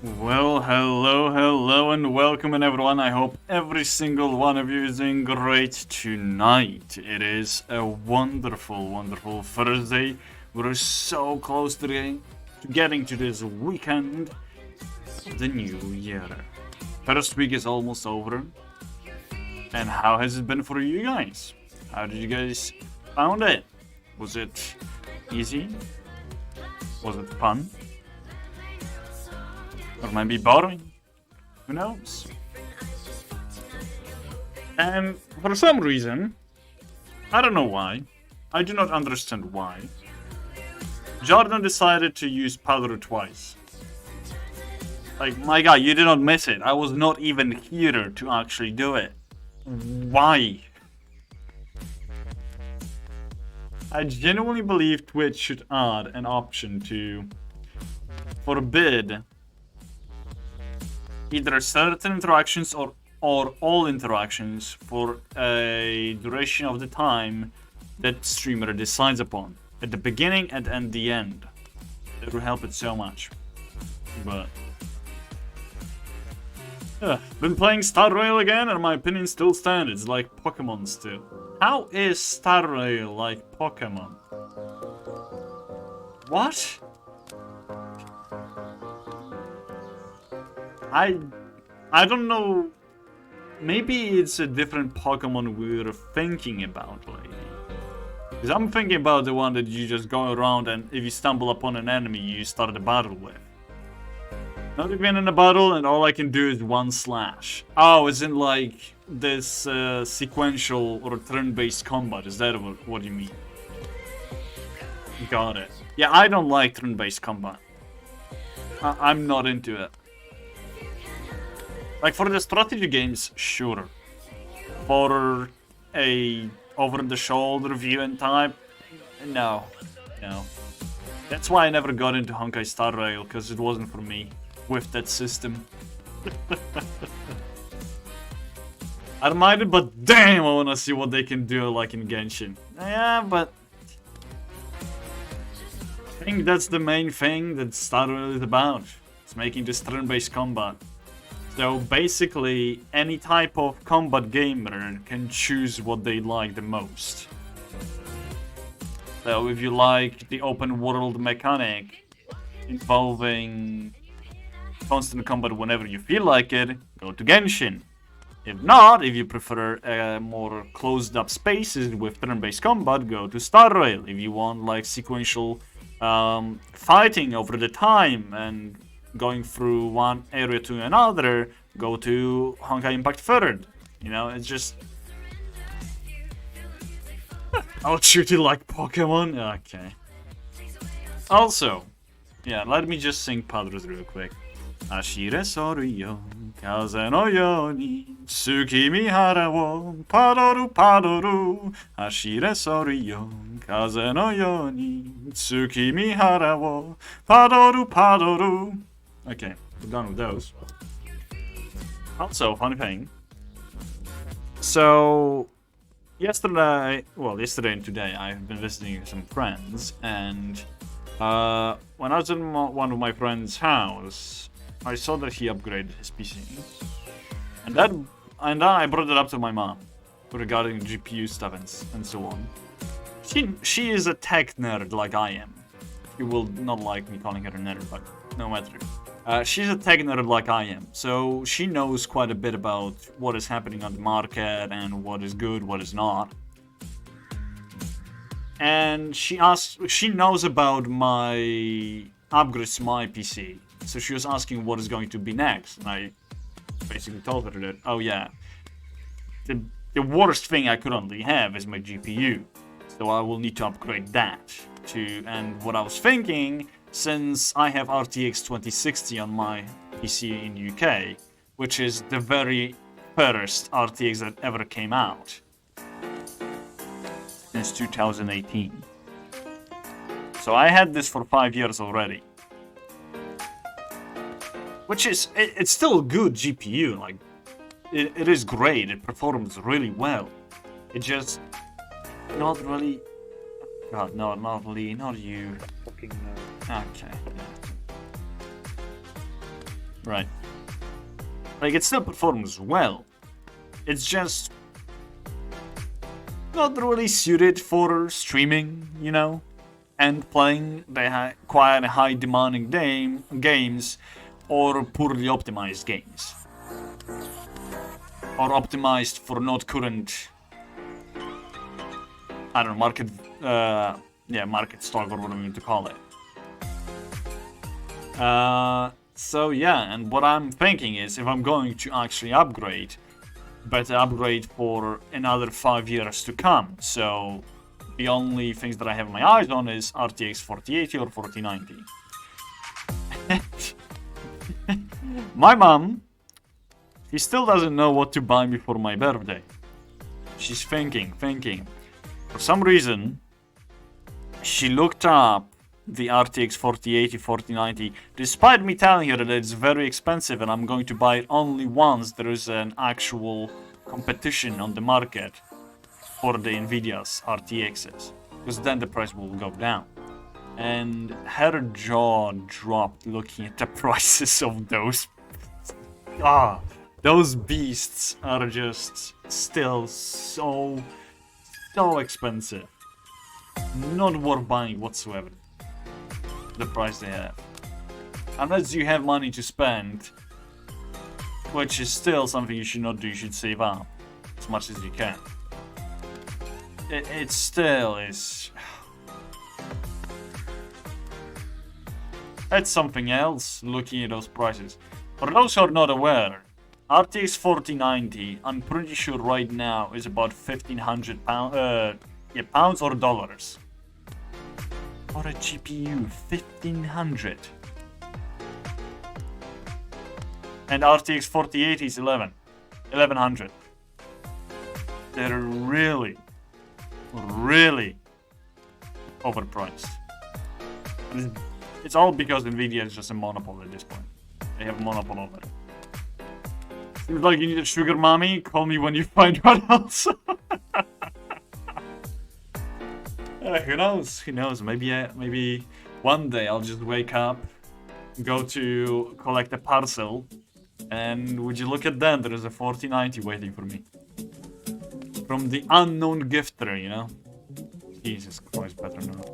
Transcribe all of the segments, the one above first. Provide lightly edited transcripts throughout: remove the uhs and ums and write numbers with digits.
Well, hello, and welcome, and everyone. I hope every single one of you is doing great tonight. It is a wonderful Thursday. We're so close to getting to this weekend of the new year. First week is almost over. And how has it been for you guys? How did you guys found it? Was it easy? Was it fun? Or maybe boring? Who knows? And for some reason, I don't know why, I do not understand why, Jordan decided to use powder twice. Like, my guy, you did not miss it. I was not even here to actually do it. Why? I genuinely believe Twitch should add an option to forbid either certain interactions or all interactions for a duration of the time that streamer decides upon. At the beginning and at the end. It will help it so much. But been playing Star Rail again, and my opinion still stands. It's like Pokemon still. How is Star Rail like Pokemon? What? I don't know. Maybe it's a different Pokemon we're thinking about lately. Because I'm thinking about the one that you just go around and if you stumble upon an enemy, you start a battle with. Not even in a battle, and all I can do is one slash. Oh, isn't like this sequential or turn-based combat? Is that what you mean? Got it. Yeah, I don't like turn-based combat. I'm not into it. Like, for the strategy games, sure. For a over-the-shoulder view and type, no. That's why I never got into Honkai Star Rail, because it wasn't for me with that system. I don't mind it, but damn, I wanna see what they can do like in Genshin. Yeah, but I think that's the main thing that Star Rail is about. It's making this turn-based combat. So basically, any type of combat gamer can choose what they like the most. So if you like the open world mechanic involving constant combat whenever you feel like it, go to Genshin. If not, if you prefer more closed up spaces with turn-based combat, go to Star Rail. If you want like sequential fighting over the time and going through one area to another, go to Honkai Impact Third. You know, it's just... I'll shoot you like Pokemon? Okay. Also, yeah, let me just sing Padros real quick. Ashire soru yo, kaze no yo ni, tsuki mihara wo, padoru padoru. Ashire soru yo, kaze no yo ni, tsuki mihara wo, padoru padoru. Okay, we're done with those. Also, funny thing. So, yesterday and today, I've been visiting some friends, and when I was in one of my friends' house, I saw that he upgraded his PC, and I brought it up to my mom regarding GPU stuff and so on. She is a tech nerd like I am. You will not like me calling her a nerd, but no matter. She's a tech nerd like I am, so she knows quite a bit about what is happening on the market and what is good, what is not. And she knows about my upgrades to my PC, so she was asking what is going to be next, and I basically told her that, oh yeah, the worst thing I currently have is my GPU, so I will need to upgrade that to, and what I was thinking, since I have RTX 2060 on my PC in UK, which is the very first RTX that ever came out since 2018. So I had this for 5 years already. Which is, it's still a good GPU, like, it is great, it performs really well. It just, not really, God, no, not really, not you. Fucking no. Okay. right? Like, it still performs well. It's just not really suited for streaming, you know, and playing the quite high demanding games or poorly optimized games. Or optimized for not current, I don't know, market, market stock or whatever you want to call it. So yeah, and what I'm thinking is if I'm going to actually upgrade, better upgrade for another 5 years to come. So the only things that I have my eyes on is RTX 4080 or 4090. My mom, she still doesn't know what to buy me for my birthday. She's thinking. For some reason, she looked up the RTX 4080, 4090, despite me telling her that it's very expensive and I'm going to buy it only once there is an actual competition on the market for the Nvidia's RTXs, because then the price will go down. And her jaw dropped looking at the prices of those. Those beasts are just still so expensive. Not worth buying whatsoever. The price they have. Unless you have money to spend, which is still something you should not do, you should save up as much as you can. It still is. That's something else looking at those prices. For those who are not aware, RTX 4090, I'm pretty sure right now is about £1,500 or dollars. For a GPU, 1500. And RTX 4080 is 1100. They're really overpriced. And it's all because Nvidia is just a monopoly at this point. They have a monopoly over it. Seems like you need a sugar mommy. Call me when you find one else. Who knows? Who knows? Maybe one day I'll just wake up, go to collect a parcel, and would you look at that? There is a 4090 waiting for me. From the unknown gifter, you know? Jesus Christ, better not.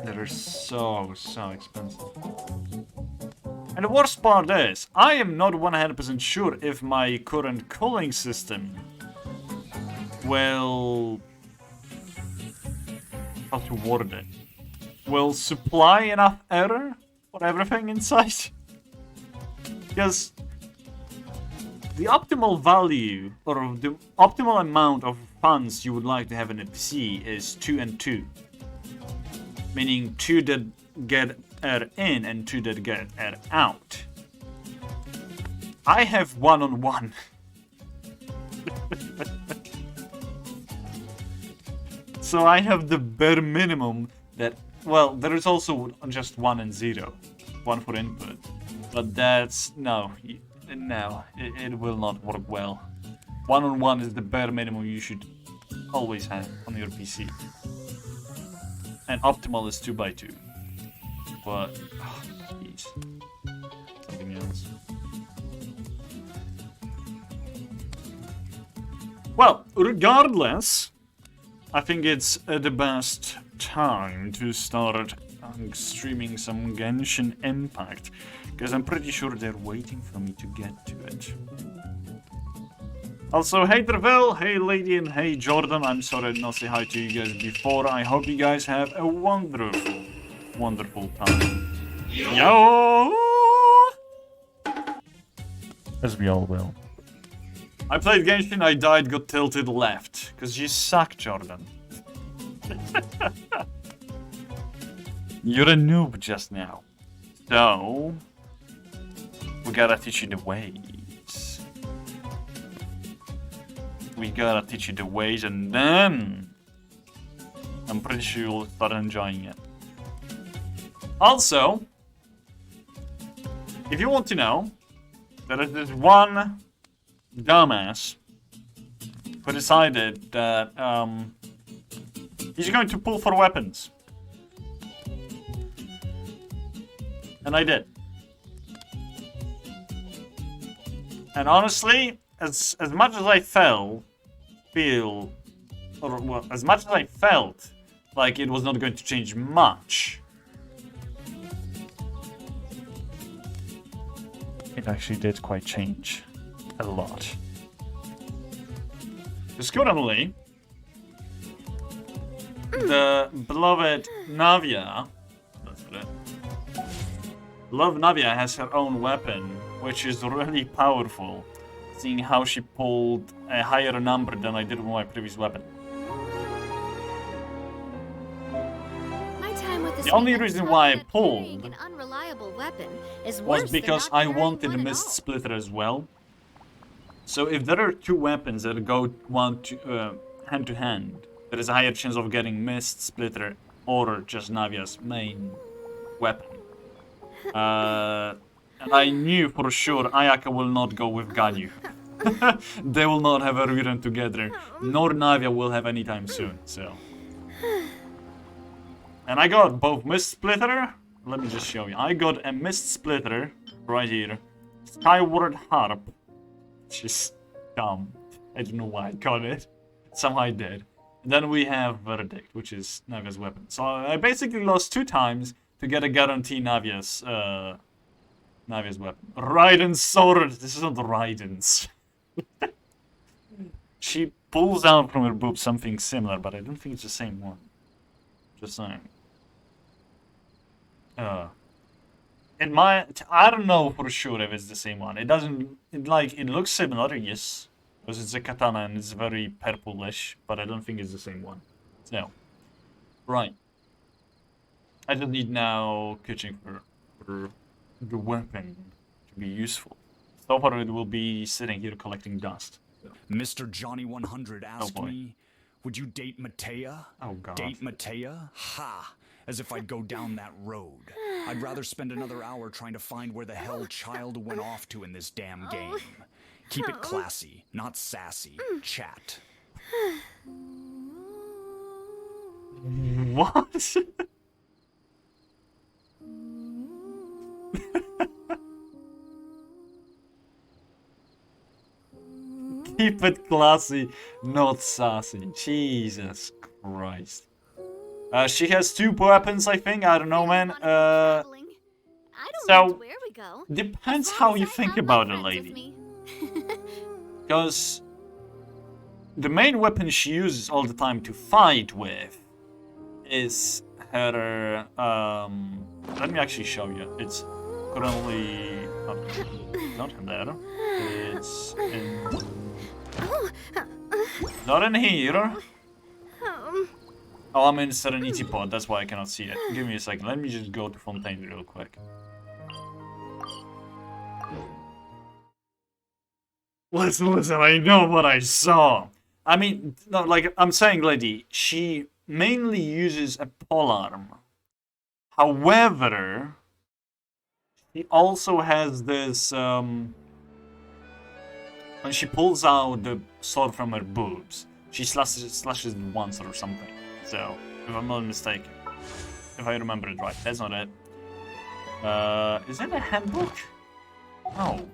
They're so expensive. And the worst part is, I am not 100% sure if my current cooling system will... how to word it? Will supply enough air for everything inside? Because the optimal value, or the optimal amount of fans you would like to have in a PC is 2 and 2. Meaning 2 that get air in and 2 that get air out. I have 1 on 1. So I have the bare minimum that, well, there is also just 1 and 0. 1 for input. But that's, no, it will not work well. 1 on 1 is the bare minimum you should always have on your PC. And optimal is 2x2. But, jeez. Something else. Well, regardless, I think it's the best time to start streaming some Genshin Impact, because I'm pretty sure they're waiting for me to get to it. Also, hey Treville, hey Lady, and hey Jordan. I'm sorry I did not say hi to you guys before. I hope you guys have a wonderful time. Yo! As we all will. I played Genshin, I died, got tilted left. Because you suck, Jordan. You're a noob just now. So, we gotta teach you the ways. We gotta teach you the ways, and then I'm pretty sure you'll start enjoying it. Also, if you want to know, there is this one dumbass who decided that he's going to pull for weapons. And I did. And honestly, as much as I felt like it was not going to change much, it actually did quite change a lot. Because currently, the beloved Navia, that's it. Beloved Navia has her own weapon, which is really powerful, seeing how she pulled a higher number than I did with my previous weapon. The only reason why I pulled an unreliable weapon is was worse because than I not wanted carrying a one Mist at all. Splitter as well. So if there are two weapons that go hand to hand, there is a higher chance of getting Mist Splitter or just Navia's main weapon. And I knew for sure Ayaka will not go with Ganyu. They will not have a rerun together, nor Navia will have anytime soon, so. And I got both Mist Splitter. Let me just show you. I got a Mist Splitter right here. Skyward Harp, which is dumb. I don't know why I got it. Somehow I did. And then we have Verdict, which is Navia's weapon. So I basically lost 2 times to get a guarantee Navia's weapon. Raiden's sword. This isn't Raiden's. She pulls out from her boob something similar, but I don't think it's the same one. Just saying. I don't know for sure if it's the same one. It doesn't, it looks similar, yes. Because it's a katana and it's very purplish, but I don't think it's the same one. So, right. I just need now kitchen for the weapon to be useful. So far it will be sitting here collecting dust. So. Mr. Johnny 100 asked me, would you date Matea? Oh god. Date Matea? Ha! As if I'd go down that road. I'd rather spend another hour trying to find where the hell child went off to in this damn game. Keep it classy, not sassy. Chat. What? Keep it classy, not sassy. Jesus Christ. She has 2 weapons, I think. I don't know, man. So, depends how you think about it, lady. Because the main weapon she uses all the time to fight with is her, let me actually show you. It's currently, not in there. It's in, not in here. Oh, I'm in Serenity Pod, that's why I cannot see it. Give me a second, let me just go to Fontaine real quick. Listen, I know what I saw. I mean, no, like I'm saying, lady, she mainly uses a polearm. However, she also has this, when she pulls out the sword from her boobs, she slashes it once or something. So, if I'm not mistaken. If I remember it right. That's not it. Is that a handbook? No.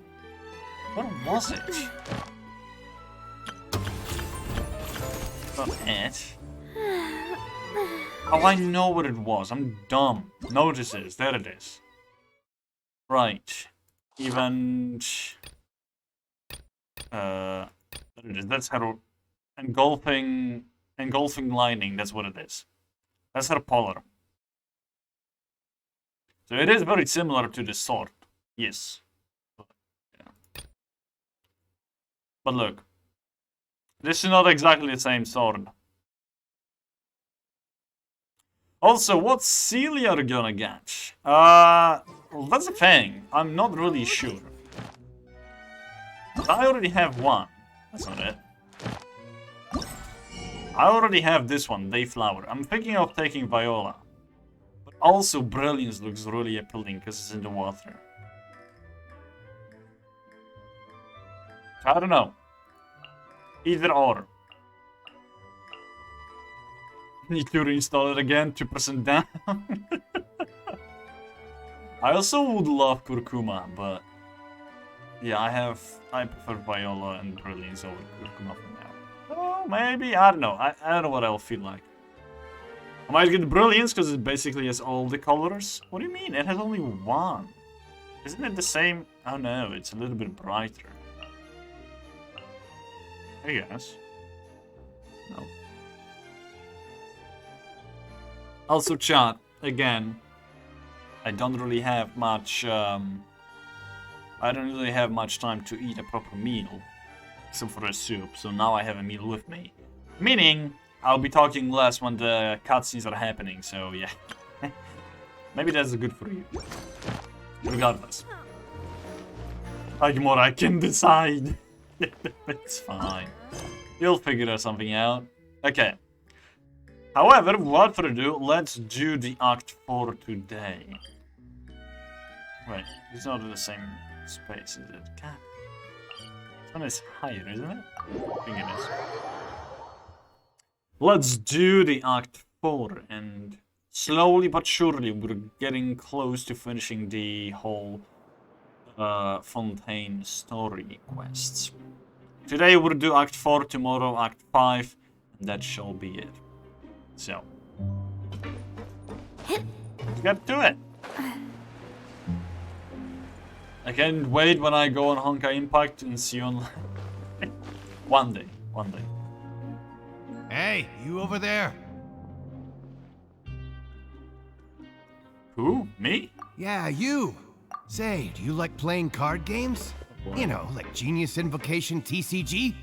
What was it? Not it. Oh, I know what it was. I'm dumb. Notices. There it is. Right. Event. There it is. That's her engulfing lining. That's what it is. That's her polar. So it is very similar to the sword. Yes. Yeah. But look. This is not exactly the same sword. Also, what Celia are gonna get? Well, that's the thing. I'm not really sure. I already have one. That's not it. I already have this one, Dayflower. I'm thinking of taking Viola. But also, Brilliance looks really appealing because it's in the water. I don't know. Either or. Need to reinstall it again, 2% down. I also would love Kurkuma, but Yeah, I prefer Viola and Brilliance over Kurkumafin now. Oh, maybe, I don't know. I don't know what I'll feel like. I might get Brilliance because it basically has all the colors. What do you mean? It has only one. Isn't it the same? Oh no, it's a little bit brighter. I guess. No. Also, chat, again, I don't really have much, I don't really have much time to eat a proper meal, except for a soup, so now I have a meal with me. Meaning, I'll be talking less when the cutscenes are happening, so yeah. Maybe that's good for you. Regardless. More I can decide. It's fine. You'll figure something out. Okay. However, without further ado, let's do the Act 4 today. Wait, it's not in the same space, is it? God. This one is higher, isn't it? I think it is. Let's do the Act 4, and slowly but surely we're getting close to finishing the whole Fontaine story quests. Today we'll do Act 4, tomorrow Act 5, and that shall be it. So, let's get to it. I can't wait when I go on Honkai Impact and see you online. One day. Hey, you over there? Who? Me? Yeah, you. Say, do you like playing card games? You know, like Genius Invocation TCG?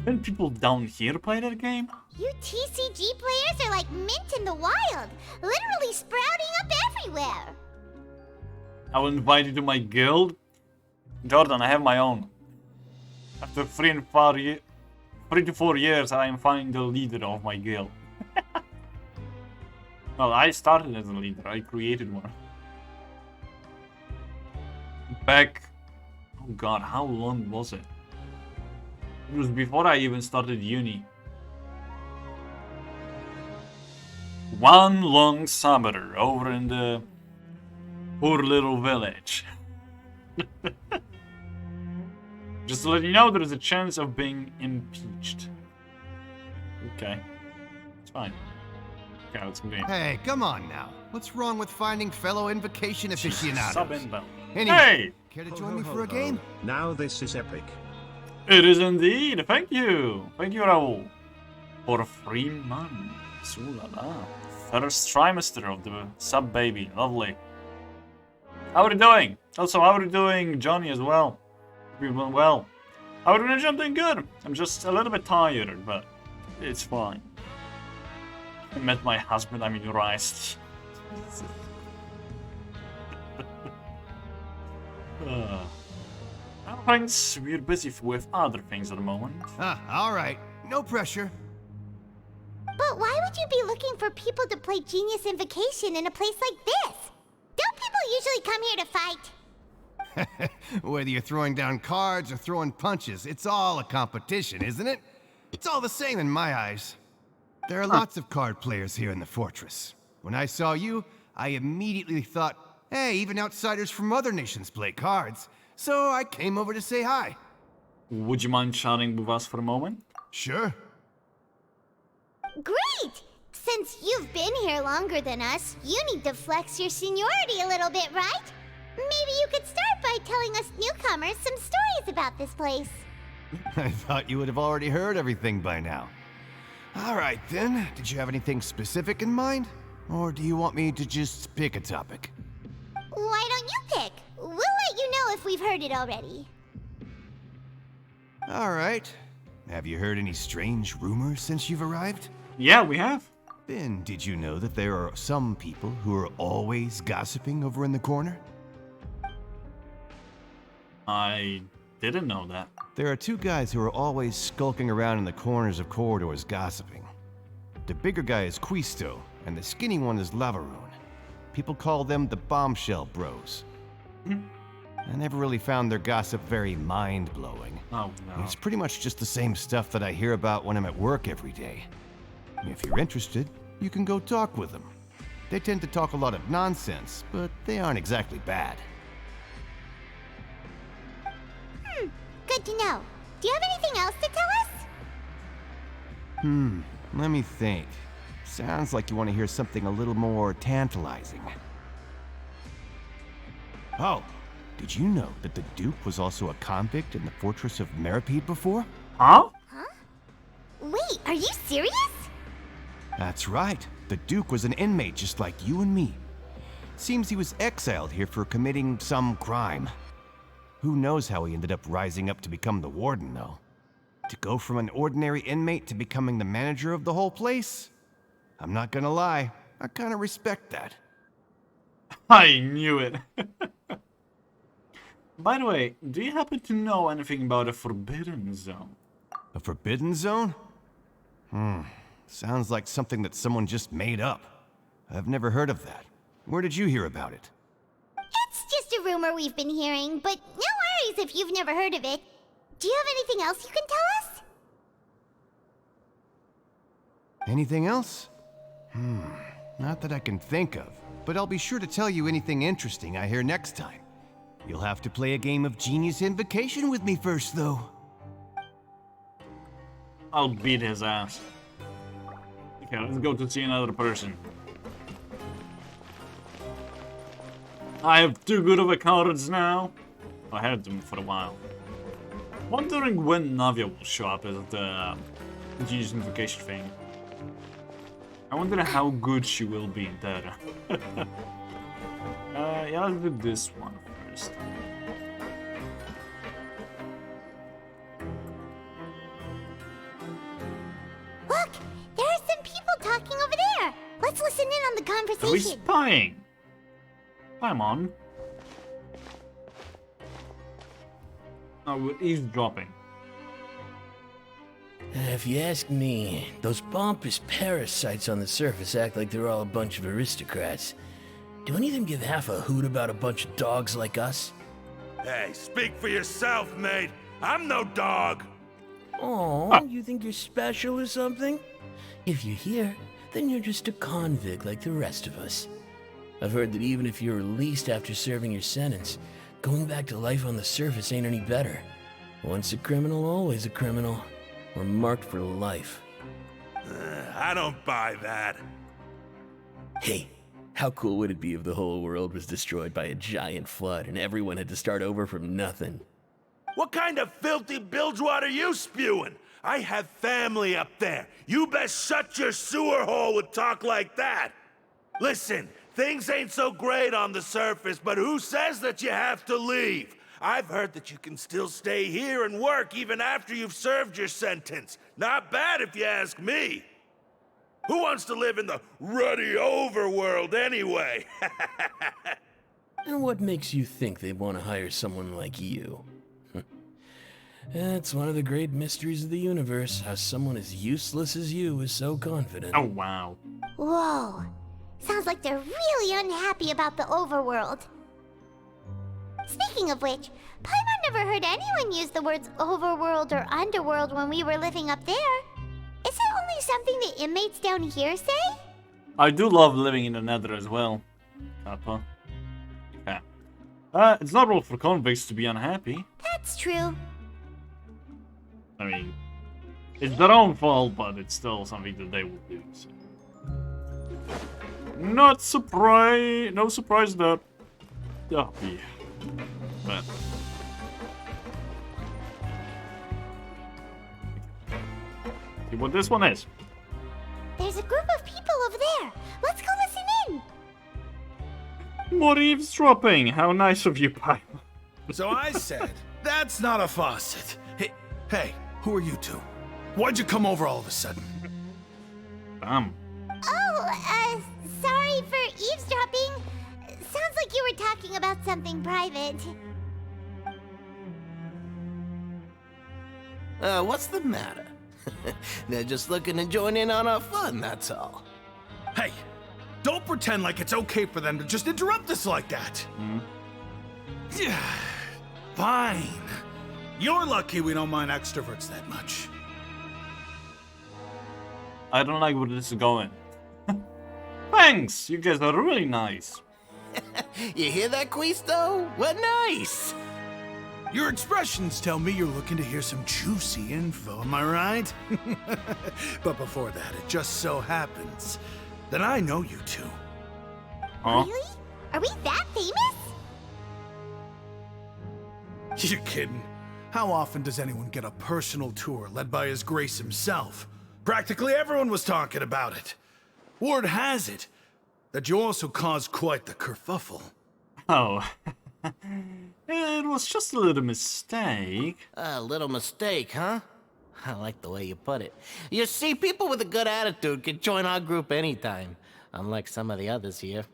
Even people down here play that game? You TCG players are like mint in the wild, literally sprouting up everywhere. I will invite you to my guild. Jordan, I have my own. After 3 to 4 years, I am finally the leader of my guild. Well, I started as a leader. I created one. Back... Oh god, how long was it? It was before I even started uni. One long summer over in the poor little village. Just to let you know, there is a chance of being impeached. Okay. It's fine. Okay, let's move in. Hey, come on now. What's wrong with finding fellow Invocation aficionados? Sub-inbound. Anyway, Hey! care to join me for a game? Now this is epic. It is indeed. Thank you. Thank you, Raul. For 3 months. Ooh la la. First trimester of the sub-baby. Lovely. How are you doing? Also, how are you doing, Johnny, as well? Hope you're doing well. How are you doing? I'm doing good. I'm just a little bit tired, but it's fine. I met my husband, I mean, Rice. Thanks, we're busy with other things at the moment. Alright. No pressure. But why would you be looking for people to play Genius Invocation in a place like this? Don't people usually come here to fight? Whether you're throwing down cards or throwing punches, it's all a competition, isn't it? It's all the same in my eyes. There are lots of card players here in the fortress. When I saw you, I immediately thought, hey, even outsiders from other nations play cards. So I came over to say hi. Would you mind chatting with us for a moment? Sure. Great! Since you've been here longer than us, you need to flex your seniority a little bit, right? Maybe you could start by telling us newcomers some stories about this place. I thought you would have already heard everything by now. All right, then. Did you have anything specific in mind? Or do you want me to just pick a topic? Why don't you pick? We'll let you know if we've heard it already. All right. Have you heard any strange rumors since you've arrived? Yeah, we have. Then, did you know that there are some people who are always gossiping over in the corner? I didn't know that. There are 2 guys who are always skulking around in the corners of corridors gossiping. The bigger guy is Quisto, and the skinny one is Lavaroon. People call them the Bombshell Bros. I never really found their gossip very mind-blowing. Oh, no. It's pretty much just the same stuff that I hear about when I'm at work every day. If you're interested, you can go talk with them. They tend to talk a lot of nonsense, but they aren't exactly bad. good to know. Do you have anything else to tell us? Let me think. Sounds like you want to hear something a little more tantalizing. Oh, did you know that the Duke was also a convict in the fortress of Meripede before? Huh? Wait, are you serious? That's right. The Duke was an inmate just like you and me. Seems he was exiled here for committing some crime. Who knows how he ended up rising up to become the warden, though? To go from an ordinary inmate to becoming the manager of the whole place? I'm not gonna lie, I kinda respect that. I knew it. By the way, do you happen to know anything about a forbidden zone? A forbidden zone? Sounds like something that someone just made up. I've never heard of that. Where did you hear about it? It's just a rumor we've been hearing, but no worries if you've never heard of it. Do you have anything else you can tell us? Anything else? Not that I can think of, but I'll be sure to tell you anything interesting I hear next time. You'll have to play a game of Genius Invocation with me first, though. I'll beat his ass. Okay, let's go to see another person. I have too good of a cards now. I had them for a while. Wondering when Navia will show up as the Genius Invocation thing. I wonder how good she will be there. Yeah, let's do this one first. Look, there are some people talking over there. Let's listen in on the Are we conversation. spying? I'm on. Oh, we're eavesdropping. If you ask me, those pompous parasites on the surface act like they're all a bunch of aristocrats. Do any of them give half a hoot about a bunch of dogs like us? Hey, speak for yourself, mate. I'm no dog. Oh, you think you're special or something? If you're here, then you're just a convict like the rest of us. I've heard that even if you're released after serving your sentence, going back to life on the surface ain't any better. Once a criminal, always a criminal. We're marked for life. I don't buy that. Hey, how cool would it be if the whole world was destroyed by a giant flood and everyone had to start over from nothing? What kind of filthy bilgewater are you spewing? I have family up there. You best shut your sewer hole with talk like that. Listen, things ain't so great on the surface, but who says that you have to leave? I've heard that you can still stay here and work even after you've served your sentence. Not bad if you ask me. Who wants to live in the ruddy overworld anyway? And what makes you think they'd want to hire someone like you? It's one of the great mysteries of the universe, how someone as useless as you is so confident. Oh, wow. Whoa. Sounds like they're really unhappy about the overworld. Speaking of which, Paimon never heard anyone use the words overworld or underworld when we were living up there. Is it only something the inmates down here say? I do love living in the Nether as well. Kappa. Okay. It's not rule for convicts to be unhappy. That's true. I mean, it's their own fault, but it's still something that they will do. So. Not surprised. No surprise that. Yeah. But. See what this one is. There's a group of people over there. Let's go listen in. More eavesdropping. How nice of you, Pi. So I said, that's not a faucet. Hey, who are you two? Why'd you come over all of a sudden? Damn. Oh, sorry for eavesdropping. Sounds like you were talking about something private. What's the matter? They're just looking to join in on our fun, that's all. Hey, don't pretend like it's okay for them to just interrupt us like that. Yeah, fine. You're lucky we don't mind extroverts that much. I don't like where this is going. Thanks, you guys are really nice. You hear that, Quisto? We're nice. Your expressions tell me you're looking to hear some juicy info, am I right? But before that, it just so happens that I know you two. Huh? Really? Are we that famous? You're kidding. How often does anyone get a personal tour led by His Grace himself? Practically everyone was talking about it. Word has it that you also caused quite the kerfuffle. Oh. It was just a little mistake. A little mistake, huh? I like the way you put it. You see, people with a good attitude can join our group anytime, unlike some of the others here.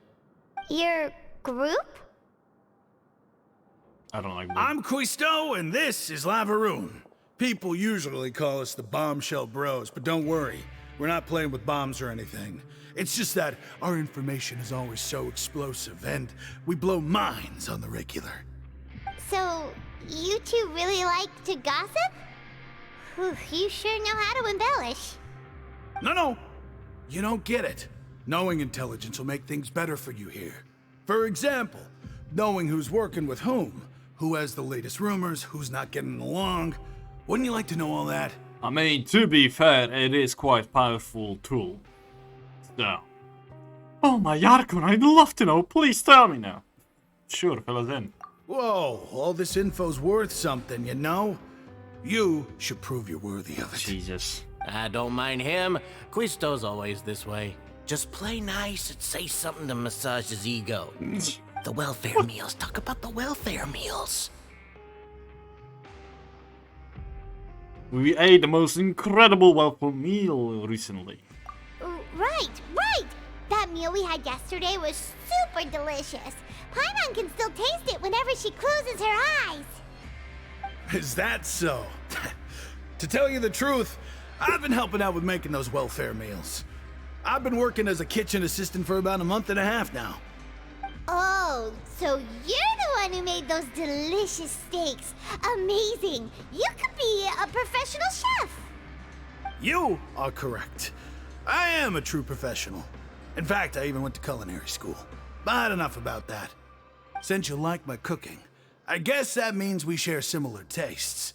Your group? I don't like that. I'm Quisto, and this is Lavaroon. People usually call us the Bombshell Bros, but don't worry. We're not playing with bombs or anything. It's just that our information is always so explosive, and we blow minds on the regular. So, you two really like to gossip? Whew, you sure know how to embellish. No. You don't get it. Knowing intelligence will make things better for you here. For example, knowing who's working with who has the latest rumors, who's not getting along. Wouldn't you like to know all that? I mean, to be fair, it is quite powerful tool. So. Oh my Yarkon, I'd love to know. Please tell me now. Sure, fill us in. Whoa, all this info's worth something, you know? You should prove you're worthy of it. Jesus. I don't mind him. Quisto's always this way. Just play nice and say something to massage his ego. The welfare meals. Talk about the welfare meals. We ate the most incredible welcome meal recently. Right. That meal we had yesterday was super delicious. Paimon can still taste it whenever she closes her eyes. Is that so? To tell you the truth, I've been helping out with making those welfare meals. I've been working as a kitchen assistant for about a month and a half now. Oh, so you're the one who made those delicious steaks. Amazing. You could be a professional chef. You are correct. I am a true professional. In fact, I even went to culinary school. But enough about that. Since you like my cooking, I guess that means we share similar tastes.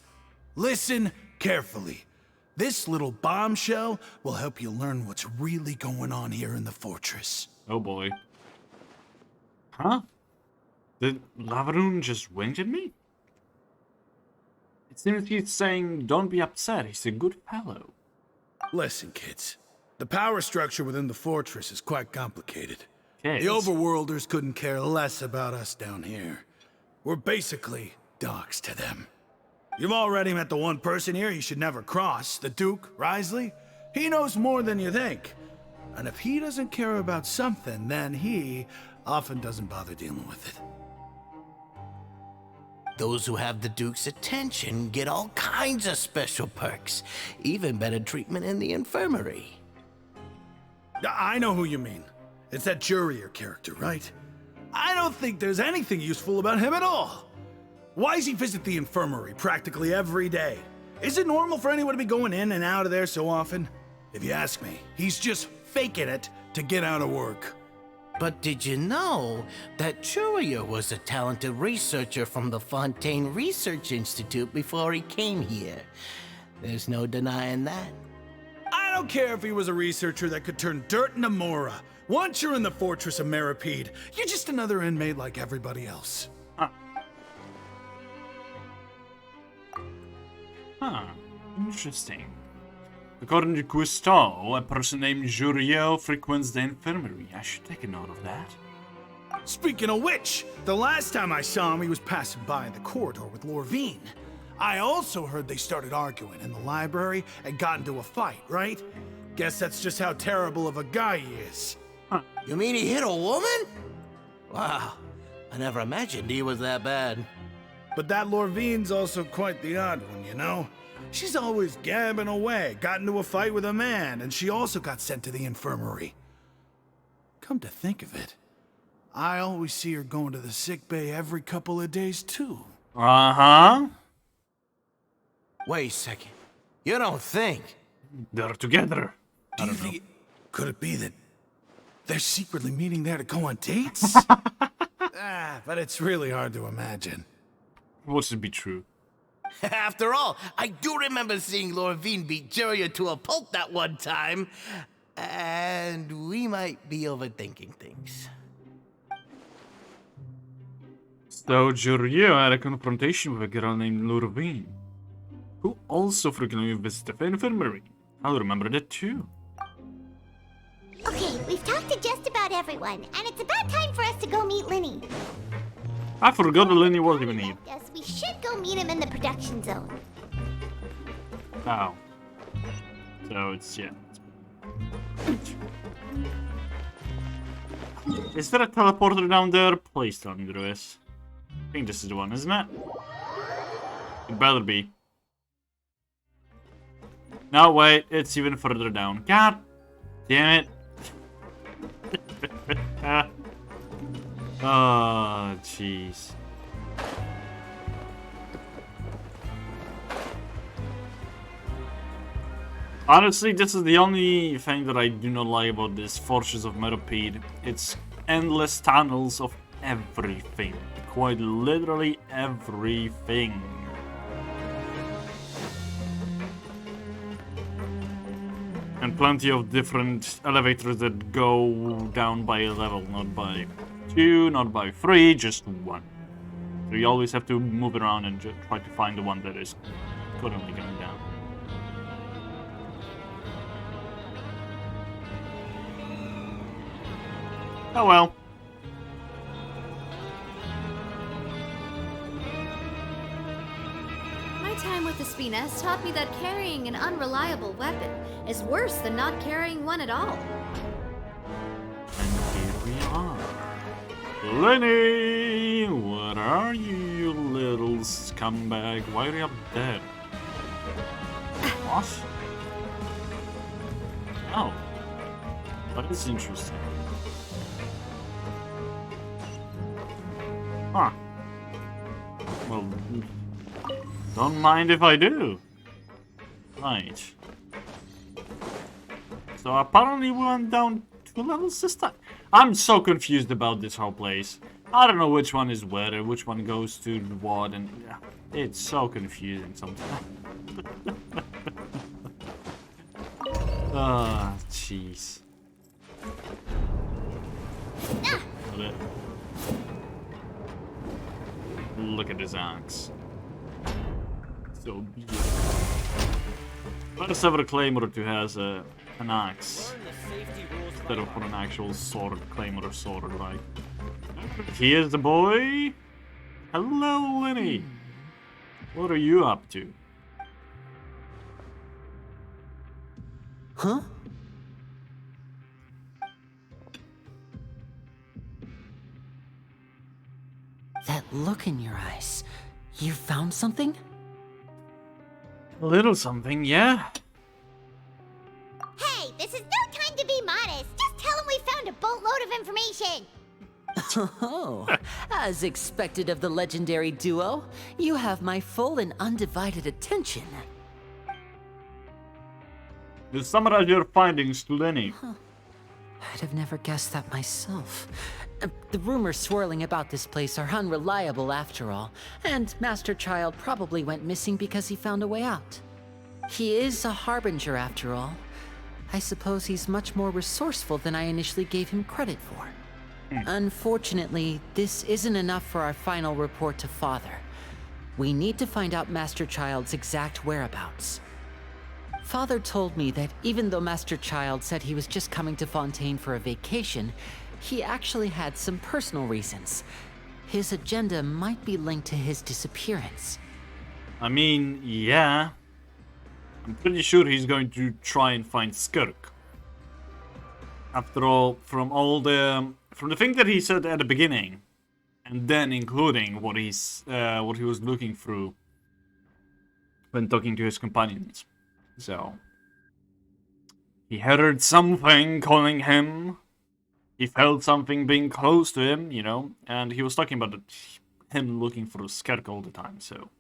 Listen carefully. This little bombshell will help you learn what's really going on here in the fortress. Oh boy. Huh? Did Lavaroon just wink at me? It seems he's saying, don't be upset, he's a good fellow. Listen, kids. The power structure within the fortress is quite complicated. Kids? The overworlders couldn't care less about us down here. We're basically dogs to them. You've already met the one person here you should never cross, the Duke, Risley. He knows more than you think. And if he doesn't care about something, then he often doesn't bother dealing with it. Those who have the Duke's attention get all kinds of special perks, even better treatment in the infirmary. I know who you mean. It's that Jurier character, right? I don't think there's anything useful about him at all. Why does he visit the infirmary practically every day? Is it normal for anyone to be going in and out of there so often? If you ask me, he's just faking it to get out of work. But did you know that Jurier was a talented researcher from the Fontaine Research Institute before he came here? There's no denying that. I don't care if he was a researcher that could turn dirt into Mora. Once you're in the fortress of Meripede, you're just another inmate like everybody else. Huh. Interesting. According to Quisto, a person named Juriel frequents the infirmary. I should take a note of that. Speaking of which, the last time I saw him, he was passing by in the corridor with Lorvine. I also heard they started arguing in the library and got into a fight, right? Guess that's just how terrible of a guy he is. You mean he hit a woman? Wow, I never imagined he was that bad. But that Lorvine's also quite the odd one, you know? She's always gabbing away, got into a fight with a man, and she also got sent to the infirmary. Come to think of it, I always see her going to the sick bay every couple of days, too. Uh-huh. Wait a second. You don't think? They're together. Do you think could it be that they're secretly meeting there to go on dates? But it's really hard to imagine. What should be true? After all, I do remember seeing Lorvine beat Jiraiya to a pulp that one time. And we might be overthinking things. So Jiraiya had a confrontation with a girl named Lorvine, who also frequently visited the infirmary. I'll remember that too. Okay, we've talked to just about everyone, and it's about time for us to go meet Linny. I forgot that Lenny was even here. Yes, we should go meet him in the production zone. Oh. So it's, yeah. Is there a teleporter down there? Please tell me there is. I think this is the one, isn't it? It better be. No, wait, it's even further down. God damn it. Oh, jeez. Honestly, this is the only thing that I do not like about this Fortress of Metapede. It's endless tunnels of everything. Quite literally everything. And plenty of different elevators that go down by a level, not by 2, not by 3, just 1. So you always have to move around and just try to find the one that is currently going down. Oh well. My time with the Spina has taught me that carrying an unreliable weapon is worse than not carrying one at all. And here we are. Lenny! What are you, you little scumbag? Why are you up there? What? Oh. That is interesting. Huh. Well, don't mind if I do. Right. So apparently we went down 2 levels this time. I'm so confused about this whole place. I don't know which one is where, which one goes to what, and yeah, it's so confusing sometimes. Ah, jeez. Look at his axe. So beautiful. First ever claymore to has an axe instead of an actual sword, claymore sword, right? Here's the boy. Hello, Lenny. What are you up to? Huh? That look in your eyes. You found something? A little something, yeah. Hey, this is no time to be modest. Just tell him we found a boatload of information. Oh, as expected of the legendary duo, you have my full and undivided attention. You summarize your findings to Lenny. I'd have never guessed that myself. The rumors swirling about this place are unreliable after all, and Master Child probably went missing because he found a way out. He is a harbinger after all. I suppose he's much more resourceful than I initially gave him credit for. Unfortunately, this isn't enough for our final report to Father. We need to find out Master Child's exact whereabouts. Father told me that even though Master Child said he was just coming to Fontaine for a vacation, he actually had some personal reasons. His agenda might be linked to his disappearance. I mean, yeah. I'm pretty sure he's going to try and find Skirk. After all, from the thing that he said at the beginning, and then including what he was looking through when talking to his companions. So he heard something calling him. He felt something being close to him, you know, and he was talking about him looking for Skirk all the time, so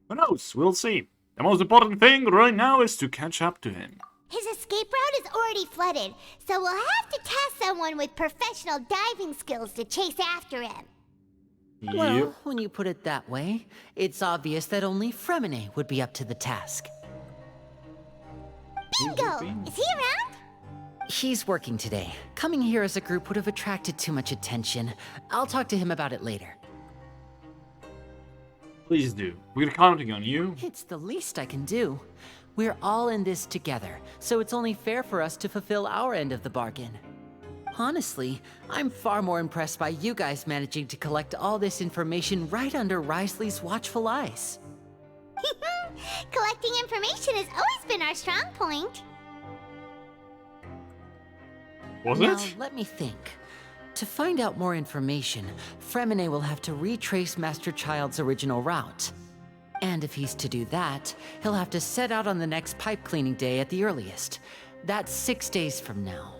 who knows? We'll see. The most important thing right now is to catch up to him. His escape route is already flooded, so we'll have to task someone with professional diving skills to chase after him. Well, when you put it that way, it's obvious that only Fremine would be up to the task. Bingo! Is he around? He's working today. Coming here as a group would have attracted too much attention. I'll talk to him about it later. Please do. We're counting on you. It's the least I can do. We're all in this together, so it's only fair for us to fulfill our end of the bargain. Honestly, I'm far more impressed by you guys managing to collect all this information right under Risley's watchful eyes. Collecting information has always been our strong point. Was Now, it? let me think. To find out more information, Fremine will have to retrace Master Child's original route. And if he's to do that, he'll have to set out on the next pipe cleaning day at the earliest. That's 6 days from now.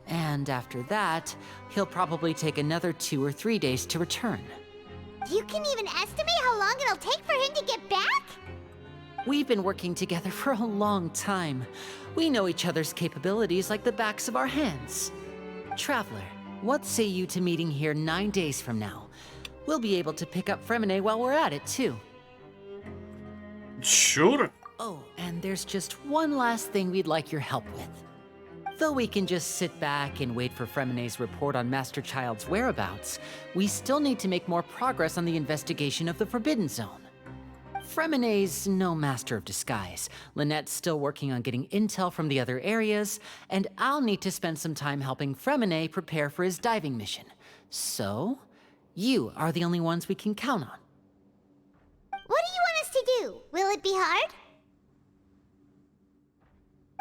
And after that, he'll probably take another 2 or 3 days to return. You can even estimate how long it'll take for him to get back? We've been working together for a long time. We know each other's capabilities like the backs of our hands. Traveler, what say you to meeting here 9 days from now? We'll be able to pick up Fremine while we're at it, too. Sure. Oh, and there's just one last thing we'd like your help with. Though we can just sit back and wait for Fremine's report on Master Child's whereabouts, we still need to make more progress on the investigation of the Forbidden Zone. Fremine's no master of disguise. Lynette's still working on getting intel from the other areas, and I'll need to spend some time helping Fremine prepare for his diving mission. So, you are the only ones we can count on. What do you want us to do? Will it be hard?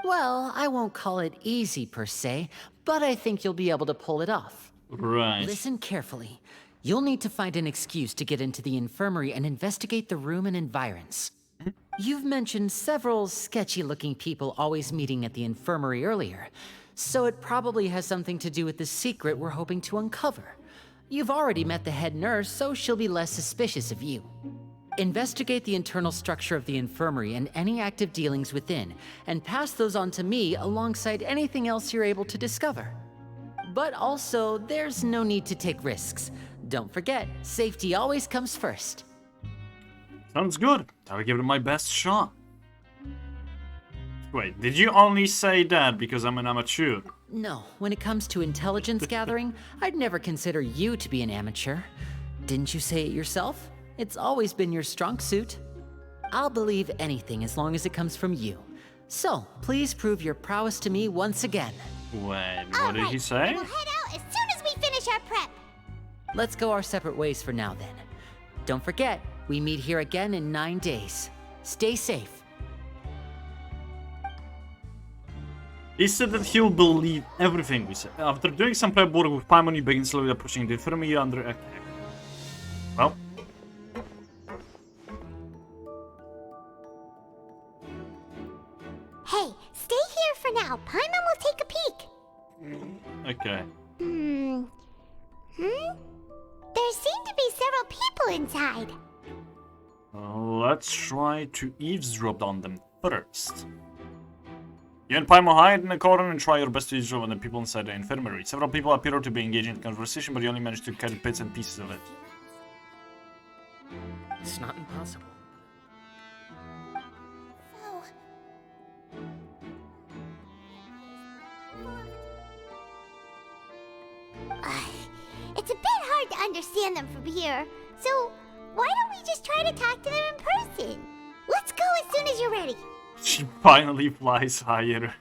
Well, I won't call it easy per se, but I think you'll be able to pull it off. Right. Listen carefully. You'll need to find an excuse to get into the infirmary and investigate the room and environs. You've mentioned several sketchy-looking people always meeting at the infirmary earlier, so it probably has something to do with the secret we're hoping to uncover. You've already met the head nurse, so she'll be less suspicious of you. Investigate the internal structure of the infirmary and any active dealings within, and pass those on to me alongside anything else you're able to discover. But also, there's no need to take risks. Don't forget, safety always comes first. Sounds good. I'll give it my best shot. Wait, did you only say that because I'm an amateur? No, when it comes to intelligence gathering, I'd never consider you to be an amateur. Didn't you say it yourself? It's always been your strong suit. I'll believe anything as long as it comes from you. So, please prove your prowess to me once again. Wait, what did he say? We'll head out as soon as we finish our prep. Let's go our separate ways for now then. Don't forget, we meet here again in 9 days. Stay safe. He said that he'll believe everything we said. After doing some prep work with Paimon, he begins slowly approaching the infirmary under attack. Well. Hey, stay here for now. Paimon will take a peek. Okay. There seem to be several people inside. Let's try to eavesdrop on them first. You and Paimon hide in a corner and try your best to eavesdrop on the people inside the infirmary. Several people appear to be engaging in conversation, but you only manage to catch bits and pieces of it. It's not impossible. Oh. It's a bit hard to understand them from here, so why don't we just try to talk to them in person? Let's go as soon as you're ready. She finally flies higher.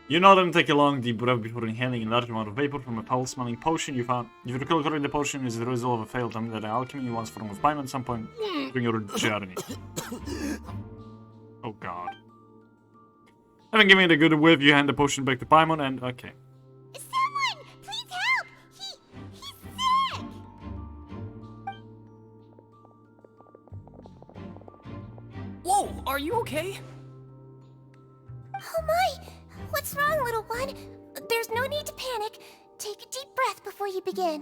You nod and take a long deep breath before inhaling a large amount of vapor from a foul-smelling potion you found. If you recall correctly, the potion is the result of a failed attempt at alchemy you once formed with Paimon at some point during your journey. Oh god. Having given it a good whiff, you hand the potion back to Paimon and... okay. Someone! Please help! He's sick! Whoa, are you okay? Oh my! What's wrong, little one? There's no need to panic. Take a deep breath before you begin.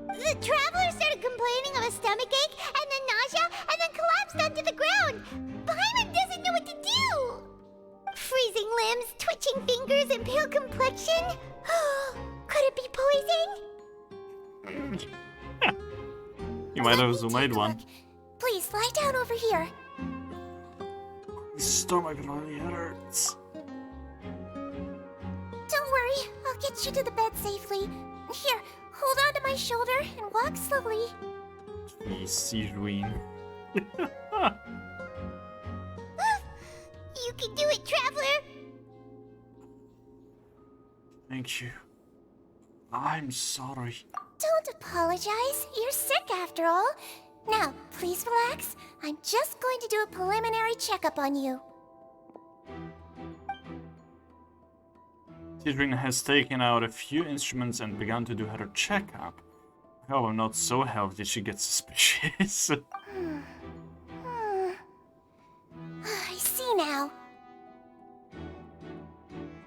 The traveler started complaining of a stomachache, and then nausea, and then collapsed onto the ground. Paimon doesn't know what to do. Freezing limbs, twitching fingers, and pale complexion? Could it be squeezing? You might Let have me made take a one. look. Please, lie down over here. My stomach really hurts. Don't worry, I'll get you to the bed safely. Here, hold on to my shoulder and walk slowly. Please, Sigewin. You can do it, Traveler! Thank you. I'm sorry. Don't apologize. You're sick after all. Now, please relax. I'm just going to do a preliminary checkup on you. Sigewin has taken out a few instruments and begun to do her checkup. I hope I'm not so healthy she gets suspicious. I see now.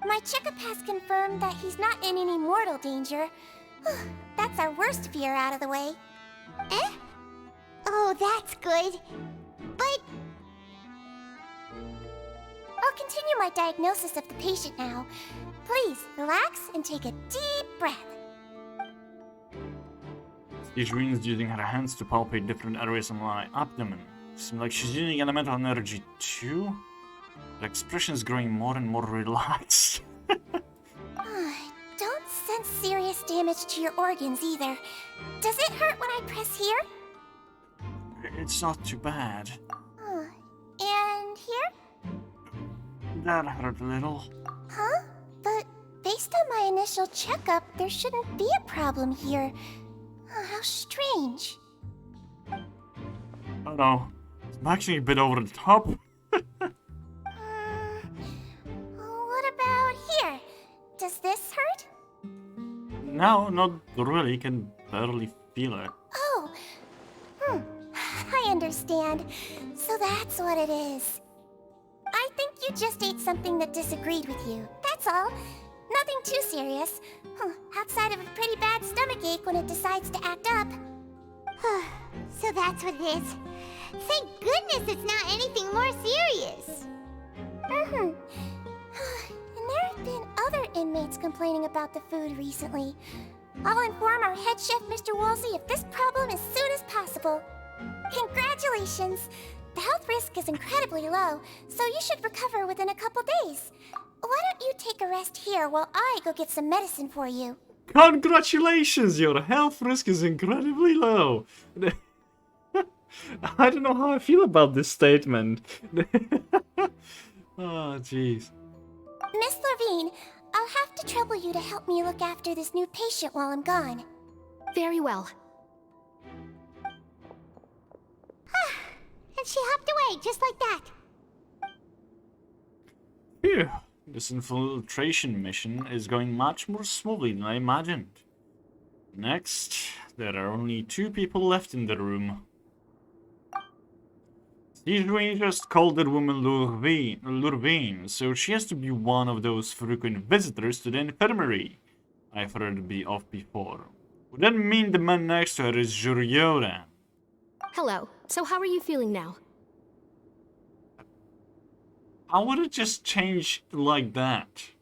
My checkup has confirmed that he's not in any mortal danger. That's our worst fear out of the way. Eh? Oh, that's good. But... I'll continue my diagnosis of the patient now. Please, relax and take a deep breath. Sigewin is using her hands to palpate different areas on my abdomen. Seems like she's using elemental energy too. Her expression is growing more and more relaxed. Don't sense serious damage to your organs either. Does it hurt when I press here? It's not too bad. And here? That hurt a little. Huh? But based on my initial checkup, there shouldn't be a problem here. How strange. Oh no. I'm actually a bit over the top. What about here? Does this hurt? No, not really. Can barely feel it. Oh. I understand. So that's what it is. I think you just ate something that disagreed with you. That's all. Nothing too serious. Outside of a pretty bad stomachache when it decides to act up. So that's what it is. Thank goodness it's not anything more serious. And there have been other inmates complaining about the food recently. I'll inform our head chef, Mr. Wolsey, of this problem as soon as possible. Congratulations! The health risk is incredibly low, so you should recover within a couple days. Why don't you take a rest here while I go get some medicine for you? Congratulations! Your health risk is incredibly low. I don't know how I feel about this statement. Oh, jeez. Miss Levine, I'll have to trouble you to help me look after this new patient while I'm gone. Very well. And she hopped away, just like that. Phew. This infiltration mission is going much more smoothly than I imagined. Next, there are only 2 people left in the room. Sigewin just called that woman Lurvine, so she has to be one of those frequent visitors to the infirmary I've heard of before. Would that mean the man next to her is Juryoran? Hello. So how are you feeling now? How would it just change like that?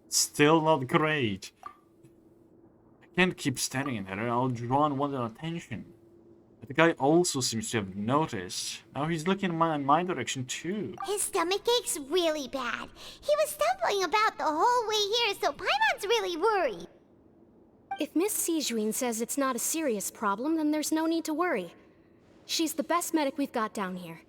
Still not great. I can't keep staring at her, I'll draw unwanted attention. But the guy also seems to have noticed. Now he's looking in my direction too. His stomachache's really bad. He was stumbling about the whole way here, so Paimon's really worried. If Miss Sigewin says it's not a serious problem, then there's no need to worry. She's the best medic we've got down here.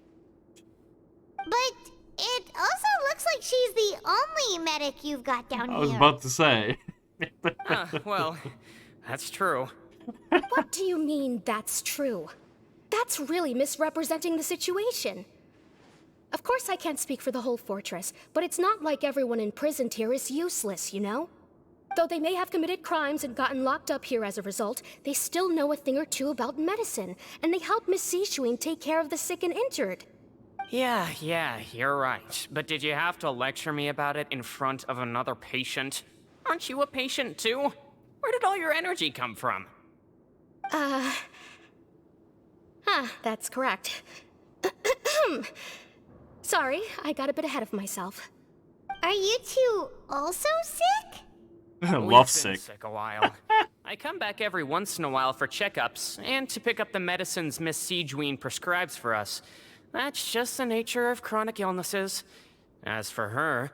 But it also looks like she's the only medic you've got down here. I was about to say. Well, that's true. What do you mean, that's true? That's really misrepresenting the situation. Of course I can't speak for the whole fortress, but it's not like everyone imprisoned here is useless, you know? Though they may have committed crimes and gotten locked up here as a result, they still know a thing or two about medicine, and they help Miss Sigewin take care of the sick and injured. Yeah, you're right. But did you have to lecture me about it in front of another patient? Aren't you a patient too? Where did all your energy come from? That's correct. Sorry, I got a bit ahead of myself. Are you two also sick? Love sick. Sick a while. I come back every once in a while for checkups and to pick up the medicines Miss Siegewien prescribes for us. That's just the nature of chronic illnesses. As for her,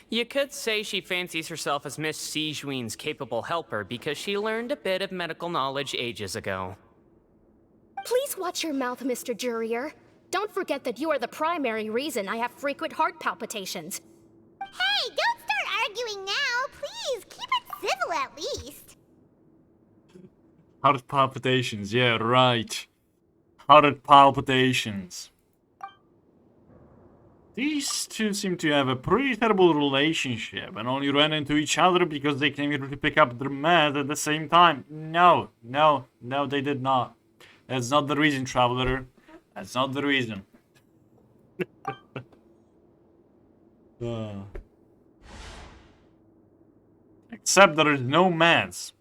you could say she fancies herself as Miss Siegewien's capable helper because she learned a bit of medical knowledge ages ago. Please watch your mouth, Mr. Jurier. Don't forget that you are the primary reason I have frequent heart palpitations. Hey, don't start arguing now. Please, keep it civil at least. Heart palpitations, yeah, right. Heart palpitations. These two seem to have a pretty terrible relationship and only ran into each other because they came here to pick up their meds at the same time. No, they did not. That's not the reason, Traveler. That's not the reason. Except there is no meds.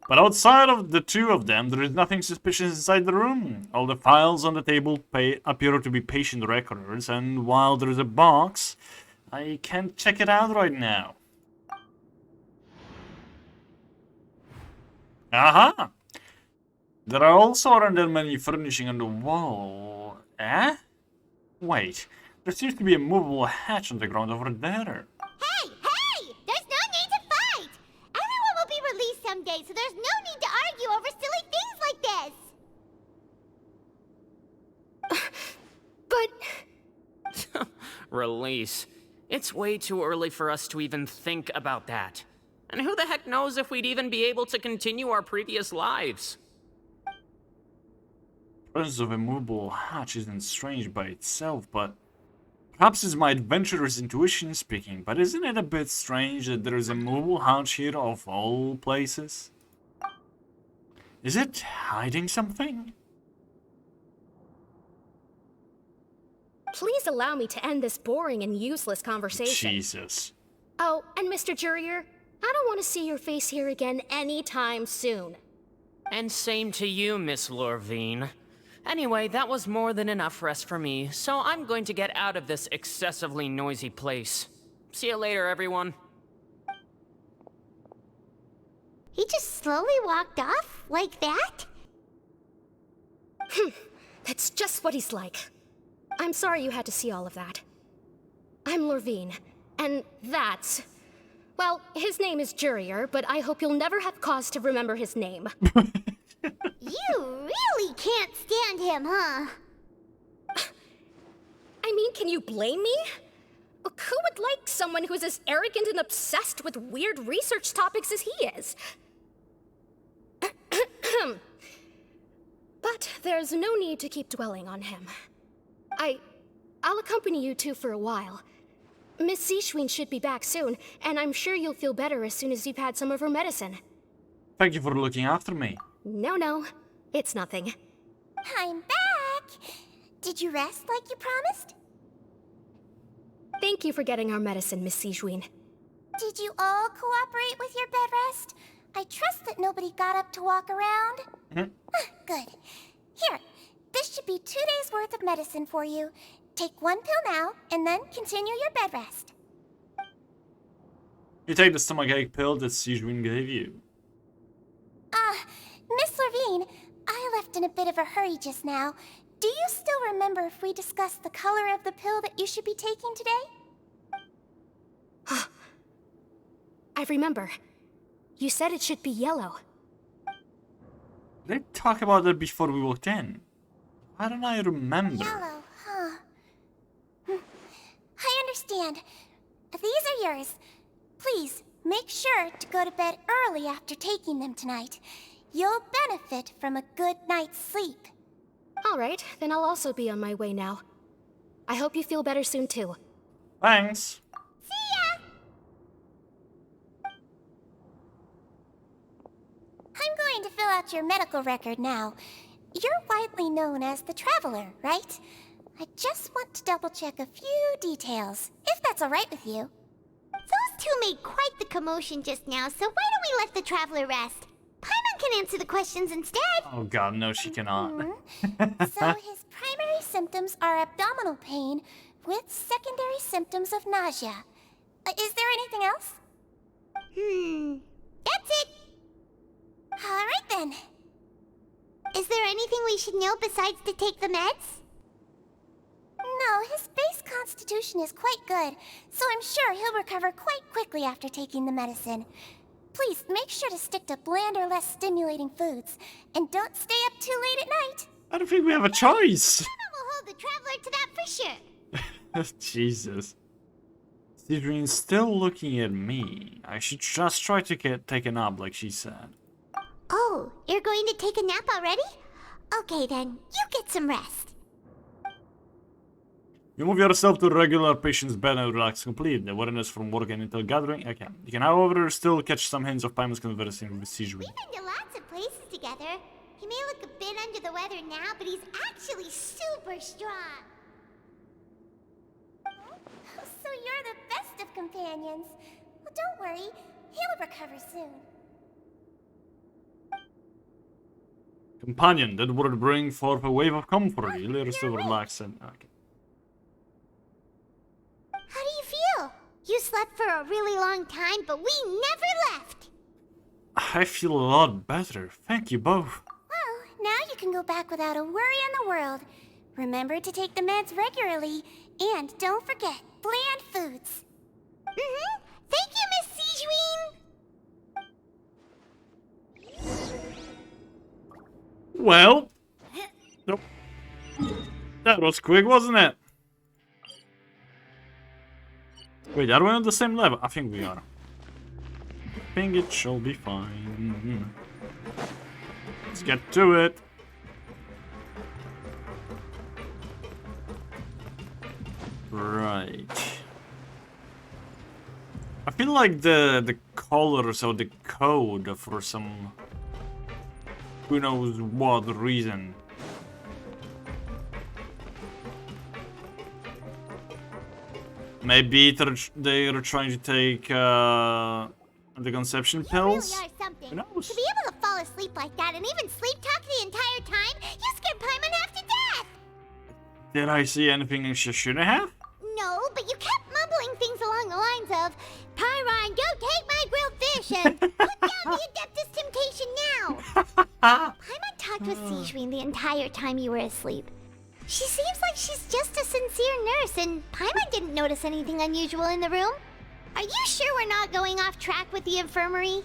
But outside of the two of them, there is nothing suspicious inside the room. All the files on the table appear to be patient records, and while there is a box, I can't check it out right now. Aha! There are also aren't that many furnishing on the wall. Eh? Wait, there seems to be a movable hatch on the ground over there. Hey! There's no need to fight! Everyone will be released someday, so there's no need to argue over silly things like this! But... Release. It's way too early for us to even think about that. And who the heck knows if we'd even be able to continue our previous lives? The presence of a movable hatch isn't strange by itself, but perhaps it's my adventurous intuition speaking, but isn't it a bit strange that there is a movable hatch here of all places? Is it hiding something? Please allow me to end this boring and useless conversation. Jesus. Oh, and Mr. Jurier, I don't want to see your face here again anytime soon. And same to you, Miss Lorvine. Anyway, that was more than enough rest for me, so I'm going to get out of this excessively noisy place. See you later, everyone. He just slowly walked off like that? That's just what he's like. I'm sorry you had to see all of that. I'm Lorvine, and that's... Well, his name is Jurier, but I hope you'll never have cause to remember his name. You really can't stand him, huh? I mean, can you blame me? Who would like someone who's as arrogant and obsessed with weird research topics as he is? But there's no need to keep dwelling on him. I'll accompany you two for a while. Miss Siegewien should be back soon, and I'm sure you'll feel better as soon as you've had some of her medicine. Thank you for looking after me. No, it's nothing. I'm back! Did you rest like you promised? Thank you for getting our medicine, Miss Siegewien. Did you all cooperate with your bed rest? I trust that nobody got up to walk around. Good. Here, this should be 2 days' worth of medicine for you. Take one pill now, and then continue your bed rest. You take the stomachache pill that Siegewien gave you. Miss Lorvine, I left in a bit of a hurry just now. Do you still remember if we discussed the color of the pill that you should be taking today? I remember. You said it should be yellow. Did they talk about that before we walked in? Why don't I remember? Yellow, huh? I understand. These are yours. Please, make sure to go to bed early after taking them tonight. You'll benefit from a good night's sleep. All right, then I'll also be on my way now. I hope you feel better soon, too. Thanks. See ya! I'm going to fill out your medical record now. You're widely known as the Traveler, right? I just want to double-check a few details, if that's all right with you. Those two made quite the commotion just now, so why don't we let the Traveler rest? Paimon can answer the questions instead. Oh god, no she cannot. So his primary symptoms are abdominal pain with secondary symptoms of nausea. Is there anything else? That's it. Alright then. Is there anything we should know besides to take the meds? No, his base constitution is quite good, so I'm sure he'll recover quite quickly after taking the medicine. Please, make sure to stick to bland or less stimulating foods, and don't stay up too late at night. I don't think we have a choice. Emma will hold the traveler to that for sure. Jesus. Sidrine's still looking at me. I should just try to take a nap like she said. Oh, you're going to take a nap already? Okay then, you get some rest. You move yourself to a regular patient's bed and relax completely. Awareness from work and intel gathering. Okay. You can, however, still catch some hints of Paimon's conversing with Sidrine. We've been to lots of places together. He may look a bit under the weather now, but he's actually super strong. So you're the best of companions. Well, don't worry. He'll recover soon. Companion, that would bring forth a wave of comfort. You later still relax and... Okay. How do you feel? You slept for a really long time, but we never left. I feel a lot better. Thank you both. Well, now you can go back without a worry in the world. Remember to take the meds regularly, and don't forget, bland foods. Mm-hmm. Thank you, Miss Sidrine. Well... Nope. That was quick, wasn't it? Wait, are we on the same level? I think we are. I think it shall be fine. Let's get to it. Right. I feel like the colors or the code for some who knows what reason. Maybe they're trying to take the conception pills. You really are something. Who knows? To be able to fall asleep like that and even sleep talk the entire time, you scared Paimon half to death. Did I see anything I shouldn't have? No, but you kept mumbling things along the lines of, Pyron, go take my grilled fish and put down the Adeptus Temptation now. Paimon talked with Sidrine the entire time you were asleep. She seems like she's just a sincere nurse, and Paimon didn't notice anything unusual in the room. Are you sure we're not going off track with the infirmary?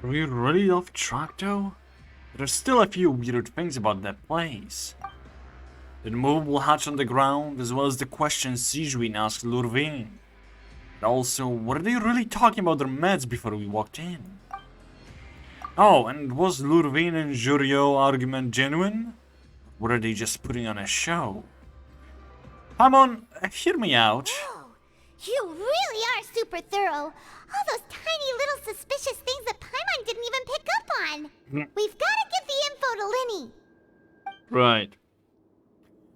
Are we really off track though? There's still a few weird things about that place. The movable hatch on the ground, as well as the questions Sidrine asked Lurvine. And also, were they really talking about their meds before we walked in? Oh, and was Lurvine and Juriot argument genuine? Or were they just putting on a show? Paimon, hear me out. Whoa, you really are super thorough. All those tiny little suspicious things that Paimon didn't even pick up on. We've got to give the info to Linny. Right.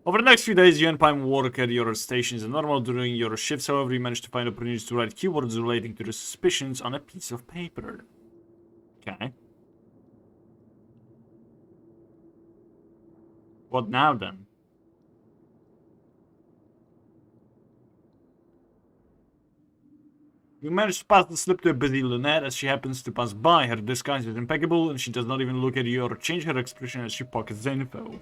Over the next few days, you and Paimon work at your stations as normal during your shifts. However, you manage to find opportunities to write keywords relating to the suspicions on a piece of paper. Okay. What now then? You manage to pass the slip to a busy Lynette as she happens to pass by. Her disguise is impeccable and she does not even look at you or change her expression as she pockets the info.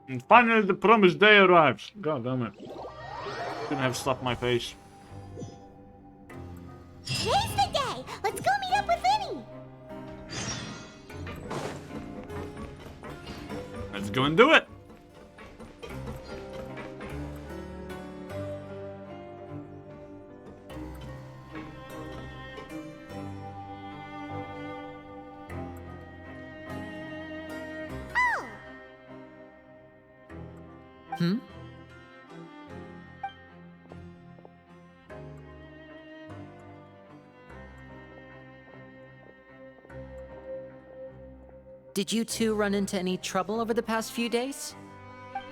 And finally the promised day arrives. God damn it. Couldn't have stopped my face. Today's the day. Let's go meet up with Linny. Let's go and do it. Oh. Hmm? Did you two run into any trouble over the past few days?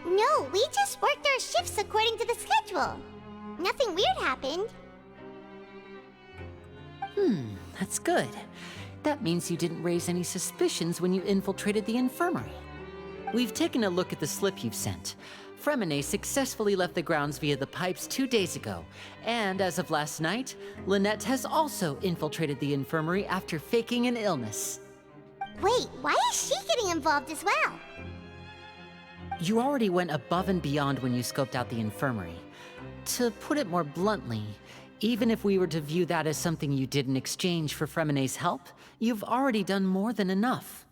No, we just worked our shifts according to the schedule. Nothing weird happened. That's good. That means you didn't raise any suspicions when you infiltrated the infirmary. We've taken a look at the slip you've sent. Fremine successfully left the grounds via the pipes 2 days ago, and as of last night, Lynette has also infiltrated the infirmary after faking an illness. Wait, why is she getting involved as well? You already went above and beyond when you scoped out the infirmary. To put it more bluntly, even if we were to view that as something you did in exchange for Fremine's help, you've already done more than enough.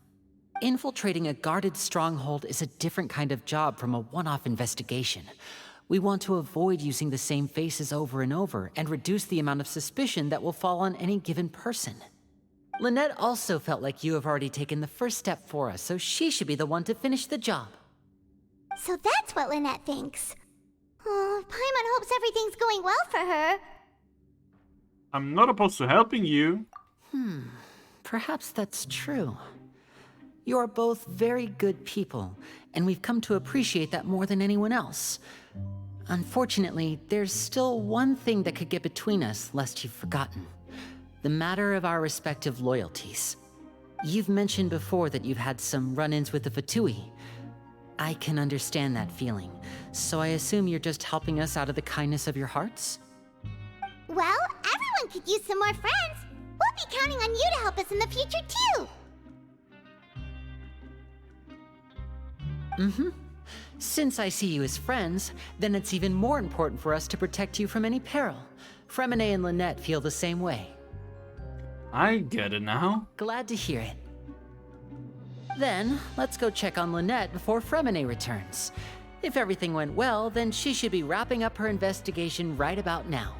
Infiltrating a guarded stronghold is a different kind of job from a one-off investigation. We want to avoid using the same faces over and over and reduce the amount of suspicion that will fall on any given person. Lynette also felt like you have already taken the first step for us, so she should be the one to finish the job. So that's what Lynette thinks. Oh, Paimon hopes everything's going well for her. I'm not opposed to helping you. Perhaps that's true. You are both very good people, and we've come to appreciate that more than anyone else. Unfortunately, there's still one thing that could get between us, lest you've forgotten. The matter of our respective loyalties. You've mentioned before that you've had some run-ins with the Fatui. I can understand that feeling, so I assume you're just helping us out of the kindness of your hearts? Well, everyone could use some more friends. We'll be counting on you to help us in the future, too. Since I see you as friends, then it's even more important for us to protect you from any peril. Fremine and Lynette feel the same way. I get it now. Glad to hear it. Then, let's go check on Lynette before Fremine returns. If everything went well, then she should be wrapping up her investigation right about now.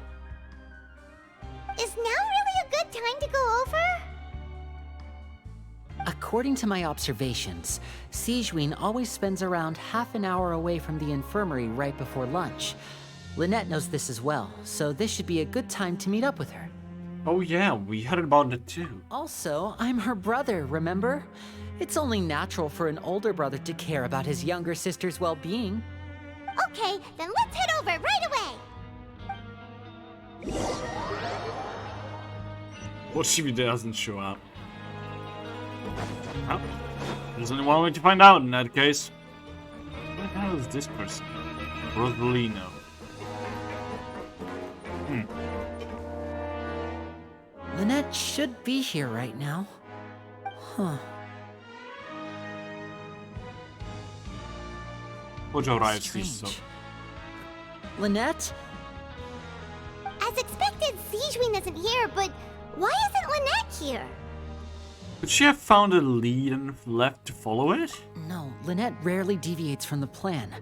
Is now really a good time to go over? According to my observations, Sigewinne always spends around half an hour away from the infirmary right before lunch. Lynette knows this as well, so this should be a good time to meet up with her. Oh yeah, we heard about it too. Also, I'm her brother, remember? It's only natural for an older brother to care about his younger sister's well-being. Okay, then let's head over right away. What if he doesn't show up? Well, there's only one way to find out in that case. Who the hell is this person? Rosalino. Lynette should be here right now. Huh. Strange. Lynette? As expected, Sigewinne isn't here, but why isn't Lynette here? Could she have found a lead and left to follow it? No, Lynette rarely deviates from the plan.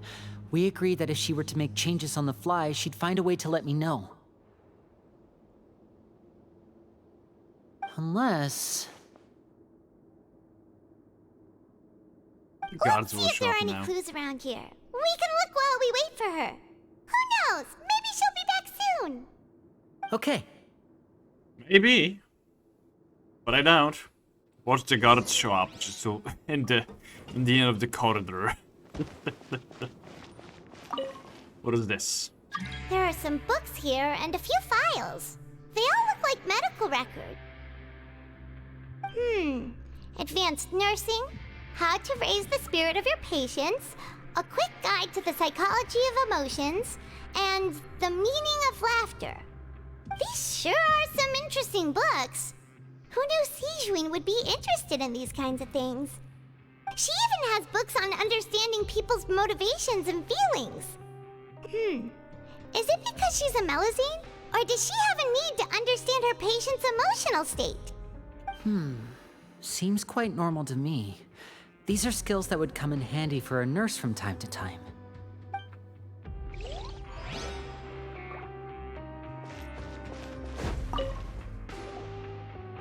We agreed that if she were to make changes on the fly, she'd find a way to let me know. Unless... Guards Let's will see if show there are up any now. clues around here. We can look while we wait for her. Who knows? Maybe she'll be back soon. Okay. Maybe. But I doubt. Watch the guards show up just so in the end of the corridor. What is this? There are some books here and a few files. They all look like medical records. Advanced nursing, how to raise the spirit of your patients, a quick guide to the psychology of emotions, and the meaning of laughter. These sure are some interesting books. Who knew Sigewinne would be interested in these kinds of things? She even has books on understanding people's motivations and feelings. Is it because she's a Melusine? Or does she have a need to understand her patient's emotional state? Seems quite normal to me. These are skills that would come in handy for a nurse from time to time.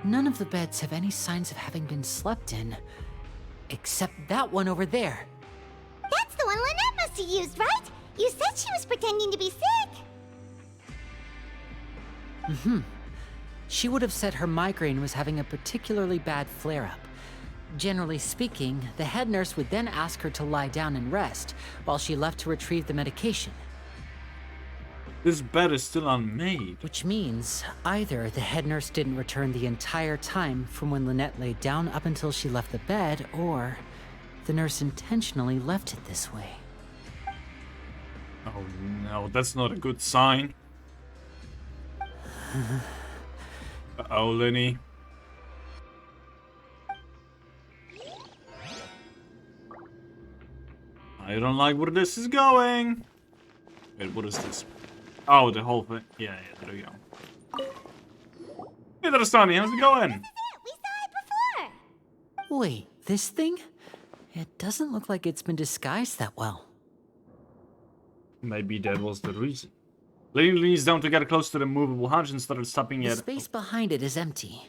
None of the beds have any signs of having been slept in. Except that one over there. That's the one Lynette must have used, right? You said she was pretending to be sick. She would have said her migraine was having a particularly bad flare-up. Generally speaking, the head nurse would then ask her to lie down and rest, while she left to retrieve the medication. This bed is still unmade. Which means, either the head nurse didn't return the entire time from when Lynette laid down up until she left the bed, or the nurse intentionally left it this way. Oh no, that's not a good sign. Uh-oh, Lenny. I don't like where this is going. Wait, what is this? Oh, the whole thing. Yeah, there we go. Hey there, Sonny, how's it going? We saw it before. Wait, this thing? It doesn't look like it's been disguised that well. Maybe that was the reason. Lenny leans down to get close to the movable hatch and started stopping The it. space behind it is empty.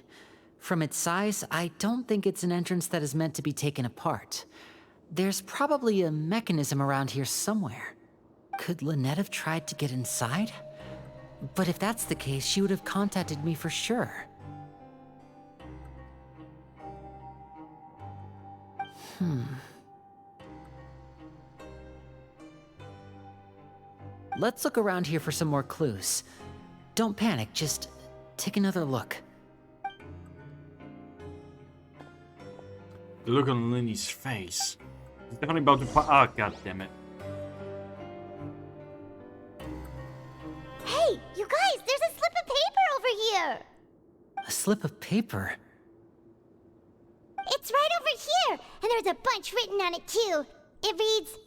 From its size, I don't think it's an entrance that is meant to be taken apart. There's probably a mechanism around here somewhere. Could Lynette have tried to get inside? But if that's the case, she would have contacted me for sure. Let's look around here for some more clues. Don't panic, just take another look. The look on Lenny's face. He's definitely about to ah, god damn it. Hey, you guys, there's a slip of paper over here. A slip of paper? It's right over here, and there's a bunch written on it too. It reads,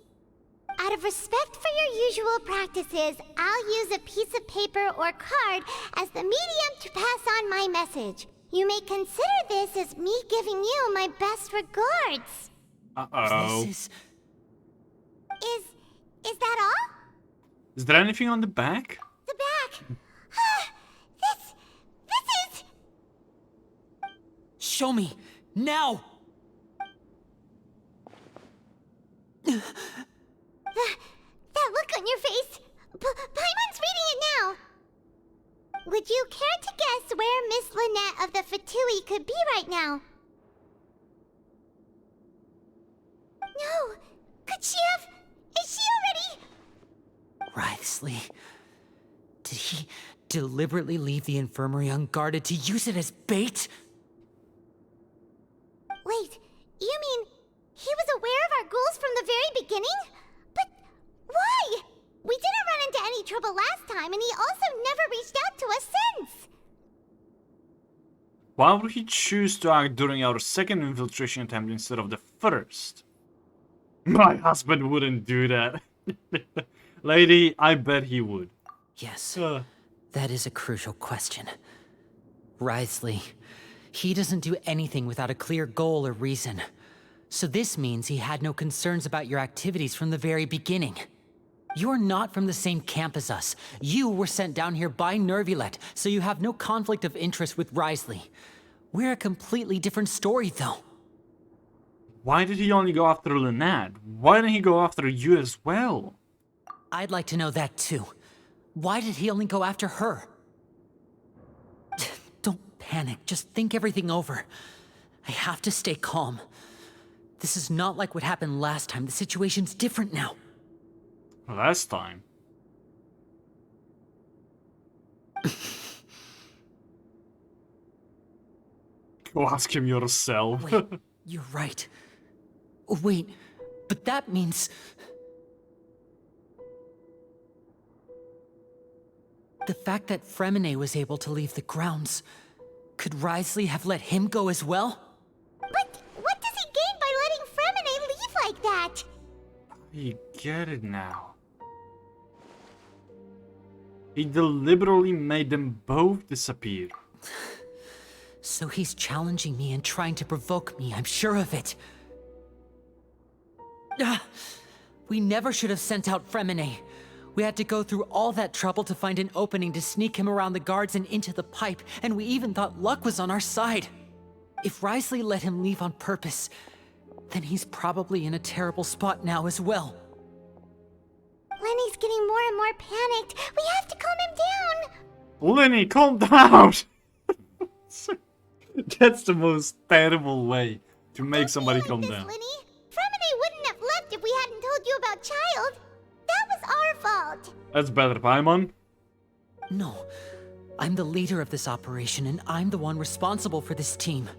"Out of respect for your usual practices, I'll use a piece of paper or card as the medium to pass on my message. You may consider this as me giving you my best regards." Uh-oh. This Is that all? Is there anything on the back? The back. This is... Show me! Now! That look on your face. Paimon's reading it now. Would you care to guess where Miss Lynette of the Fatui could be right now? No. Could she have... Is she already... Writhsley. Did he deliberately leave the infirmary unguarded to use it as bait? Wait, you mean he was aware of our goals from the very beginning? But why? We didn't run into any trouble last time, and he also never reached out to us since. Why would he choose to act during our second infiltration attempt instead of the first? My husband wouldn't do that. Lady, I bet he would. Yes, that is a crucial question. Writhsley, he doesn't do anything without a clear goal or reason. So this means he had no concerns about your activities from the very beginning. You're not from the same camp as us. You were sent down here by Nervulet, so you have no conflict of interest with Writhsley. We're a completely different story, though. Why did he only go after Lynette? Why didn't he go after you as well? I'd like to know that, too. Why did he only go after her? Don't panic, just think everything over. I have to stay calm. This is not like what happened last time. The situation's different now. Last time? Go ask him yourself. Wait, you're right. Wait, but that means... The fact that Fremine was able to leave the grounds, could Writhsley have let him go as well? But what does he gain by letting Fremine leave like that? You get it now. He deliberately made them both disappear. So he's challenging me and trying to provoke me, I'm sure of it. We never should have sent out Fremine. We had to go through all that trouble to find an opening to sneak him around the guards and into the pipe, and we even thought luck was on our side. If Writhsley let him leave on purpose, then he's probably in a terrible spot now as well. Lenny's getting more and more panicked. We have to calm him down. Lenny, calm down! That's the most terrible way to make somebody calm down. Lenny, Fremine wouldn't have left if we hadn't told you about Child. That was our fault. That's better, Paimon. No, I'm the leader of this operation, and I'm the one responsible for this team.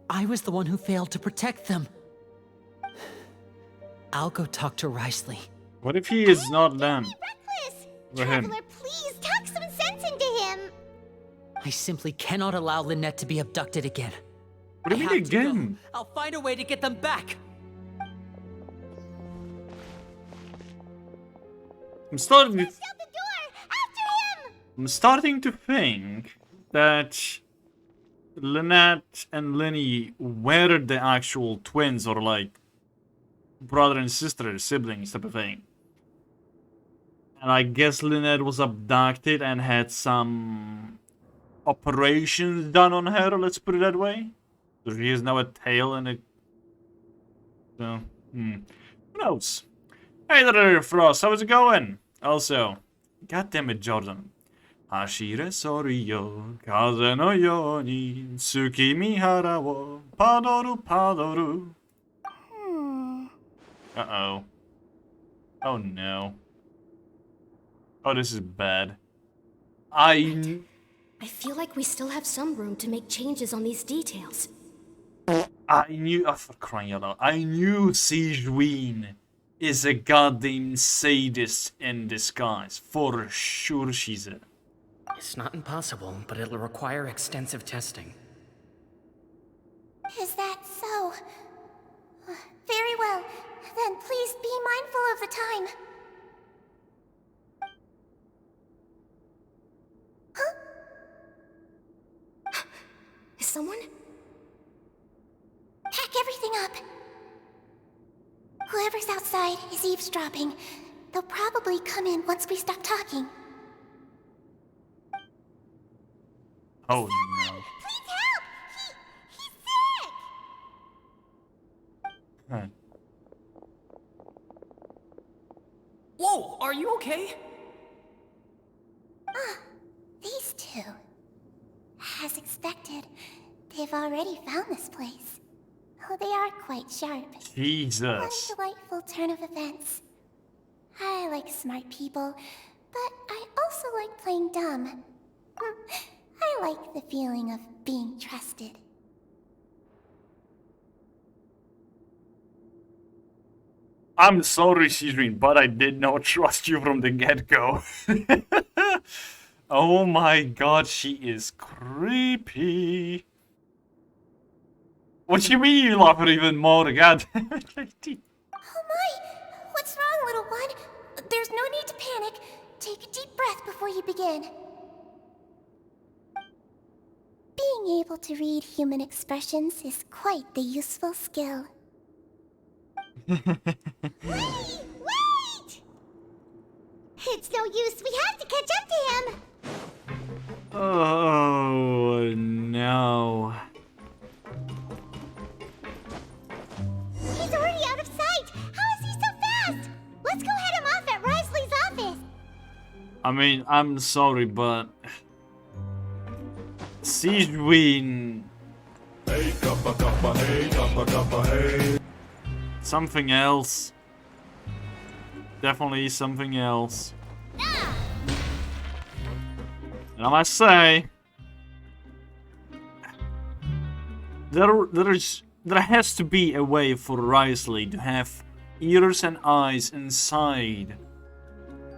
I was the one who failed to protect them. I'll go talk to Writhsley. What if he is not done? Reckless! With him. Traveler, please talk some sense into him! I simply cannot allow Lynette to be abducted again. What do you I mean have to go. again? I'll find a way to get them back. I'm starting to, Out the door! After him! I'm starting to think that Lynette and Lenny were the actual twins, or like brother and sister, siblings type of thing. And I guess Lynette was abducted and had some operations done on her, let's put it that way. So she is now a tail and a... So, who knows? Hey there, Frost, how's it going? Also, goddammit, Jordan. Hashire soriyo, kaze no yo ni, tsuki mihara wo, padoru padoru. Uh-oh. Oh no. Oh, this is bad. I feel like we still have some room to make changes on these details. I knew, oh, for crying out loud, I knew Sigewin is a goddamn sadist in disguise. For sure she's a... It's not impossible, but it'll require extensive testing. Is that so? Very well. Then please be mindful of the time. Huh? Is someone? Pack everything up. Whoever's outside is eavesdropping. They'll probably come in once we stop talking. Oh no. Please help! He's sick! Huh. Whoa, are you okay? These two. As expected, they've already found this place. Oh, they are quite sharp. One Jesus. delightful turn of events. I like smart people, but I also like playing dumb. I like the feeling of being trusted. I'm sorry, Sigewin, but I did not trust you from the get-go. Oh my god, she is creepy. What do you mean you love her even more? God. Oh my! What's wrong, little one? There's no need to panic. Take a deep breath before you begin. Being able to read human expressions is quite the useful skill. Wait! It's no use. We have to catch up to him. Oh no. He's already out of sight. How is he so fast? Let's go head him off at Risley's office. I mean, I'm sorry, but Sigewin. Hey, kappa, kappa, hey, kappa, kappa, hey. Something else. Definitely something else. And I must say, there has to be a way for Risley to have ears and eyes inside,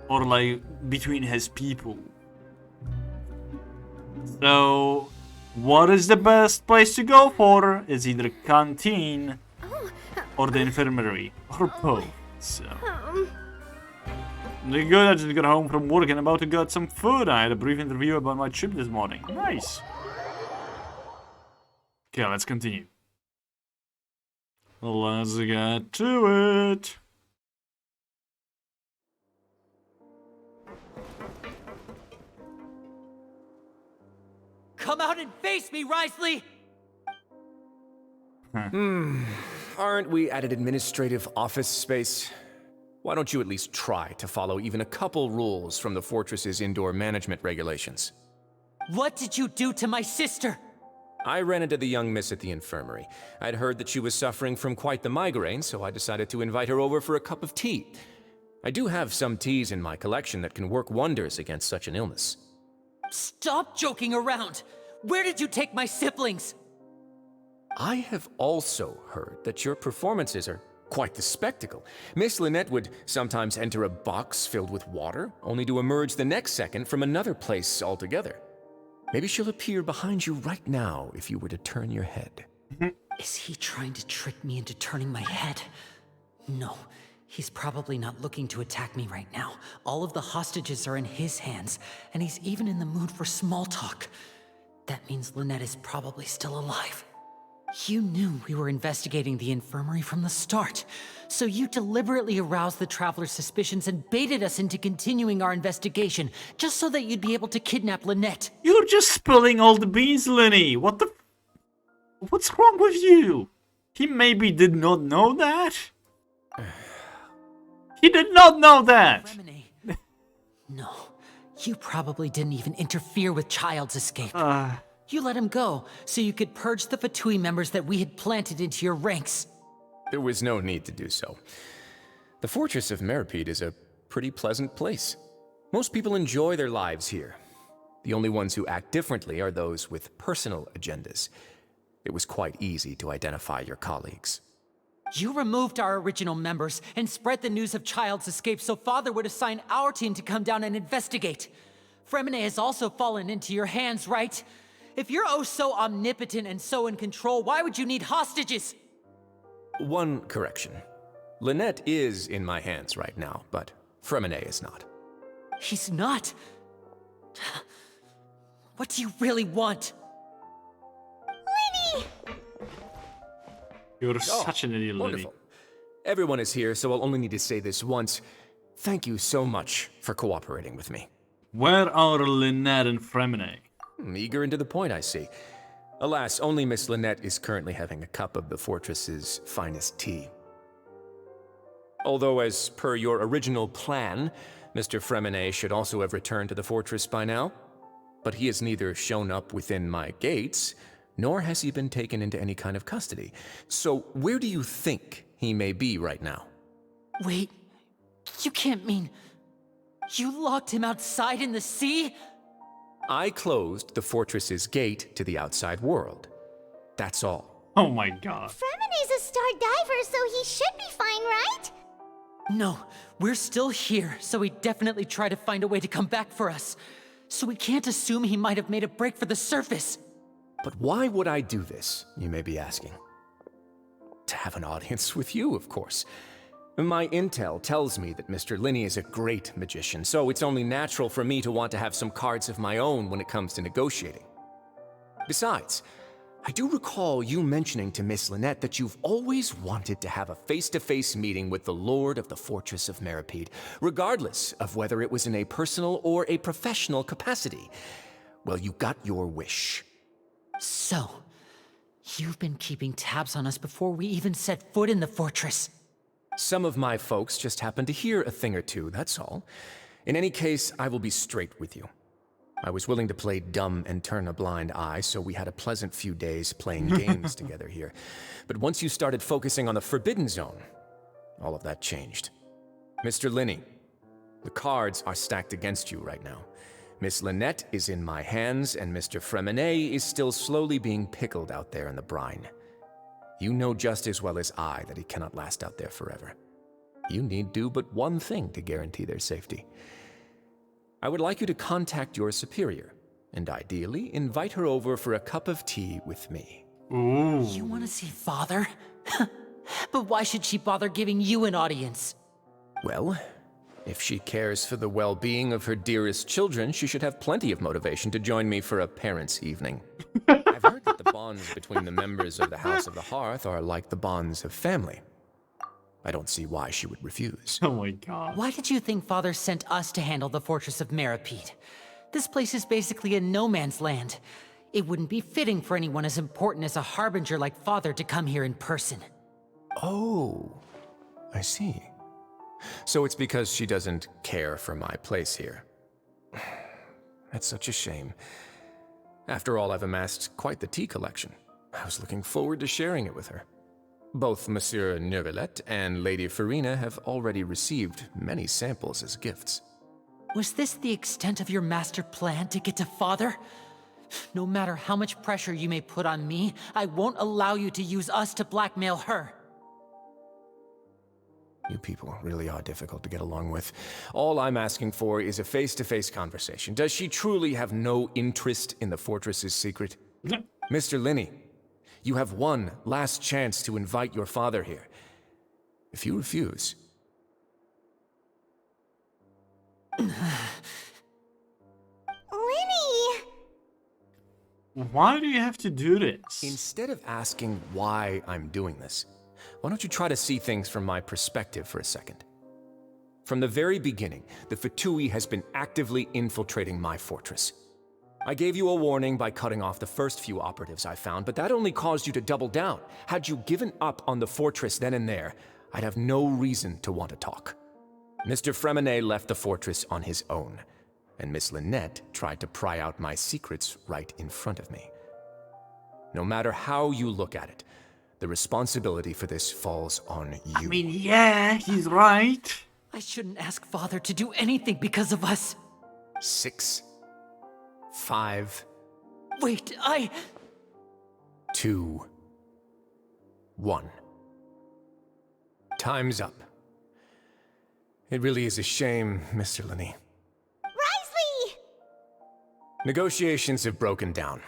or like between his people. So, what is the best place to go for? It's either canteen or the infirmary, or both. So. The good, I just got home from work and about to get some food. I had a brief interview about my trip this morning. Nice. Okay, let's continue. Let's get to it. Come out and face me, Risley! Aren't we at an administrative office space? Why don't you at least try to follow even a couple rules from the fortress's indoor management regulations? What did you do to my sister? I ran into the young miss at the infirmary. I'd heard that she was suffering from quite the migraine, so I decided to invite her over for a cup of tea. I do have some teas in my collection that can work wonders against such an illness. Stop joking around! Where did you take my siblings? I have also heard that your performances are Quite the spectacle. Miss Lynette would sometimes enter a box filled with water, only to emerge the next second from another place altogether. Maybe she'll appear behind you right now if you were to turn your head. Is he trying to trick me into turning my head? No, he's probably not looking to attack me right now. All of the hostages are in his hands, and he's even in the mood for small talk. That means Lynette is probably still alive. You knew we were investigating the infirmary from the start, so you deliberately aroused the Traveler's suspicions and baited us into continuing our investigation, just so that you'd be able to kidnap Lynette. You're just spilling all the beans, Lenny. What's wrong with you? He maybe did not know that? He did not know that! No, you probably didn't even interfere with Child's escape. You let him go, so you could purge the Fatui members that we had planted into your ranks. There was no need to do so. The Fortress of Meripede is a pretty pleasant place. Most people enjoy their lives here. The only ones who act differently are those with personal agendas. It was quite easy to identify your colleagues. You removed our original members and spread the news of Child's escape so Father would assign our team to come down and investigate. Fremine has also fallen into your hands, right? If you're oh so omnipotent and so in control, why would you need hostages? One correction. Lynette is in my hands right now, but Fremine is not. He's not? What do you really want? Lenny! You're such an idiot, Lenny. Wonderful. Everyone is here, so I'll only need to say this once. Thank you so much for cooperating with me. Where are Lynette and Fremine? Eager and to the point, I see. Alas, only Miss Lynette is currently having a cup of the fortress's finest tea. Although, as per your original plan, Mr. Fremine should also have returned to the fortress by now. But he has neither shown up within my gates, nor has he been taken into any kind of custody. So where do you think he may be right now? Wait, you can't mean... You locked him outside in the sea? I closed the fortress's gate to the outside world. That's all. Oh my god. Fremine's a star diver, so he should be fine, right? No, we're still here, so he definitely tried to find a way to come back for us. So we can't assume he might have made a break for the surface. But why would I do this, you may be asking? To have an audience with you, of course. My intel tells me that Mr. Linney is a great magician, so it's only natural for me to want to have some cards of my own when it comes to negotiating. Besides, I do recall you mentioning to Miss Lynette that you've always wanted to have a face-to-face meeting with the Lord of the Fortress of Meripede, regardless of whether it was in a personal or a professional capacity. Well, you got your wish. So, you've been keeping tabs on us before we even set foot in the fortress. Some of my folks just happened to hear a thing or two, that's all. In any case, I will be straight with you. I was willing to play dumb and turn a blind eye, so we had a pleasant few days playing games together here. But once you started focusing on the Forbidden Zone, all of that changed. Mr. Linney, the cards are stacked against you right now. Miss Lynette is in my hands, and Mr. Fremine is still slowly being pickled out there in the brine. You know just as well as I that he cannot last out there forever. You need do but one thing to guarantee their safety. I would like you to contact your superior, and ideally invite her over for a cup of tea with me. Ooh. You want to see Father? But why should she bother giving you an audience? Well, if she cares for the well-being of her dearest children, she should have plenty of motivation to join me for a parents' evening. I've heard that the bonds between the members of the House of the Hearth are like the bonds of family. I don't see why she would refuse. Oh my god. Why did you think Father sent us to handle the Fortress of Meripede? This place is basically a no-man's land. It wouldn't be fitting for anyone as important as a harbinger like Father to come here in person. Oh, I see. So it's because she doesn't care for my place here. That's such a shame. After all, I've amassed quite the tea collection. I was looking forward to sharing it with her. Both Monsieur Neuvillette and Lady Farina have already received many samples as gifts. Was this the extent of your master plan to get to Father? No matter how much pressure you may put on me, I won't allow you to use us to blackmail her. You people really are difficult to get along with. All I'm asking for is a face-to-face conversation. Does she truly have no interest in the fortress's secret? Mr. Linney, you have one last chance to invite your father here. If you refuse... Linny! Why do you have to do this? Instead of asking why I'm doing this, why don't you try to see things from my perspective for a second? From the very beginning, the Fatui has been actively infiltrating my fortress. I gave you a warning by cutting off the first few operatives I found, but that only caused you to double down. Had you given up on the fortress then and there, I'd have no reason to want to talk. Mr. Fremenet left the fortress on his own, and Miss Lynette tried to pry out my secrets right in front of me. No matter how you look at it, the responsibility for this falls on you. I mean, yeah, he's right. I shouldn't ask Father to do anything because of us. 6, 5... Wait, 2, 1. Time's up. It really is a shame, Mr. Linney. Risley! Negotiations have broken down.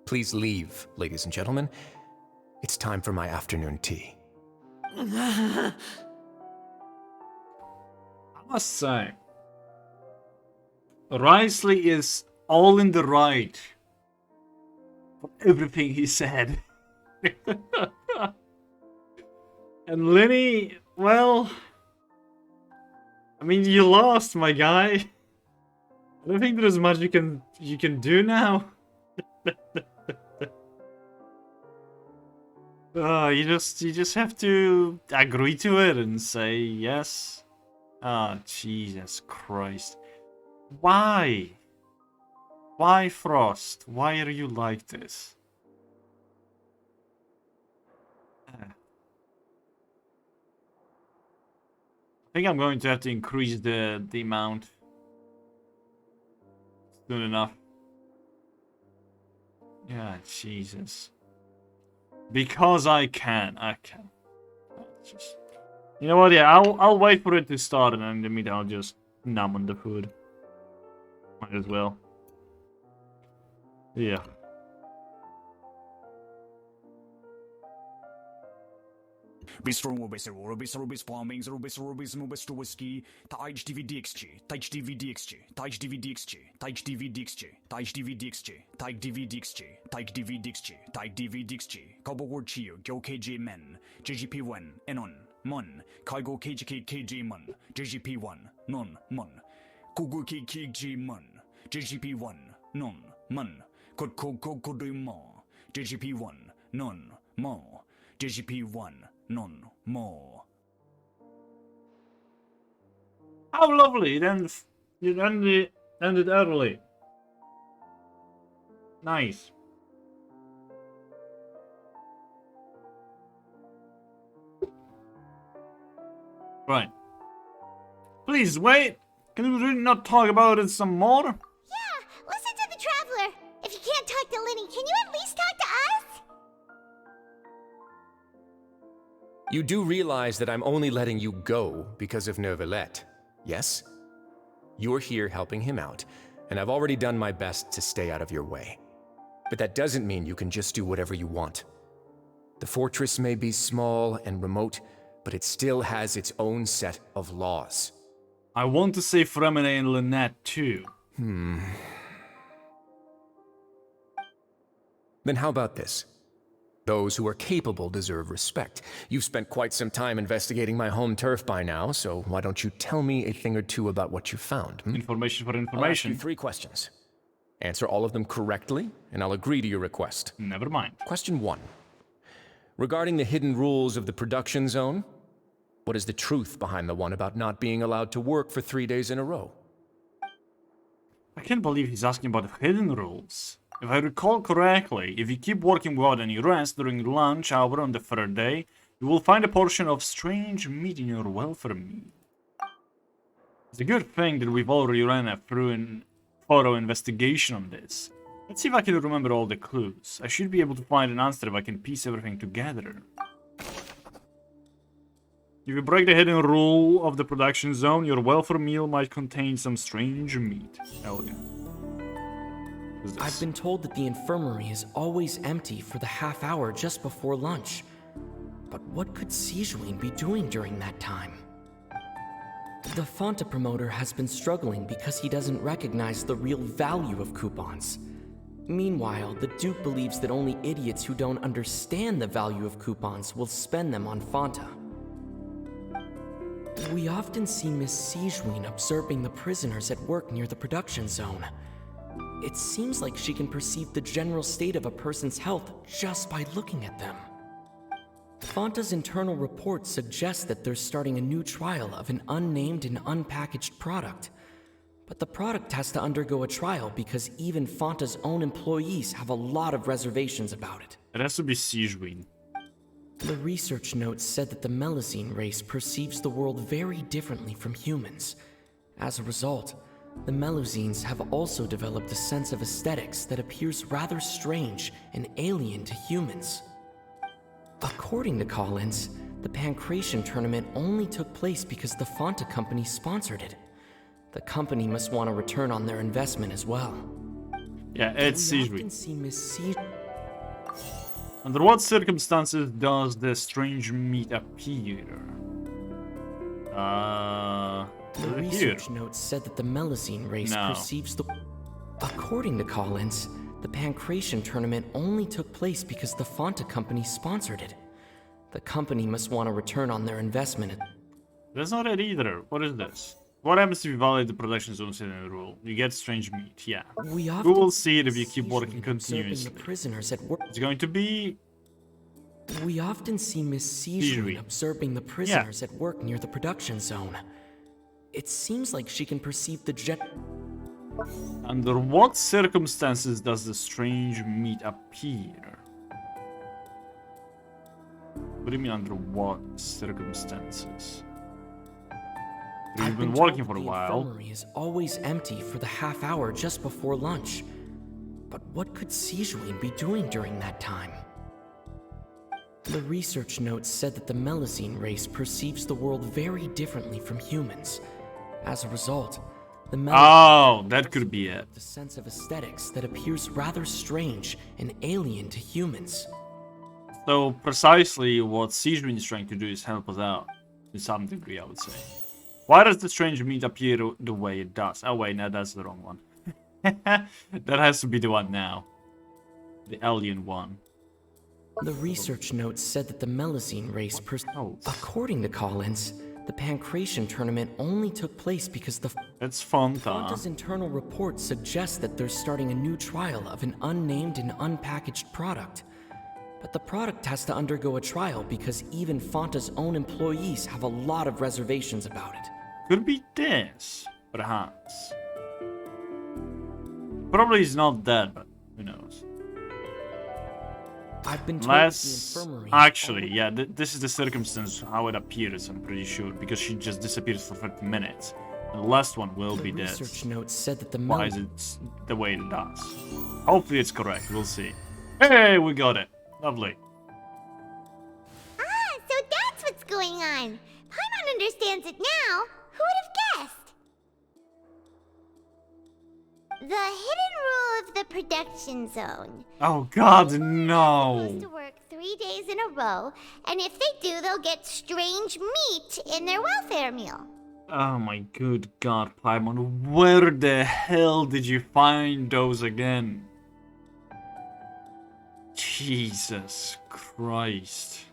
Please leave, ladies and gentlemen. It's time for my afternoon tea. I must say, Risley is all in the right for everything he said. And Linney, well, I mean, you lost, my guy. I don't think there's much you can do now. You just have to agree to it and say yes. Ah, Jesus Christ. Why? Why, Frost? Why are you like this? I think I'm going to have to increase the amount soon enough. Yeah, Jesus. Because I can. Just, you know what? Yeah, I'll wait for it to start, and then in the meantime I'll just numb on the food. Might as well. Yeah. Bistro Rubis, Rubis, Rubis, Plumbings, Rubis, Rubis, Mubis to Whiskey, Taich DVDXG, Taich DVDXG, Taich DVDXG, Taich DVDXG, Taich DVDXG, Taich DVDXG, Taich DVDXG, Taich DVDXG, Kobo Word Chio, Gyo KJ Men, JGP1, Enon, Mon, Kaigo KJK KJ Mon, JGP1, Non, Mon, Kugu KKG Mon, JGP1, Non, Mon, Kod Kodui Mo, JGP1, Non, Mo, JGP1, Non more. How lovely! It ended early. Nice. Right. Please wait. Can we really not talk about it some more? Yeah, listen to the Traveler. If you can't talk to Linny, can you at least talk to us? You do realize that I'm only letting you go because of Neuvillette, yes? You're here helping him out, and I've already done my best to stay out of your way. But that doesn't mean you can just do whatever you want. The fortress may be small and remote, but it still has its own set of laws. I want to say Fremenet and Lynette too. Then how about this? Those who are capable deserve respect. You've spent quite some time investigating my home turf by now, so why don't you tell me a thing or two about what you found? Information for I'll ask information. you 3 questions. Answer all of them correctly, and I'll agree to your request. Never mind. Question 1. Regarding the hidden rules of the production zone, what is the truth behind the one about not being allowed to work for 3 days in a row? I can't believe he's asking about the hidden rules. If I recall correctly, if you keep working without any rest during the lunch hour on the 3rd day, you will find a portion of strange meat in your welfare meal. It's a good thing that we've already ran a thorough investigation on this. Let's see if I can remember all the clues. I should be able to find an answer if I can piece everything together. If you break the hidden rule of the production zone, your welfare meal might contain some strange meat. Hell yeah. I've been told that the infirmary is always empty for the half hour just before lunch. But what could Sijuin be doing during that time? The Fonta promoter has been struggling because he doesn't recognize the real value of coupons. Meanwhile, the Duke believes that only idiots who don't understand the value of coupons will spend them on Fonta. We often see Miss Sijuin observing the prisoners at work near the production zone. It seems like she can perceive the general state of a person's health just by looking at them. Fonta's internal report suggests that they're starting a new trial of an unnamed and unpackaged product. But the product has to undergo a trial because even Fonta's own employees have a lot of reservations about it. It has to be Sijuin. The research notes said that the Melusine race perceives the world very differently from humans. As a result, the Melusines have also developed a sense of aesthetics that appears rather strange and alien to humans. According to Collins, the Pancration tournament only took place because the Fonta company sponsored it. The company must want a return on their investment as well. Yeah, it's We Sijuin. often see Miss Sijuin. Under what circumstances does the strange meat appear? The research notes said that the Melusine race perceives the... According to Collins, the Pancration tournament only took place because the Fonta company sponsored it. The company must want a return on their investment. That's not it either. What is this? What happens if you violate the production zone hidden rule? You get strange meat, yeah. We will see it if you keep working continuously. Prisoners at work. It's going to be... We often see Miss Sijuin observing the prisoners at work near the production zone. It seems like she can perceive the Under what circumstances does the strange meat appear? What do you mean under what circumstances? You've been working for a while. The infirmary is always empty for the half hour just before lunch. But what could Sijuin be doing during that time? The research notes said that the Melusine race perceives the world very differently from humans. As a result, the that could be it. The sense of aesthetics that appears rather strange and alien to humans. So precisely what Sijuin is trying to do is help us out, to some degree, I would say. Why does the strange meat appear the way it does? Oh wait, no, that's the wrong one. That has to be the one now. The alien one. The research notes said that the Melusine race According to Collins, the Pancration tournament only took place because the Fonta's internal report suggests that they're starting a new trial of an unnamed and unpackaged product. But the product has to undergo a trial because even Fonta's own employees have a lot of reservations about it. Could be this, perhaps. Probably he's not dead, but who knows. I've been told Unless, the infirmary actually, yeah, this is the circumstance how it appears, I'm pretty sure, because she just disappears for 30 minutes. And the last one will be dead. Research notes said that the Why is it the way it does? Hopefully it's correct, we'll see. Hey, we got it. Lovely. Ah, so that's what's going on. Paimon understands it now. Who would have guessed? The hidden rule of the production zone. Oh god, no! They're supposed to work 3 days in a row, and if they do, they'll get strange meat in their welfare meal. Oh my good god, Paimon, where the hell did you find those again? Jesus Christ.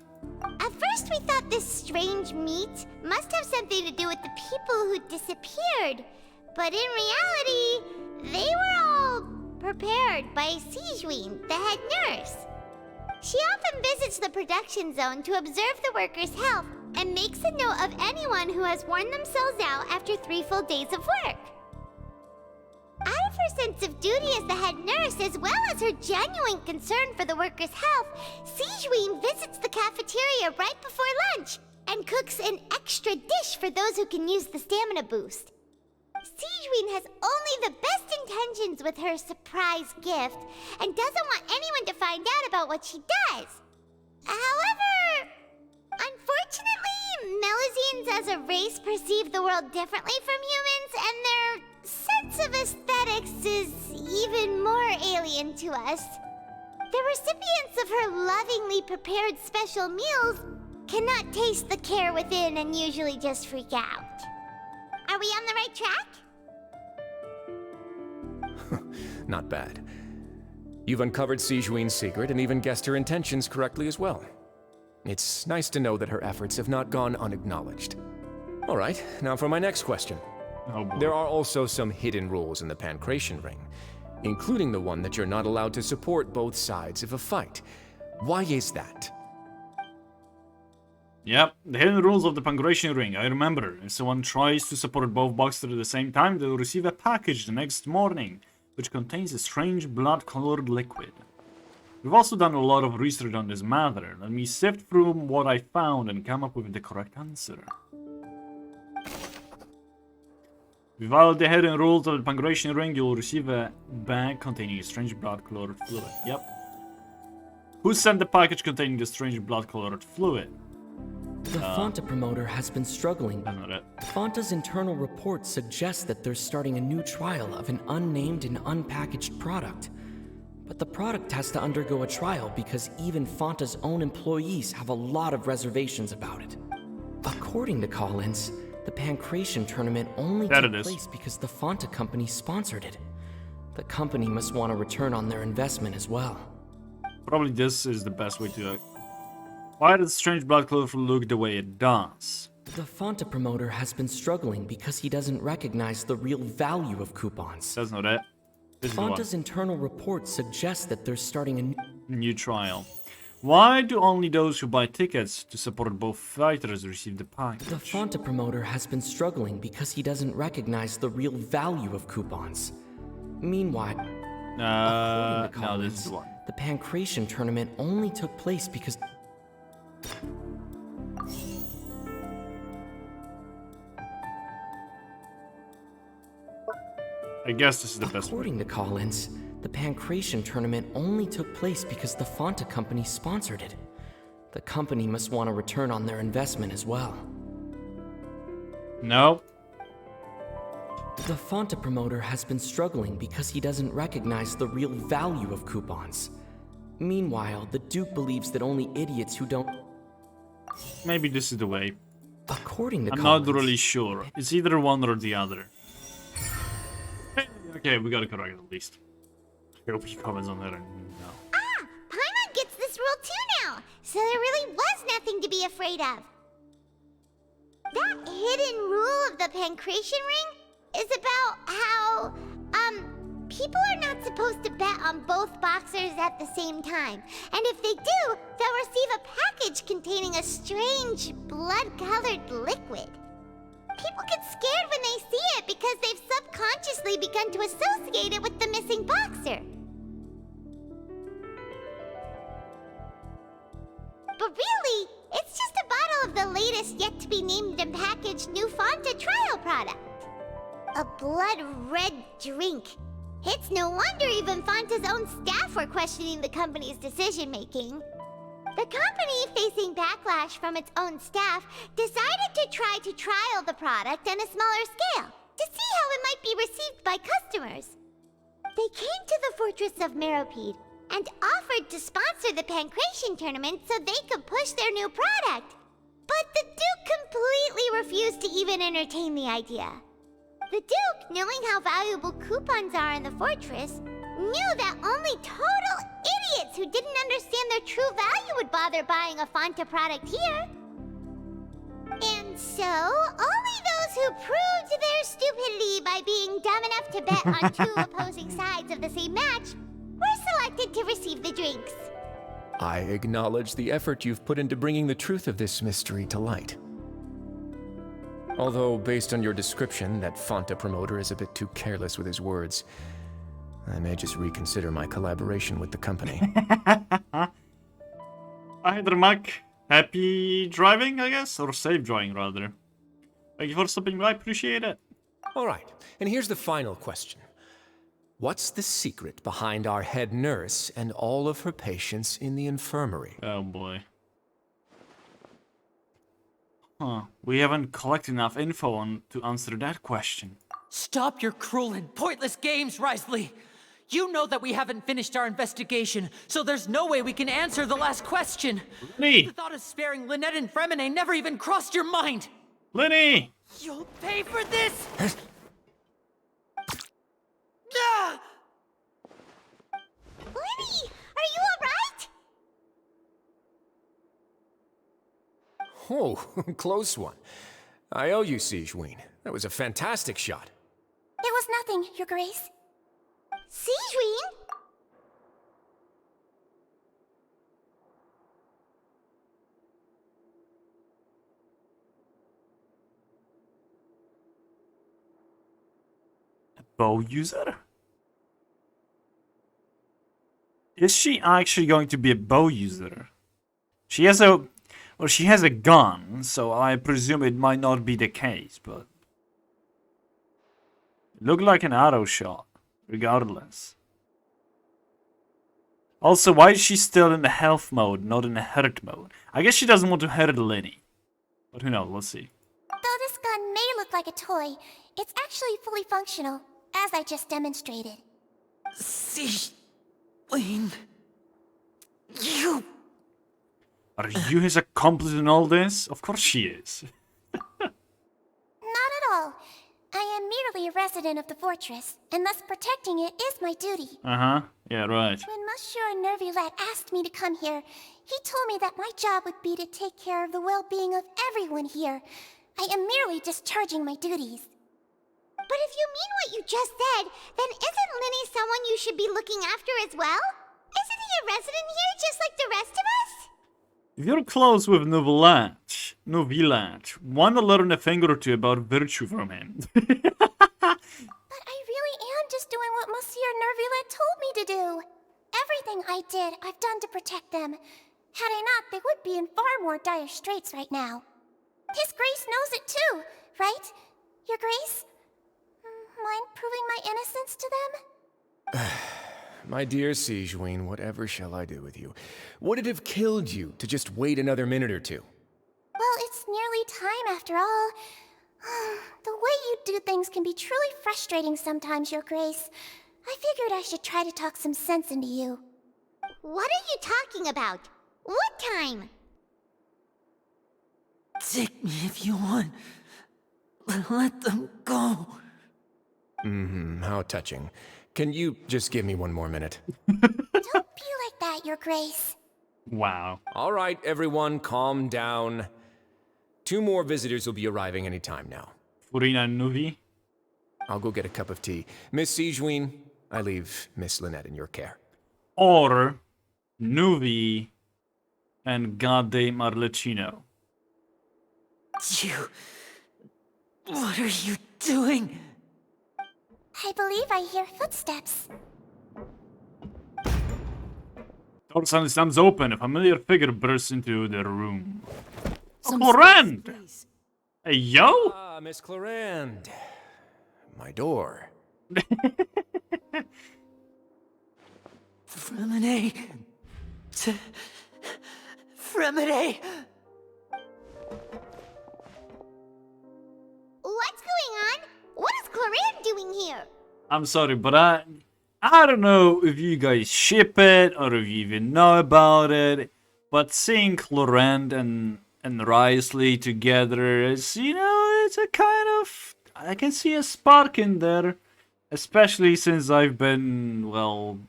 At first we thought this strange meat must have something to do with the people who disappeared. But in reality, they were all prepared by Sijuin, the head nurse. She often visits the production zone to observe the workers' health and makes a note of anyone who has worn themselves out after 3 full days of work. Out of her sense of duty as the head nurse, as well as her genuine concern for the workers' health, Sijuin visits the cafeteria right before lunch and cooks an extra dish for those who can use the stamina boost. Sijuin has only the best intentions with her surprise gift and doesn't want anyone to find out about what she does. However, unfortunately, as a race perceive the world differently from humans, and their sense of aesthetics is even more alien to us. The recipients of her lovingly prepared special meals cannot taste the care within and usually just freak out. Are we on the right track? Not bad. You've uncovered Sijuin's secret and even guessed her intentions correctly as well. It's nice to know that her efforts have not gone unacknowledged. All right, now for my next question. Oh boy. There are also some hidden rules in the Pancration Ring, including the one that you're not allowed to support both sides of a fight. Why is that? Yep, the hidden rules of the Pancration Ring, I remember. If someone tries to support both boxers at the same time, they'll receive a package the next morning, which contains a strange blood-colored liquid. We've also done a lot of research on this matter. Let me sift through what I found and come up with the correct answer. If you violate the hidden rules of the Pancration Ring, you'll receive a bag containing a strange blood-colored fluid. Yep. Who sent the package containing the strange blood-colored fluid? The Fonta promoter has been struggling. That's not it. Fonta's internal report suggests that they're starting a new trial of an unnamed and unpackaged product. But the product has to undergo a trial because even Fonta's own employees have a lot of reservations about it. According to Collins, the Pancration tournament only took place because the Fonta company sponsored it. The company must want a return on their investment as well. Probably this is the best way to... Why does strange blood-colored fluid look the way it does? The Fonta promoter has been struggling because he doesn't recognize the real value of coupons. That's not it. Fonta's internal report suggests that they're starting a new trial. Why do only those who buy tickets to support both fighters receive the package? The Fonta promoter has been struggling because he doesn't recognize the real value of coupons. Meanwhile, according to Collins, no, this is the one. The Pancration tournament only took place because... I guess this is the best According to Collins, the Pancration tournament only took place because the Fonta company sponsored it. The company must want a return on their investment as well. No. The Fonta promoter has been struggling because he doesn't recognize the real value of coupons. Meanwhile, the Duke believes that only idiots who don't... Maybe this is the way. According to I'm Collins, not really sure. It's either one or the other. Okay, we got it correct at least. I hope he comments on that and no. Ah! Paimon gets this rule too now, so there really was nothing to be afraid of. That hidden rule of the Pancration Ring is about how, people are not supposed to bet on both boxers at the same time. And if they do, they'll receive a package containing a strange, blood-colored liquid. People get scared when they see it because they've subconsciously begun to associate it with the missing boxer. But really, it's just a bottle of the latest yet-to-be-named and packaged new Fonta trial product. A blood-red drink. It's no wonder even Fonta's own staff were questioning the company's decision-making. The company, facing backlash from its own staff, decided to try to trial the product on a smaller scale to see how it might be received by customers. They came to the fortress of Meropide and offered to sponsor the Pancration tournament so they could push their new product. But the Duke completely refused to even entertain the idea. The Duke, knowing how valuable coupons are in the fortress, knew that only total idiots who didn't understand their true value would bother buying a Fonta product here. And so, only those who proved their stupidity by being dumb enough to bet on two opposing sides of the same match were selected to receive the drinks. I acknowledge the effort you've put into bringing the truth of this mystery to light. Although, based on your description, that Fonta promoter is a bit too careless with his words. I may just reconsider my collaboration with the company. Hi there, Mac. Happy driving, I guess? Or safe driving, rather. Thank you for stopping by, appreciate it. Alright, and here's the final question. What's the secret behind our head nurse and all of her patients in the infirmary? Oh boy. Huh. We haven't collected enough info to answer that question. Stop your cruel and pointless games, Risley! You know that we haven't finished our investigation, so there's no way we can answer the last question. Lenny! The thought of sparing Lynette and Fremine never even crossed your mind! Lenny! You'll pay for this! Ah! Lenny, are you alright? Oh, close one. I owe you, Sigewinne. That was a fantastic shot. It was nothing, Your Grace. Sigewinne? Bow user? Is she actually going to be a bow user? She has a... Well, she has a gun, so I presume it might not be the case, but... It looked like an arrow shot, regardless. Also, why is she still in the health mode, not in the hurt mode? I guess she doesn't want to hurt Lenny. But who knows, let's see. Though this gun may look like a toy, it's actually fully functional, as I just demonstrated. Sigewinne... You... Are you his accomplice in all this? Of course she is. Not at all. I am merely a resident of the fortress, and thus protecting it is my duty. Uh-huh. Yeah, right. When Monsieur Nervilette asked me to come here, he told me that my job would be to take care of the well-being of everyone here. I am merely discharging my duties. But if you mean what you just said, then isn't Linny someone you should be looking after as well? Isn't he a resident here just like the rest of us? If you're close with Novilat, why not learn a thing or two about virtue from him? But I really am just doing what Monsieur Nervilette told me to do. Everything I did, I've done to protect them. Had I not, they would be in far more dire straits right now. His Grace knows it too, right? Your Grace? Mind proving my innocence to them? My dear Sigewinne, whatever shall I do with you? Would it have killed you to just wait another minute or two? Well, it's nearly time after all. The way you do things can be truly frustrating sometimes, Your Grace. I figured I should try to talk some sense into you. What are you talking about? What time? Take me if you want. Let them go. How touching. Can you just give me one more minute? Don't be like that, Your Grace. Wow. All right, everyone, calm down. 2 more visitors will be arriving any time now. Furina and Nuvi? I'll go get a cup of tea. Miss Sigewinne, I leave Miss Lynette in your care. Or Nuvi and goddamn Arlecchino. You... What are you doing? I believe I hear footsteps. Door stands open. A familiar figure bursts into the room. Some Clorinde! space, please. Hey, yo! Ah, Miss Clorinde. My door. Fremine... Fremine... What's going on? What is Clorinde doing here? I'm sorry, but I don't know if you guys ship it or if you even know about it, but seeing Clorinde and Risley together is, you know, it's a kind of... I can see a spark in there. Especially since I've been, well,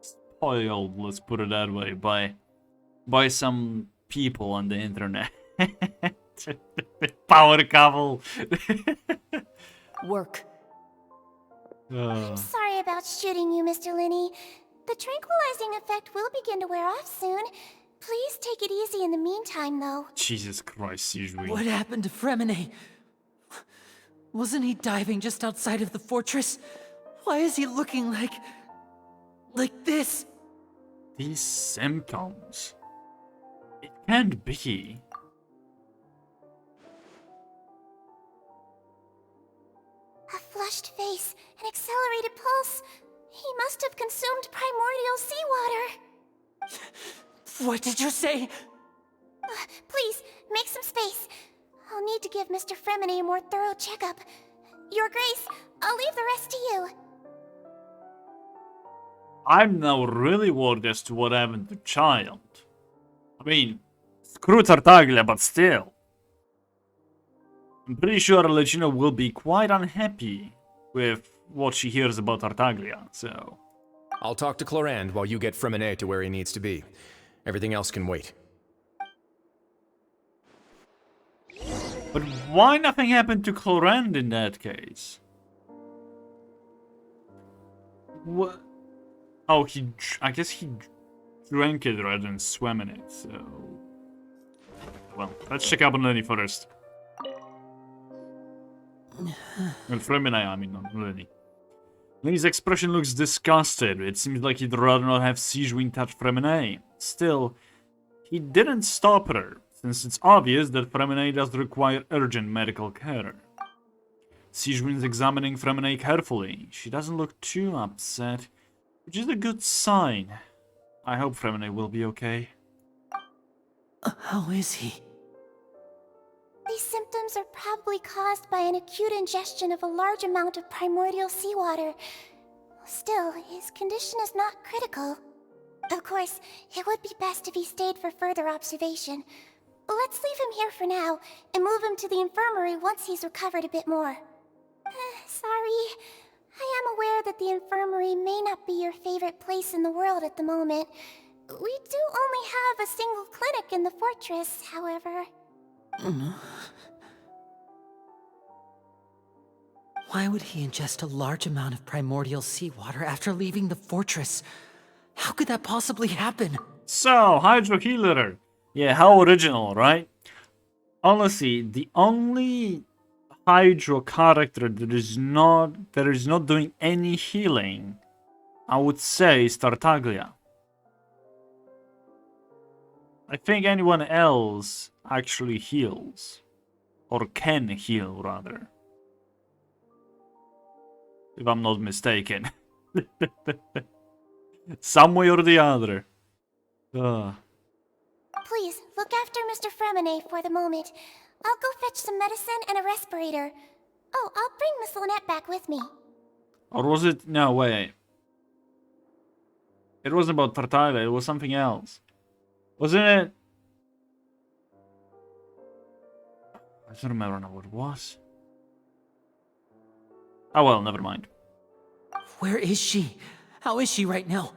spoiled, let's put it that way, by some people on the internet. Power couple. Work. I'm sorry about shooting you, Mr. Linney. The tranquilizing effect will begin to wear off soon. Please take it easy in the meantime, though. Jesus Christ, usually. What happened to Fremine? Wasn't he diving just outside of the fortress? Why is he looking like this? These symptoms. It can't be. A flushed face, an accelerated pulse. He must have consumed primordial seawater. What did you say? Please, make some space. I'll give Mr. Fremine a more thorough checkup. Your Grace, I'll leave the rest to you. I'm now really worried as to what happened to Child. I mean, screw Tartaglia, but still. I'm pretty sure Legina will be quite unhappy with what she hears about Tartaglia, so... I'll talk to Clorand while you get Fremine to where he needs to be. Everything else can wait. But why nothing happened to Clorand in that case? What? Oh, I guess he drank it rather than swam in it, so... Well, let's check up on Lenny first. Well, Fremine, I mean, not Lenny. Lenny's expression looks disgusted. It seems like he'd rather not have Sigewinne touch Fremine. Still, he didn't stop her, since it's obvious that Fremine does require urgent medical care. Sigewinne's examining Fremine carefully. She doesn't look too upset, which is a good sign. I hope Fremine will be okay. How is he? These symptoms are probably caused by an acute ingestion of a large amount of primordial seawater. Still, his condition is not critical. Of course, it would be best if he stayed for further observation. Let's leave him here for now, and move him to the infirmary once he's recovered a bit more. Sorry. I am aware that the infirmary may not be your favorite place in the world at the moment. We do only have a single clinic in the fortress, however. Why would he ingest a large amount of primordial seawater after leaving the fortress? How could that possibly happen? So, Hydro Healer. Yeah, how original, right? Honestly, the only Hydro character that is not doing any healing, I would say, is Tartaglia. I think anyone else actually heals. Or can heal, rather. If I'm not mistaken. Some way or the other. Please, look after Mr. Fremine for the moment. I'll go fetch some medicine and a respirator. Oh, I'll bring Miss Lynette back with me. Or was it... No, wait. It wasn't about Tartaglia, it was something else. Wasn't it? I don't remember now what it was. Oh well, never mind. Where is she? How is she right now?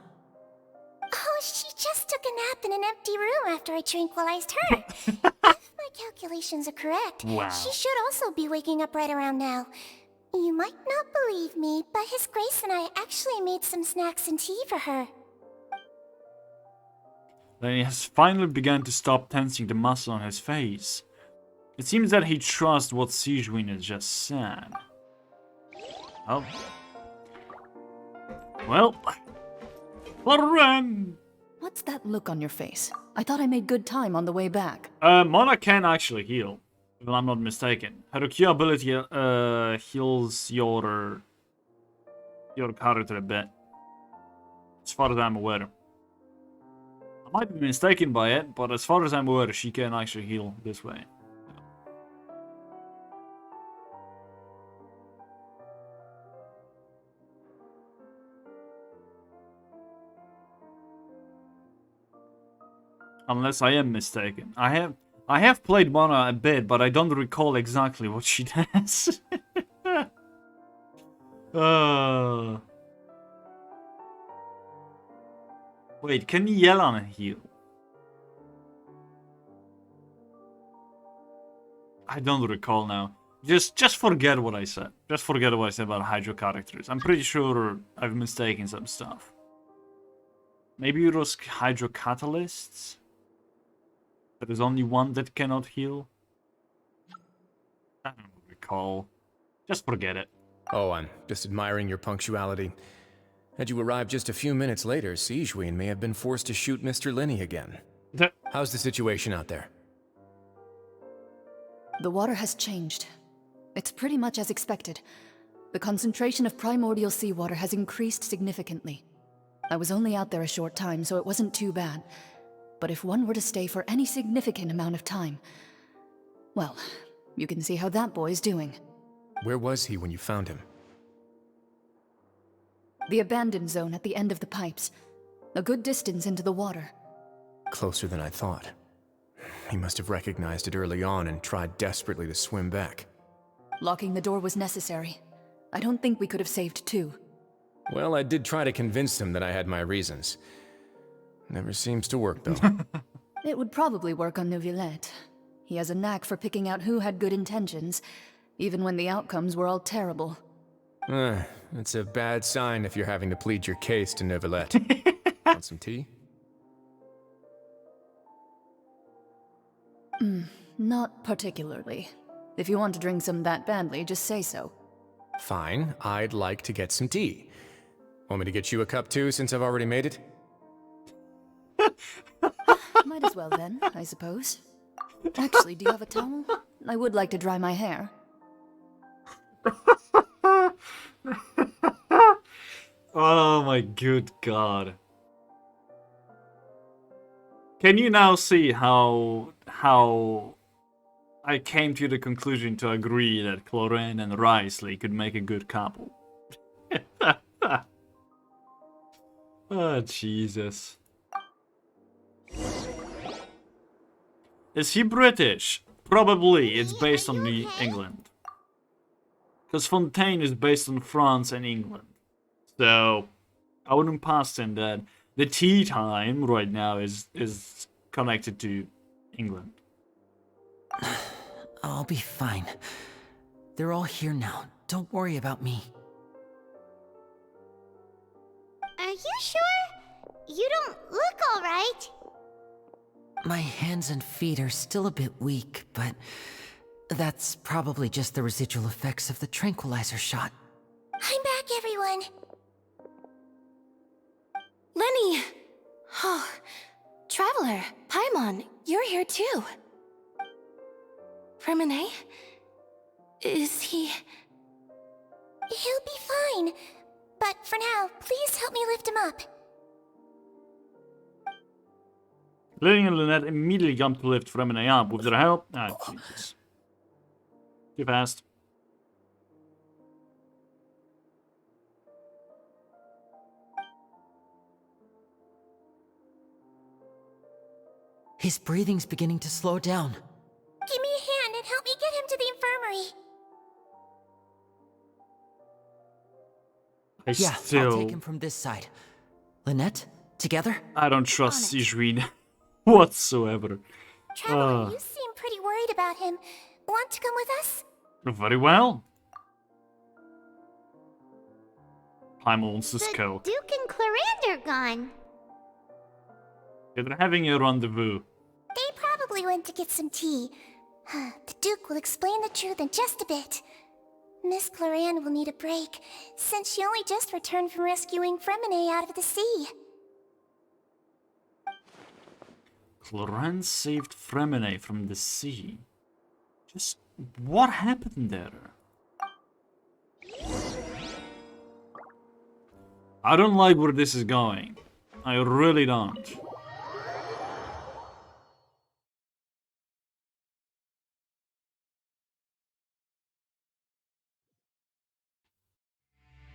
Oh, she just took a nap in an empty room after I tranquilized her. If my calculations are correct, wow. She should also be waking up right around now. You might not believe me, but His Grace and I actually made some snacks and tea for her. Then he has finally begun to stop tensing the muscle on his face. It seems that he trusts what Sigewinne has just said. Oh. Well. Run! What's that look on your face? I thought I made good time on the way back. Mona can actually heal, if I'm not mistaken. Her Q ability heals your character a bit. As far as I'm aware. I might be mistaken by it, but as far as I'm aware, she can actually heal this way. Unless I am mistaken. I have played Mona a bit, but I don't recall exactly what she does. Wait, can Yelan heal? I don't recall now. Just forget what I said. Just forget what I said about Hydro characters. I'm pretty sure I've mistaken some stuff. Maybe it was Hydro catalysts? There is only one that cannot heal? I don't recall. Just forget it. Oh, I'm just admiring your punctuality. Had you arrived just a few minutes later, Sigewinne may have been forced to shoot Mr. Lenny again. How's the situation out there? The water has changed. It's pretty much as expected. The concentration of primordial seawater has increased significantly. I was only out there a short time, so it wasn't too bad. But if one were to stay for any significant amount of time, well, You can see how that boy's doing. Where was he when you found him? The abandoned zone at the end of the pipes. A good distance into the water. Closer than I thought. He must have recognized it early on and tried desperately to swim back. Locking the door was necessary. I don't think we could have saved two. Well, I did try to convince him that I had my reasons. Never seems to work, though. It would probably work on Neuvillette. He has a knack for picking out who had good intentions, even when the outcomes were all terrible. It's a bad sign if you're having to plead your case to Neuvillette. Want some tea? Not particularly. If you want to drink some that badly, just say so. Fine, I'd like to get some tea. Want me to get you a cup too, since I've already made it? Might as well then, I suppose. Actually, do you have a towel? I would like to dry my hair. Oh my good god. Can you now see how I came to the conclusion to agree that Clorane and Risley could make a good couple? Oh, Jesus. Is he British? Probably. It's based on New England. Because Fontaine is based on France and England. So, I wouldn't pass in that. The tea time right now is connected to England. I'll be fine. They're all here now. Don't worry about me. Are you sure? You don't look alright. My hands and feet are still a bit weak, but that's probably just the residual effects of the tranquilizer shot. I'm back, everyone. Lenny! Oh, Traveler, Paimon, you're here too. Remine? Is he... He'll be fine. But for now, please help me lift him up. Lily and Lynette immediately jump to lift Fremine up with their help. Ah, Jesus. Too fast. His breathing's beginning to slow down. Give me a hand and help me get him to the infirmary. I'll take him from this side. Lynette, together? I don't trust Sigewin whatsoever. Traveler, you seem pretty worried about him. Want to come with us? Very well. Paimon wants to go. Duke and Clarande are gone. They're having a rendezvous. They probably went to get some tea. The Duke will explain the truth in just a bit. Miss Clarande will need a break, since she only just returned from rescuing Fremine out of the sea. Clarande saved Fremine from the sea. Just what happened there? I don't like where this is going. I really don't.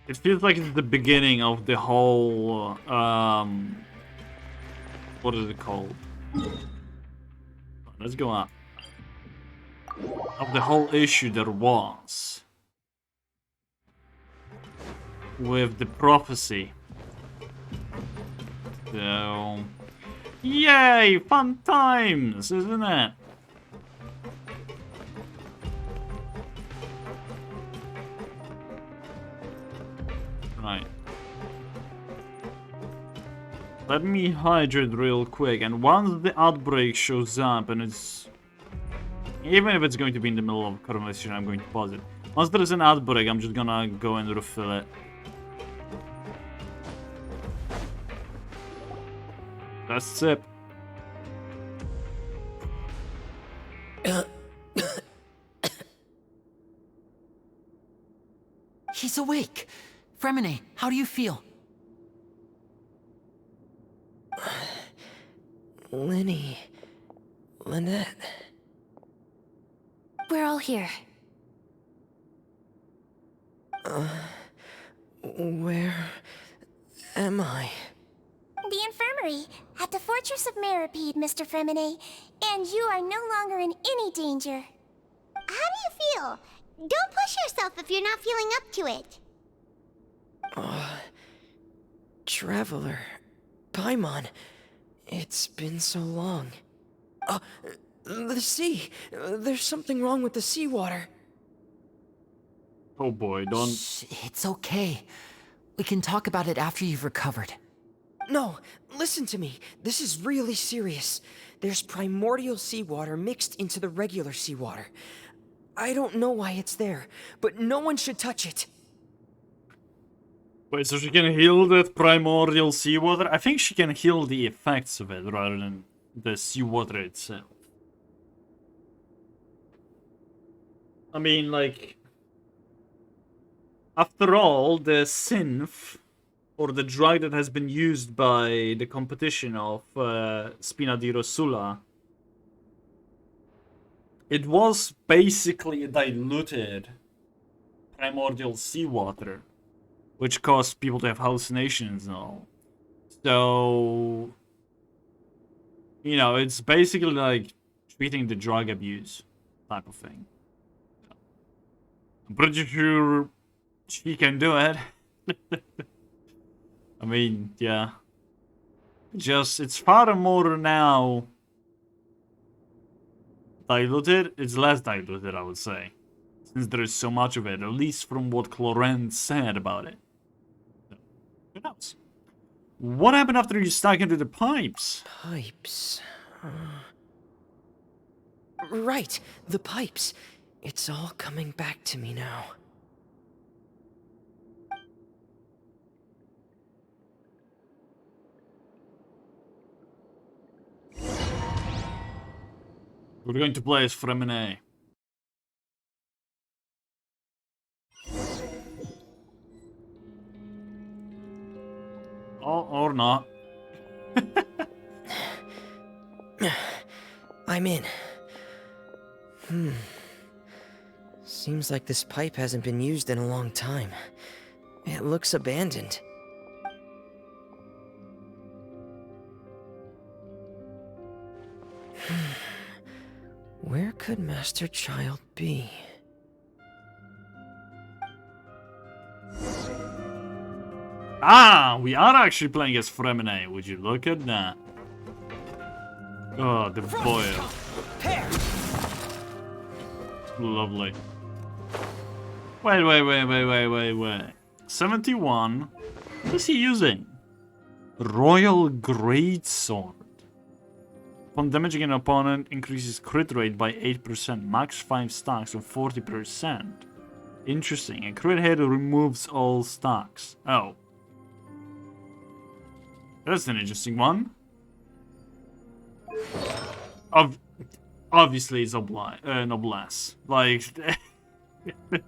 It feels like it's the beginning of the whole, what is it called? Let's go up. Of the whole issue there was with the prophecy. So, yay, fun times, isn't it? Right. Let me hydrate real quick, and once the outbreak shows up, and it's... Even if it's going to be in the middle of a conversation, I'm going to pause it. Once there is an outbreak, I'm just gonna go and refill it. That's sip. He's awake. Fremine, how do you feel? Lenny... Lynette... we're all here. Where am I? The infirmary, at the Fortress of Meripede, Mr. Fremine. And you are no longer in any danger. How do you feel? Don't push yourself if you're not feeling up to it. Traveler. Paimon. It's been so long. The sea. There's something wrong with the seawater. Oh boy, don't... Shh, it's okay. We can talk about it after you've recovered. No, listen to me. This is really serious. There's primordial seawater mixed into the regular seawater. I don't know why it's there, but no one should touch it. Wait, so she can heal that primordial seawater? I think she can heal the effects of it rather than the seawater itself. I mean, like... After all, the synth, or the drug that has been used by the competition of Spina di Rosula, it was basically a diluted primordial seawater, which caused people to have hallucinations and all. So, you know, it's basically like treating the drug abuse type of thing. I'm pretty sure she can do it. I mean, yeah. It's far more now diluted. It's less diluted, I would say. Since there is so much of it, at least from what Clorent said about it. So, who knows? What happened after you stuck into the pipes? Pipes. Right, the pipes. It's all coming back to me now. We're going to play as Fremine. Or not. I'm in. Seems like this pipe hasn't been used in a long time. It looks abandoned. Where could Master Child be? Ah, we are actually playing as Fremine. Would you look at that? Oh, the boil. Lovely. Wait. 71. What is he using? Royal Greatsword. Upon damaging an opponent, increases crit rate by 8%, max 5 stacks of 40%. Interesting. A crit hit removes all stacks. Oh. That's an interesting one. Obviously, it's Noblesse. Like,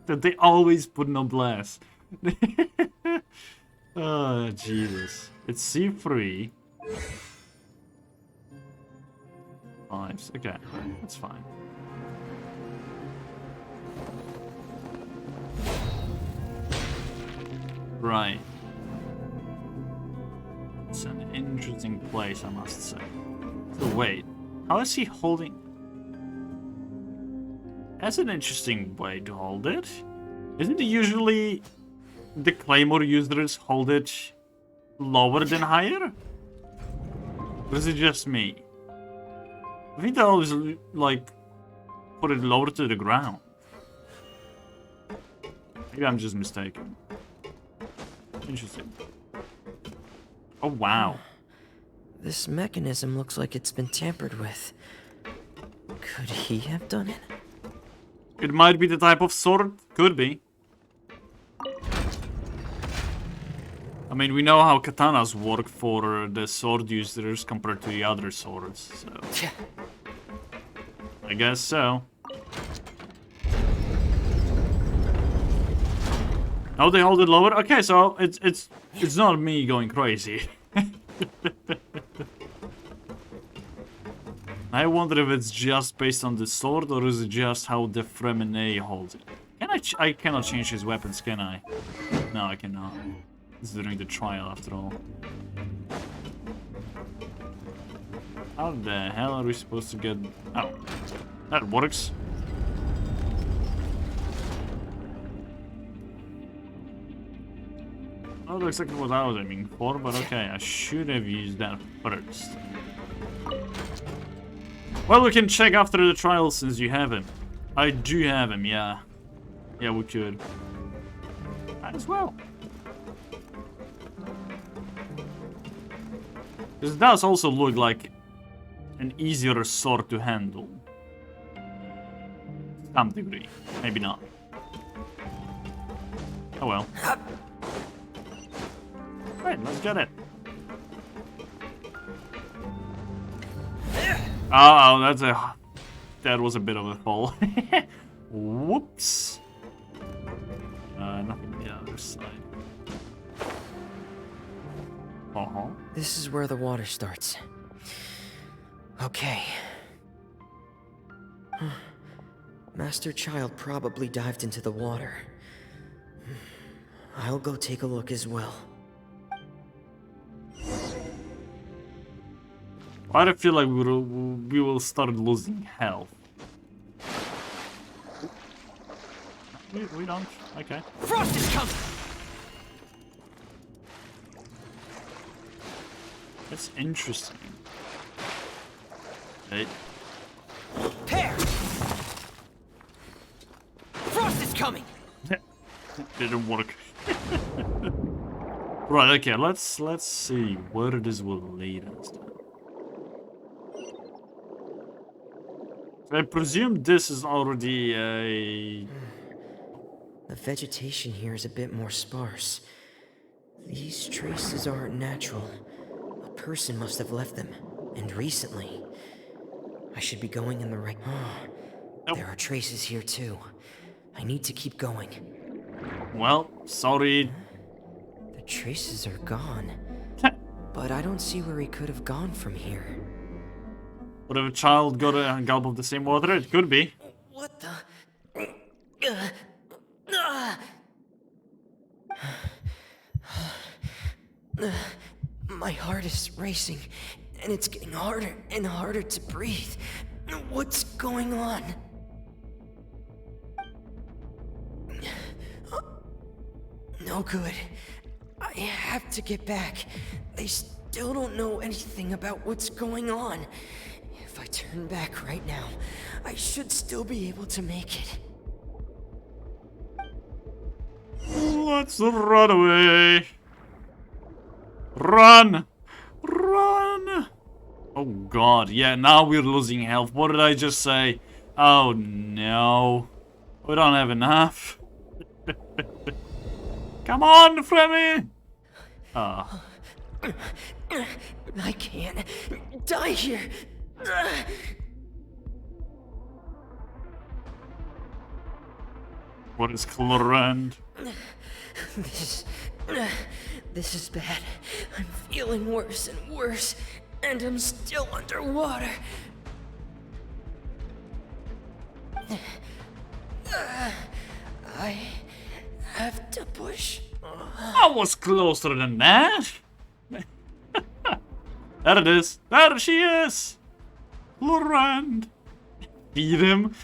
they always put Noblesse. Oh, Jesus. It's C3. Lives. Okay, that's fine. Right. It's an interesting place, I must say. So wait, how is he holding? That's an interesting way to hold it. Isn't it usually the Claymore users hold it lower than higher? Or is it just me? I think they always, like, put it lower to the ground. Maybe I'm just mistaken. Interesting. Oh, wow. This mechanism looks like it's been tampered with. Could he have done it? It might be the type of sword. Could be. I mean, we know how katanas work for the sword users compared to the other swords, so... I guess so. Oh, they hold it lower? Okay, so it's not me going crazy. I wonder if it's just based on the sword, or is it just how the Fremine holds it? Can I cannot change his weapons, can I? No, I cannot. It's during the trial, after all. How the hell are we supposed to get... Oh, that works. Not exactly what I was aiming for, but okay, I should have used that first. Well, we can check after the trial since you have him. I do have him, yeah. Yeah, we could. Might as well. This does also look like an easier sword to handle. To some degree. Maybe not. Oh well. Right, let's get it. Oh, that was a bit of a fall. Whoops. Nothing on the other side. This is where the water starts. Okay. Master Child probably dived into the water. I'll go take a look as well. Why do I feel like we will start losing health? We don't. Okay. Frost is coming! That's interesting. Hey. Pear! Frost is coming! Didn't work. Right, okay, let's see where this will lead us. I presume this is already a... The vegetation here is a bit more sparse. These traces aren't natural. A person must have left them, and recently. I should be going in the right... There are traces here too. I need to keep going. Well, sorry. The traces are gone. But I don't see where he could have gone from here. Would have a child got a gulp of the same water? It could be. What the... My heart is racing, and it's getting harder and harder to breathe. What's going on? No good. I have to get back. They still don't know anything about what's going on. If I turn back right now, I should still be able to make it. Let's run away. Run! Run! Oh god, yeah, now we're losing health. What did I just say? Oh no. We don't have enough. Come on, Fremy! Ah. I can't die here. What is Clorand? This is bad. I'm feeling worse and worse, and I'm still underwater. I have to push. I was closer than that. There it is. There she is. Clorand. Feed him.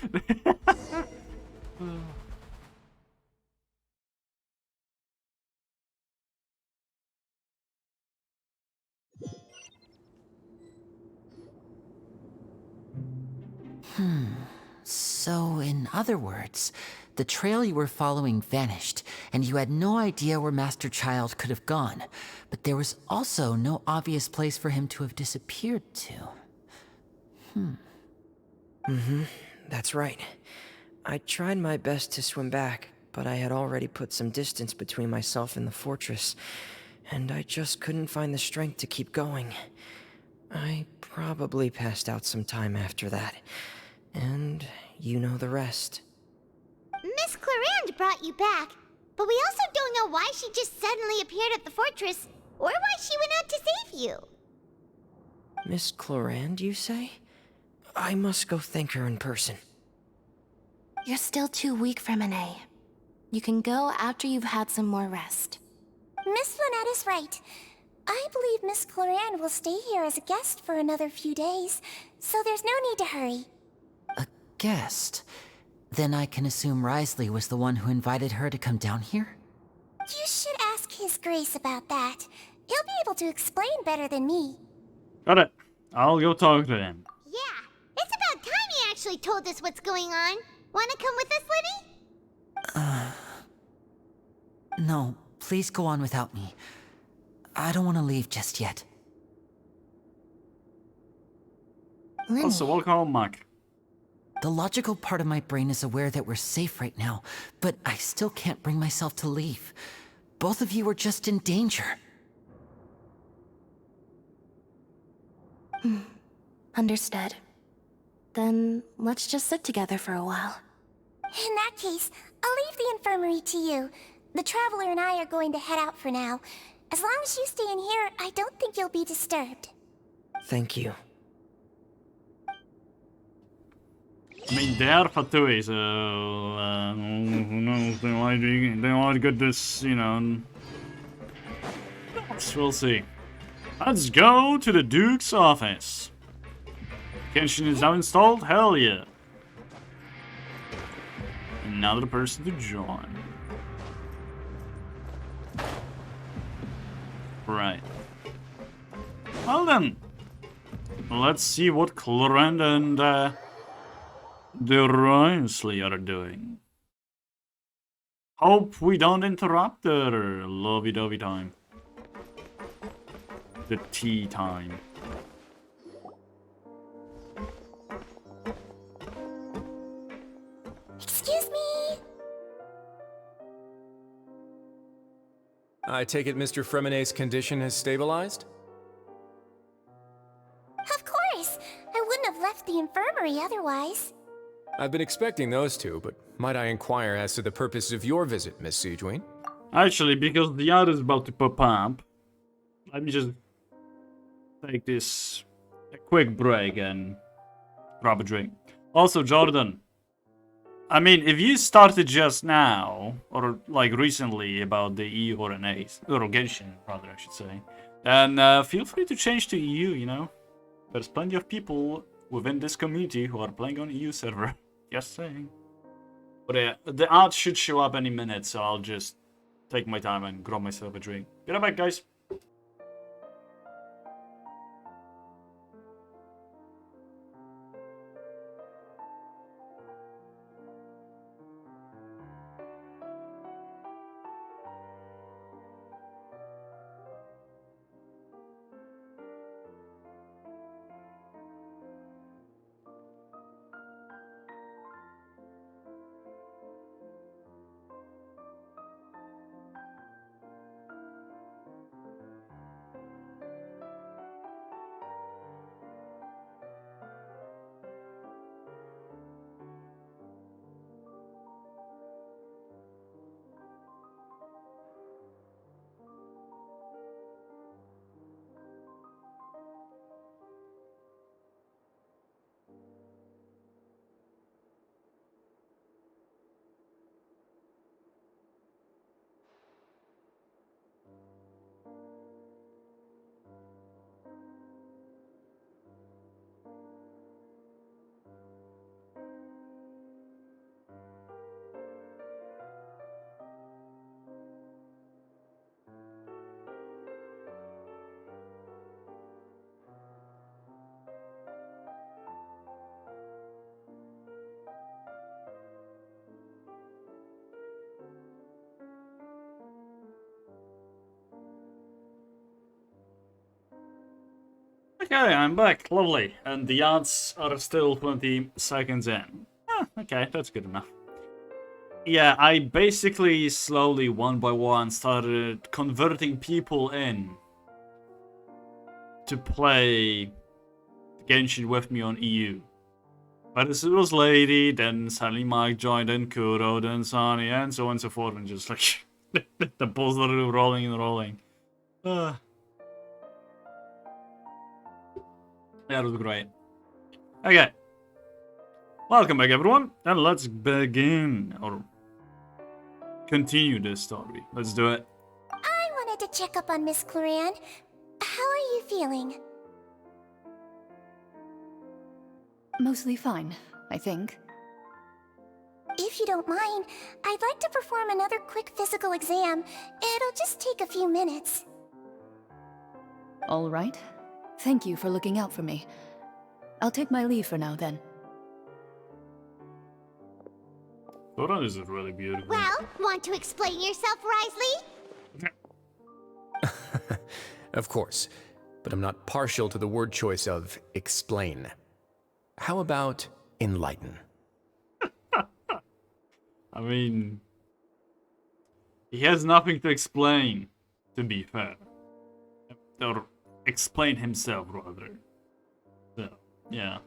So, in other words, the trail you were following vanished, and you had no idea where Master Child could have gone, but there was also no obvious place for him to have disappeared to. That's right. I tried my best to swim back, but I had already put some distance between myself and the fortress, and I just couldn't find the strength to keep going. I probably passed out some time after that, and you know the rest. Miss Clorand brought you back, but we also don't know why she just suddenly appeared at the fortress, or why she went out to save you. Miss Clorand, you say? I must go thank her in person. You're still too weak for Monet. You can go after you've had some more rest. Miss Lynette is right. I believe Miss Cloran will stay here as a guest for another few days, so there's no need to hurry. A guest? Then I can assume Risley was the one who invited her to come down here? You should ask His Grace about that. He'll be able to explain better than me. Got it. I'll go talk to him. Yeah, it's about time he actually told us what's going on. Wanna come with us, Libby? No, please go on without me. I don't want to leave just yet. Also, welcome home, Mac. The logical part of my brain is aware that we're safe right now, but I still can't bring myself to leave. Both of you are just in danger. Understood. Then let's just sit together for a while. In that case, I'll leave the infirmary to you. The Traveler and I are going to head out for now. As long as you stay in here, I don't think you'll be disturbed. Thank you. I mean, they are Fatui, so who knows? They might get this, you know. We'll see. Let's go to the Duke's office. Genshin is now installed? Hell yeah. Another person to join. Right. Well then. Let's see what Clorenda and the Risley are doing. Hope we don't interrupt their lovey-dovey time. The tea time. Excuse me. I take it Mr. Fremonet's condition has stabilized? Of course. I wouldn't have left the infirmary otherwise. I've been expecting those two, but might I inquire as to the purpose of your visit, Miss Siegewien? Actually, because the ad is about to pop up, let me just take this a quick break and grab a drink. Also, Jordan, I mean, if you started just now, or like recently about the EU or an Ace, or Genshin, rather, I should say, then feel free to change to EU, you know? There's plenty of people within this community who are playing on EU server. Just saying. But yeah, the ad should show up any minute, so I'll just take my time and grab myself a drink. Be right back, guys. Okay, I'm back. Lovely. And the odds are still 20 seconds in. Ah, okay, that's good enough. Yeah, I basically slowly, one by one, started converting people in to play Genshin with me on EU. But it was Lady, then suddenly Mike joined, then Kuro, then Sonny, and so on and so forth, and just like the balls are rolling and rolling. Yeah, it was great. Okay, Welcome back, everyone, and let's begin or continue this story. Let's do it. I wanted to check up on Miss Cloran. How are you feeling? Mostly fine, I think. If you don't mind, I'd like to perform another quick physical exam. It'll just take a few minutes. All right. Thank you for looking out for me. I'll take my leave for now, then. Dora is really beautiful. Well, want to explain yourself, Risley? Of course, but I'm not partial to the word choice of explain. How about enlighten? I mean, he has nothing to explain, to be fair. Or explain himself, rather. So, yeah.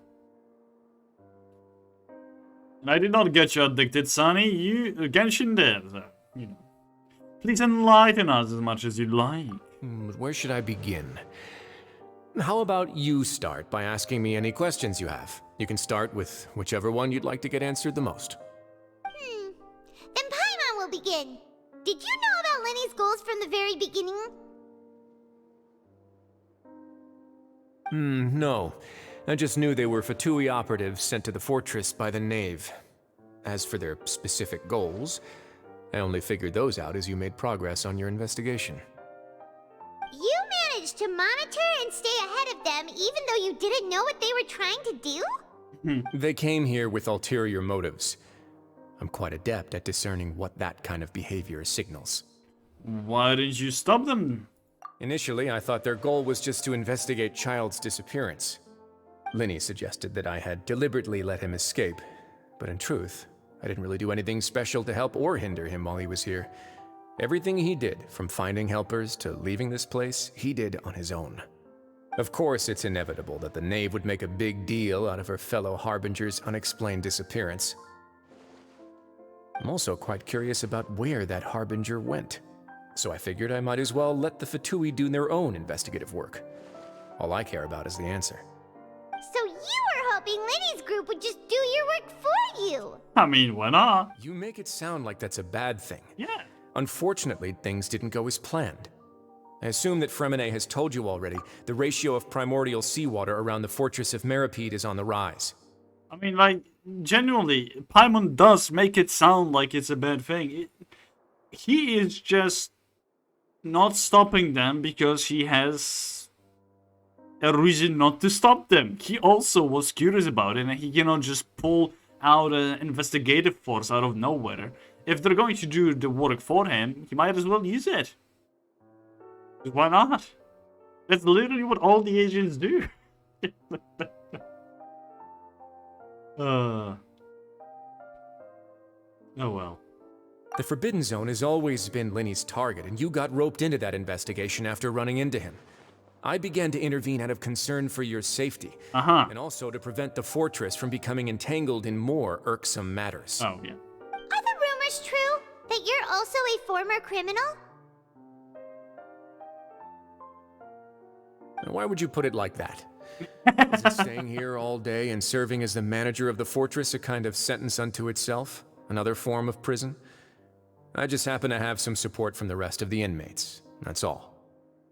And I did not get you addicted, Sonny. Genshin did. So, you know. Please enlighten us as much as you like. But where should I begin? How about you start by asking me any questions you have? You can start with whichever one you'd like to get answered the most. Then Paimon will begin. Did you know about Lenny's goals from the very beginning? No. I just knew they were Fatui operatives sent to the fortress by the Knave. As for their specific goals, I only figured those out as you made progress on your investigation. You managed to monitor and stay ahead of them even though you didn't know what they were trying to do? They came here with ulterior motives. I'm quite adept at discerning what that kind of behavior signals. Why didn't you stop them? Initially, I thought their goal was just to investigate Child's disappearance. Linny suggested that I had deliberately let him escape, but in truth, I didn't really do anything special to help or hinder him while he was here. Everything he did, from finding helpers to leaving this place, he did on his own. Of course, it's inevitable that the Knave would make a big deal out of her fellow Harbinger's unexplained disappearance. I'm also quite curious about where that Harbinger went, so I figured I might as well let the Fatui do their own investigative work. All I care about is the answer. So you were hoping Lenny's group would just do your work for you? I mean, why not? You make it sound like that's a bad thing. Yeah. Unfortunately, things didn't go as planned. I assume that Fremine has told you already, the ratio of primordial seawater around the fortress of Meripede is on the rise. I mean, like, genuinely, Paimon does make it sound like it's a bad thing. He is just not stopping them because he has a reason not to stop them. He also was curious about it, and he cannot just pull out an investigative force out of nowhere. If they're going to do the work for him, he might as well use it. Why not? That's literally what all the agents do. Oh well. The Forbidden Zone has always been Linny's target, and you got roped into that investigation after running into him. I began to intervene out of concern for your safety, and also to prevent the fortress from becoming entangled in more irksome matters. Oh, yeah. Are the rumors true that you're also a former criminal? Why would you put it like that? Isn't staying here all day and serving as the manager of the fortress a kind of sentence unto itself? Another form of prison? I just happen to have some support from the rest of the inmates. That's all.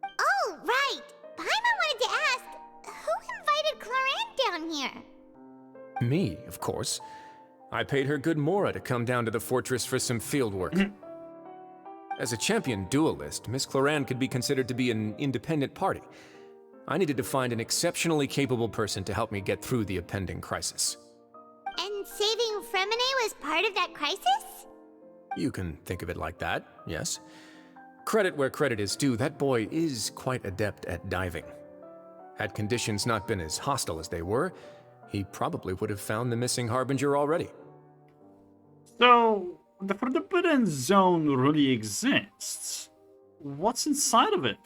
Oh, right. Paimon wanted to ask, who invited Cloran down here? Me, of course. I paid her good mora to come down to the fortress for some field work. As a champion duelist, Miss Cloran could be considered to be an independent party. I needed to find an exceptionally capable person to help me get through the impending crisis. And saving Fremine was part of that crisis? You can think of it like that, yes. Credit where credit is due, that boy is quite adept at diving. Had conditions not been as hostile as they were, he probably would have found the missing Harbinger already. So, the Forbidden Zone really exists. What's inside of it?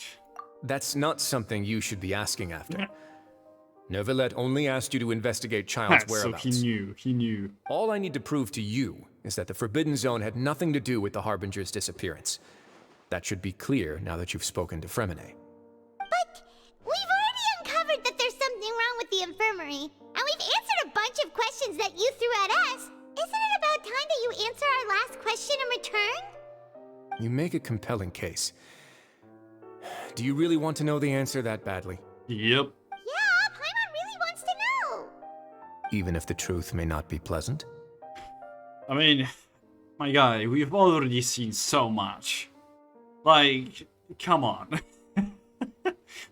That's not something you should be asking after. Neuvillette only asked you to investigate Child's whereabouts. So he knew. All I need to prove to you is that the Forbidden Zone had nothing to do with the Harbinger's disappearance. That should be clear now that you've spoken to Fremine. But we've already uncovered that there's something wrong with the infirmary, and we've answered a bunch of questions questions that you threw at us, isn't it about time that you answer our last question in return? You make a compelling case. Do you really want to know the answer that badly? Yep. Yeah, Paimon really wants to know. Even if the truth may not be pleasant? I mean, my guy, we've already seen so much. Like, come on.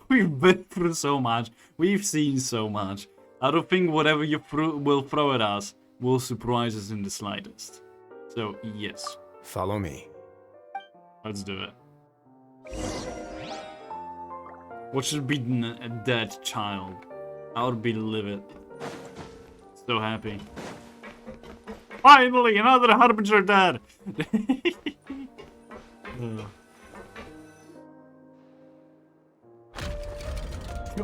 We've been through so much. We've seen so much. I don't think whatever you will throw at us will surprise us in the slightest. So, yes. Follow me. Let's do it. What should be a dead child? I would be livid. So happy. Finally, another Harbinger dead!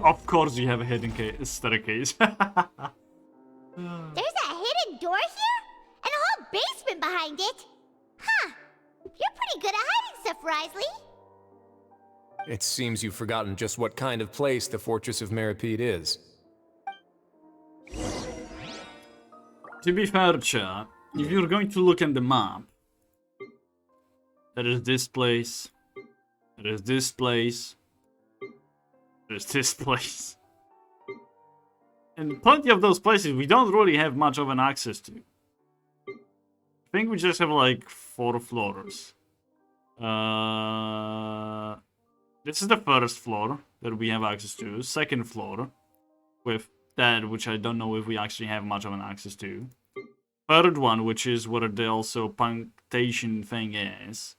Of course you have a hidden staircase. There's a hidden door here? And a whole basement behind it? Huh. You're pretty good at hiding stuff, Risley. It seems you've forgotten just what kind of place the Fortress of Meripede is. To be fair, chat, if you're going to look at the map, there is this place, there is this place, there's this place. And plenty of those places we don't really have much of an access to. I think we just have like 4 floors. This is the first floor that we have access to. Second floor, with that, which I don't know if we actually have much of an access to. Third one, which is where the also punctation thing is.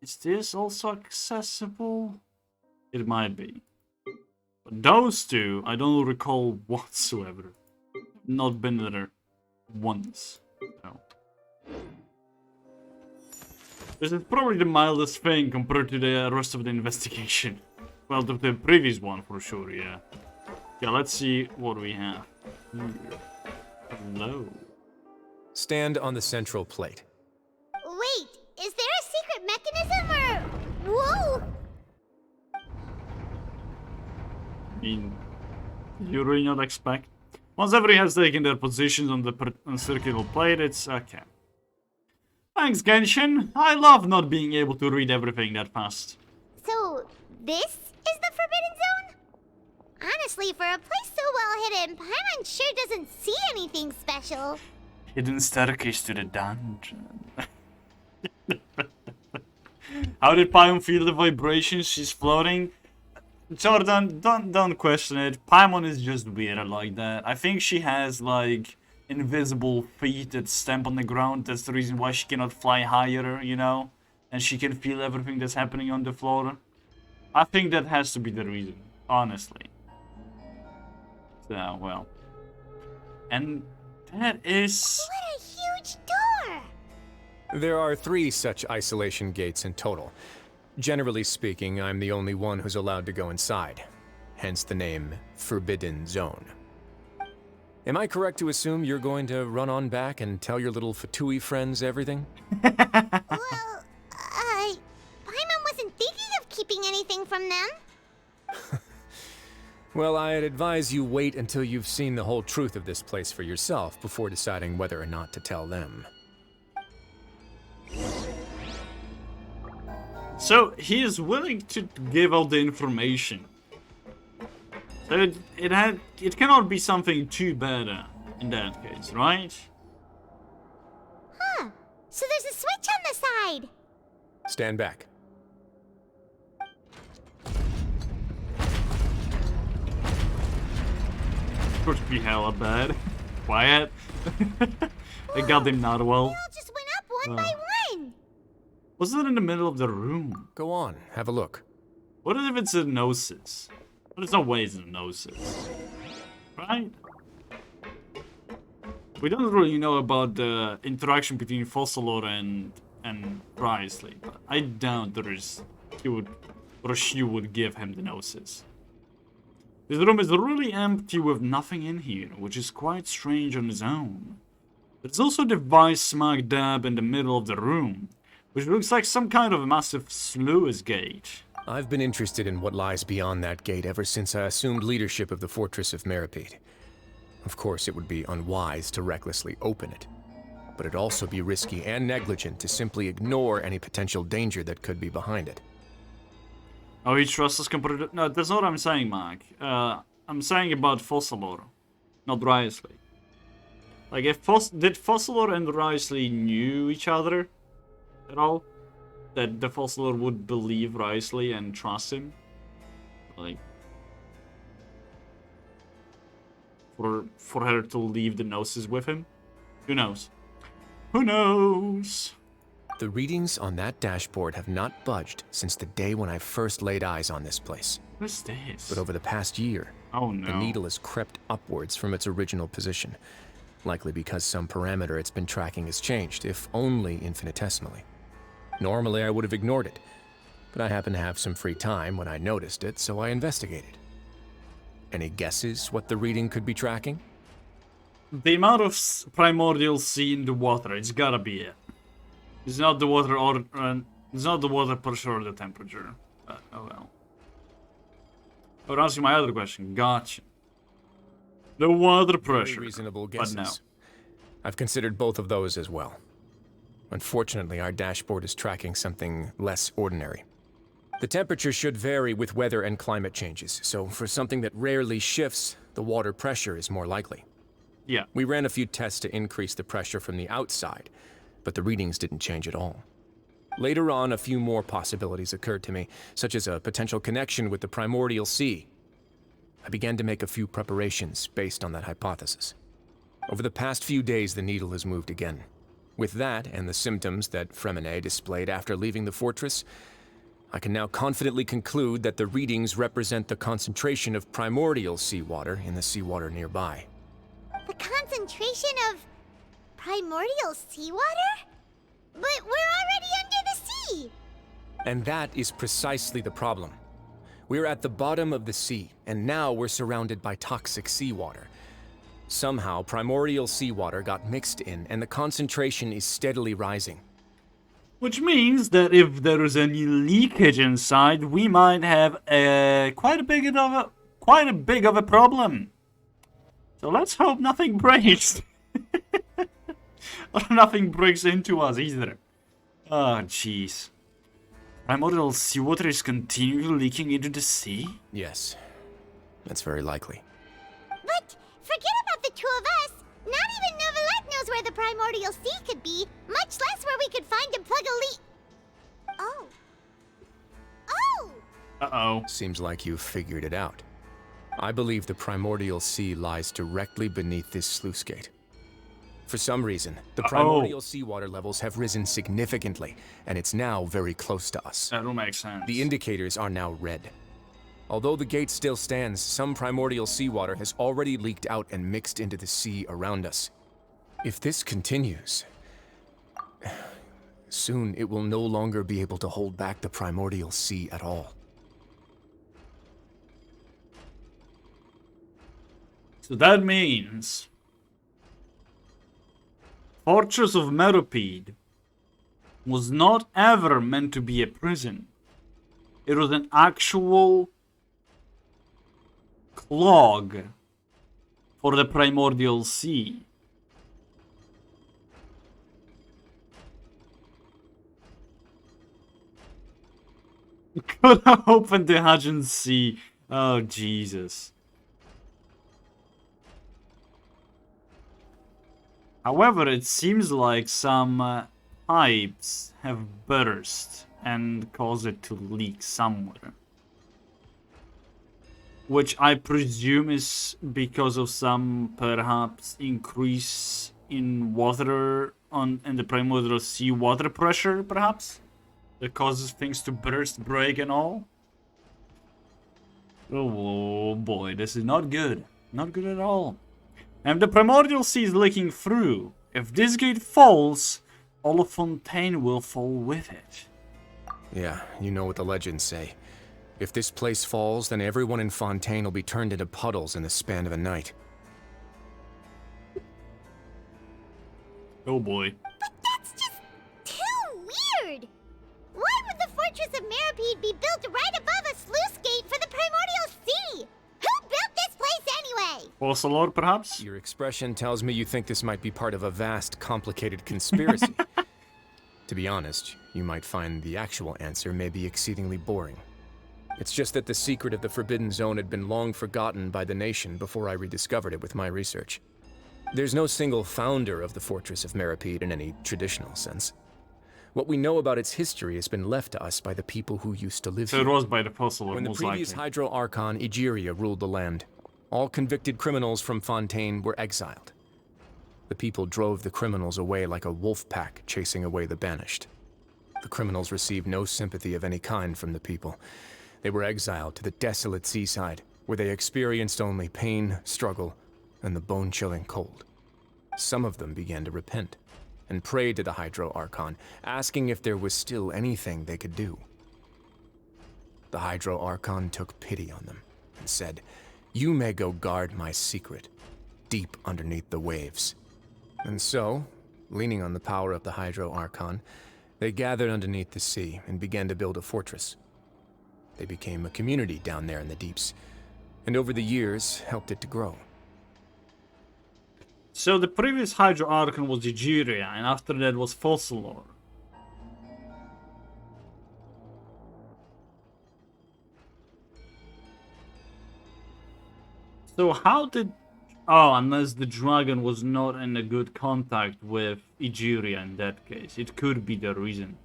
Is this also accessible? It might be. But those two, I don't recall whatsoever. Not been there once. So. This is probably the mildest thing compared to the rest of the investigation. Well, to the previous one for sure, yeah. Yeah, let's see what we have. Hello. Stand on the central plate. Wait, is there a secret mechanism or... Whoa! I mean, you really not expect? Once everyone has taken their positions on the circular plate, it's okay. Thanks, Genshin. I love not being able to read everything that fast. So, this is the Forbidden Zone? Honestly, for a place so well hidden, Paimon sure doesn't see anything special. Hidden staircase to the dungeon. How did Paimon feel the vibrations? She's floating. Jordan, don't question it. Paimon is just weird like that. I think she has like invisible feet that stamp on the ground. That's the reason why she cannot fly higher, you know? And she can feel everything that's happening on the floor. I think that has to be the reason, honestly. So, well. And that is... What a huge door! There are 3 such isolation gates in total. Generally speaking, I'm the only one who's allowed to go inside. Hence the name Forbidden Zone. Am I correct to assume you're going to run on back and tell your little Fatui friends everything? Well, Paimon wasn't thinking of keeping anything from them. Well, I'd advise you wait until you've seen the whole truth of this place for yourself before deciding whether or not to tell them. So, he is willing to give out the information. So it cannot be something too bad in that case, right? Huh. So there's a switch on the side. Stand back. Could be hella bad. Quiet. I got them not well. They all just went up one by one. Wasn't it in the middle of the room? Go on, have a look. What if it's a gnosis? There's no way it's a gnosis. Right? We don't really know about the interaction between Fossilor and Risley, but I doubt she would give him the gnosis. This room is really empty with nothing in here, which is quite strange on its own. There's also a device smack dab in the middle of the room, which looks like some kind of a massive sluice gate. I've been interested in what lies beyond that gate ever since I assumed leadership of the Fortress of Meripede. Of course, it would be unwise to recklessly open it, but it'd also be risky and negligent to simply ignore any potential danger that could be behind it. Oh, you trust us compared to... No, that's not what I'm saying, Mark. I'm saying about Fossilor, not Wriothesley. Like, if did Fossilor and Wriothesley knew each other at all? That the Fossilor would believe Wriothesley and trust him? Like... For her to leave the Gnosis with him? Who knows? Who knows? The readings on that dashboard have not budged since the day when I first laid eyes on this place. What's this? But over the past year, oh no, the needle has crept upwards from its original position, likely because some parameter it's been tracking has changed, if only infinitesimally. Normally I would have ignored it, but I happened to have some free time when I noticed it, so I investigated. Any guesses what the reading could be tracking? The amount of primordial sea in the water, it's gotta be it. It's not the water or it's not the water pressure or the temperature. But, oh well. I would answer my other question. Gotcha. The water pressure. Very reasonable guesses. But no. I've considered both of those as well. Unfortunately, our dashboard is tracking something less ordinary. The temperature should vary with weather and climate changes, so for something that rarely shifts, the water pressure is more likely. Yeah. We ran a few tests to increase the pressure from the outside, but the readings didn't change at all. Later on, a few more possibilities occurred to me, such as a potential connection with the primordial sea. I began to make a few preparations based on that hypothesis. Over the past few days, the needle has moved again. With that, and the symptoms that Fremine displayed after leaving the fortress, I can now confidently conclude that the readings represent the concentration of primordial seawater in the seawater nearby. The concentration of primordial seawater? But we're already under the sea! And that is precisely the problem. We're at the bottom of the sea, and now we're surrounded by toxic seawater. Somehow, primordial seawater got mixed in, and the concentration is steadily rising. Which means that if there is any leakage inside, we might have quite a big of a problem. So let's hope nothing breaks. Or nothing breaks into us either. Oh, jeez. Primordial seawater is continually leaking into the sea? Yes, that's very likely. But forget about the two of us. Not even Neuvillette knows where the primordial sea could be, much less where we could find and plug a leak. Oh. Oh! Uh-oh. Seems like you've figured it out. I believe the primordial sea lies directly beneath this sluice gate. For some reason, the primordial seawater levels have risen significantly, and it's now very close to us. That will make sense. The indicators are now red. Although the gate still stands, some primordial seawater has already leaked out and mixed into the sea around us. If this continues, soon it will no longer be able to hold back the primordial sea at all. So that means Fortress of Meripede was not ever meant to be a prison. It was an actual clog for the primordial sea. Could have opened the Hudson Sea. Oh, Jesus. However, it seems like some pipes have burst and caused it to leak somewhere. Which I presume is because of some, perhaps, increase in water in the primordial sea water pressure, perhaps? That causes things to burst, break, and all? Oh boy, this is not good. Not good at all. And the primordial sea is leaking through. If this gate falls, all of Fontaine will fall with it. Yeah, you know what the legends say. If this place falls, then everyone in Fontaine will be turned into puddles in the span of a night. Oh boy. But that's just too weird! Why would the Fortress of Meripede be built right Fossilor, perhaps? Your expression tells me you think this might be part of a vast, complicated conspiracy. To be honest, you might find the actual answer may be exceedingly boring. It's just that the secret of the Forbidden Zone had been long forgotten by the nation before I rediscovered it with my research. There's no single founder of the Fortress of Meripede in any traditional sense. What we know about its history has been left to us by the people who used to live So here. it was by the Fossilor, When the most previous likely. Hydro Archon, Egeria, ruled the land, all convicted criminals from Fontaine were exiled. The people drove the criminals away like a wolf pack chasing away the banished. The criminals received no sympathy of any kind from the people. They were exiled to the desolate seaside, where they experienced only pain, struggle, and the bone-chilling cold. Some of them began to repent, and prayed to the Hydro Archon, asking if there was still anything they could do. The Hydro Archon took pity on them, and said, "You may go guard my secret, deep underneath the waves." And so, leaning on the power of the Hydro Archon, they gathered underneath the sea and began to build a fortress. They became a community down there in the deeps, and over the years helped it to grow. So the previous Hydro Archon was Egeria, and after that was Fossilor. So how did... Oh, unless the dragon was not in a good contact with Egeria in that case. It could be the reason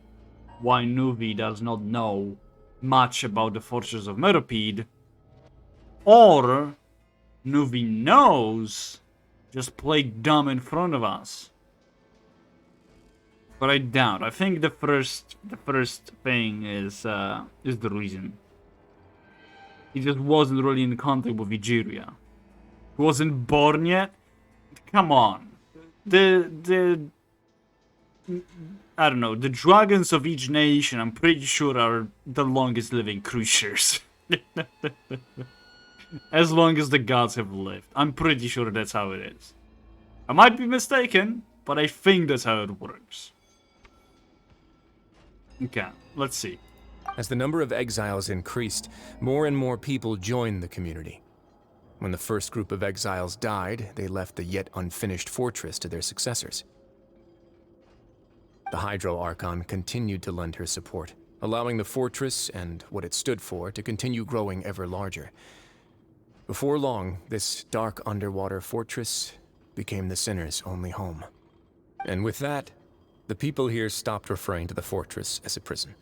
why Nuvi does not know much about the Fortress of Meripede. Or Nuvi knows, just played dumb in front of us. But I doubt. I think the first thing is the reason. He just wasn't really in contact with Egeria. He wasn't born yet. Come on. I don't know. The dragons of each nation, I'm pretty sure, are the longest living creatures. As long as the gods have lived. I'm pretty sure that's how it is. I might be mistaken, but I think that's how it works. Okay, let's see. As the number of exiles increased, more and more people joined the community. When the first group of exiles died, they left the yet unfinished fortress to their successors. The Hydro Archon continued to lend her support, allowing the fortress and what it stood for to continue growing ever larger. Before long, this dark underwater fortress became the sinner's only home. And with that, the people here stopped referring to the fortress as a prison.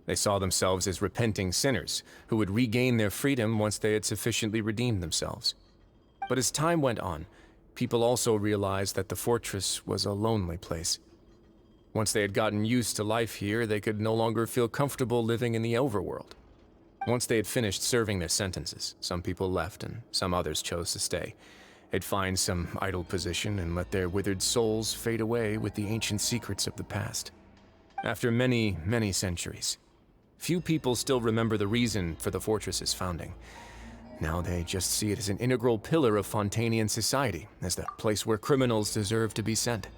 They saw themselves as repenting sinners who would regain their freedom once they had sufficiently redeemed themselves. But as time went on, people also realized that the fortress was a lonely place. Once they had gotten used to life here, they could no longer feel comfortable living in the overworld. Once they had finished serving their sentences, some people left and some others chose to stay. They'd find some idle position and let their withered souls fade away with the ancient secrets of the past. After many, many centuries, few people still remember the reason for the fortress's founding. Now they just see it as an integral pillar of Fontainian society, as the place where criminals deserve to be sent.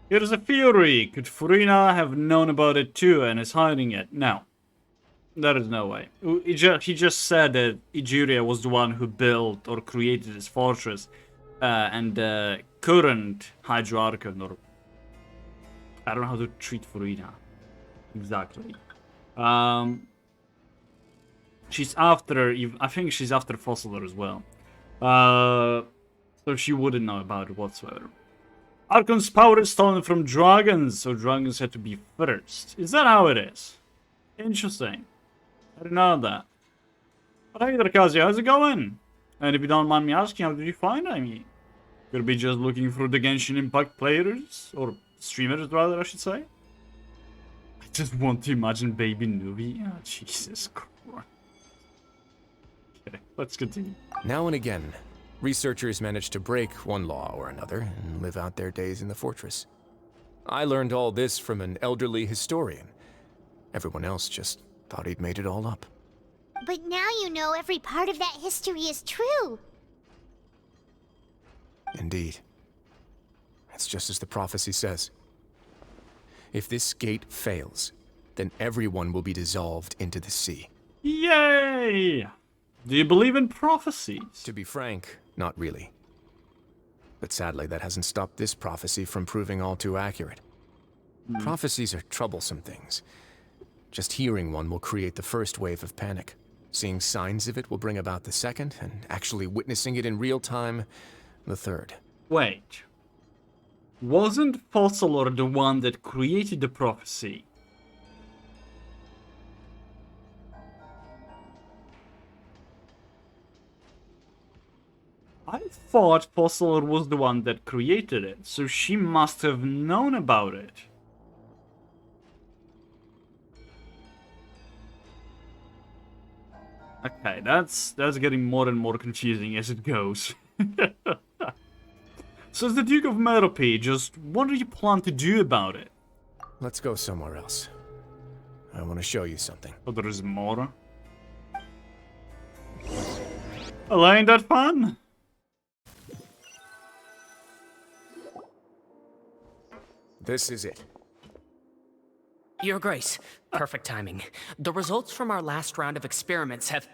Here's a theory. Could Furina have known about it too and is hiding it? No. There is no way. He just said that Egeria was the one who built or created this fortress. And the current Hydro Archon, or I don't know how to treat Furina exactly. She's after, I think she's after Fossilor as well. So she wouldn't know about it whatsoever. Archon's power is stolen from dragons, so dragons had to be first. Is that how it is? Interesting. I didn't know that. But hey there, Kazi, how's it going? And if you don't mind me asking, how did you find me? Could be just looking through the Genshin Impact players, or streamers rather, I should say. I just want to imagine baby Nuvi. Oh, Jesus Christ. Okay, let's continue. Now and again, researchers manage to break one law or another and live out their days in the fortress. I learned all this from an elderly historian. Everyone else just thought he'd made it all up. But now you know every part of that history is true. Indeed. It's just as the prophecy says. If this gate fails, then everyone will be dissolved into the sea. Yay! Do you believe in prophecies? To be frank, not really. But sadly, that hasn't stopped this prophecy from proving all too accurate. Prophecies are troublesome things. Just hearing one will create the first wave of panic. Seeing signs of it will bring about the second, and actually witnessing it in real time, the third. Wait. Wasn't Fossilor the one that created the prophecy? I thought Fossilor was the one that created it, so she must have known about it. Okay, that's getting more and more confusing as it goes. So the Duke of Merope, just what do you plan to do about it? Let's go somewhere else. I want to show you something. Oh, there is more? Well, ain't that fun? This is it. Your Grace, perfect timing. The results from our last round of experiments have...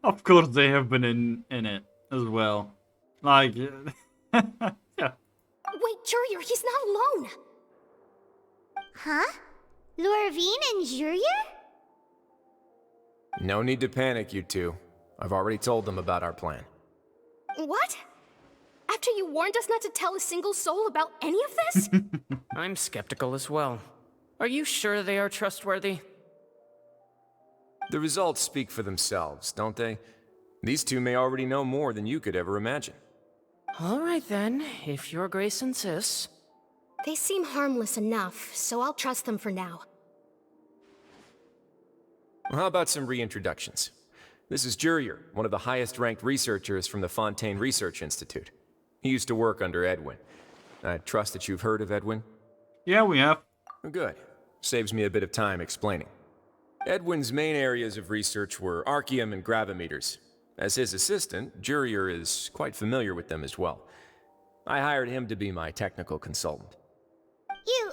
Of course they have been in it as well. Like, yeah. Wait, Jurier, he's not alone. Huh? Lorvine and Jurier? No need to panic, you two. I've already told them about our plan. What? After you warned us not to tell a single soul about any of this? I'm skeptical as well. Are you sure they are trustworthy? The results speak for themselves, don't they? These two may already know more than you could ever imagine. All right then, if Your Grace insists. They seem harmless enough, so I'll trust them for now. Well, how about some reintroductions? This is Jurier, one of the highest-ranked researchers from the Fontaine Research Institute. He used to work under Edwin. I trust that you've heard of Edwin? Yeah, we have. Good. Saves me a bit of time explaining. Edwin's main areas of research were archaeum and gravimeters. As his assistant, Jurier is quite familiar with them as well. I hired him to be my technical consultant. You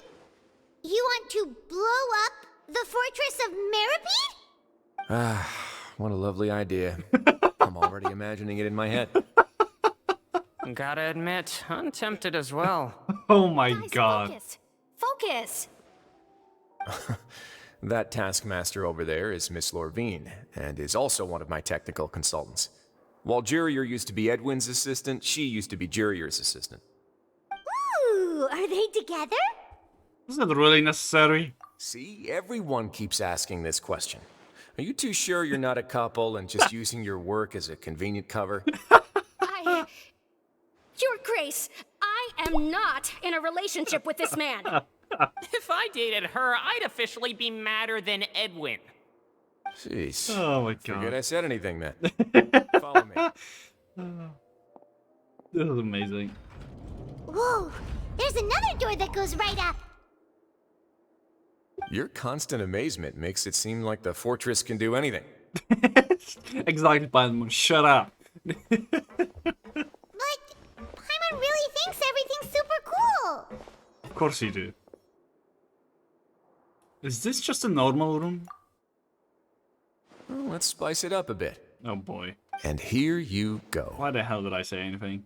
want to blow up the fortress of Meripede? Ah, what a lovely idea. I'm already imagining it in my head. Gotta admit, I'm tempted as well. Oh my god. Focus! That taskmaster over there is Miss Lorvine, and is also one of my technical consultants. While Jurier used to be Edwin's assistant, she used to be Jurier's assistant. Ooh, are they together? Is that really necessary? See, everyone keeps asking this question. Are you too sure you're not a couple and just using your work as a convenient cover? Your Grace, I am not in a relationship with this man. If I dated her, I'd officially be madder than Edwin. Jeez. Oh my god. Forget I said anything then. Follow me. This is amazing. Whoa, there's another door that goes right up. Your constant amazement makes it seem like the fortress can do anything. Exactly, Paimon. Shut up. But Paimon really thinks everything's super cool. Of course you do. Is this just a normal room? Well, let's spice it up a bit. Oh boy. And here you go. Why the hell did I say anything?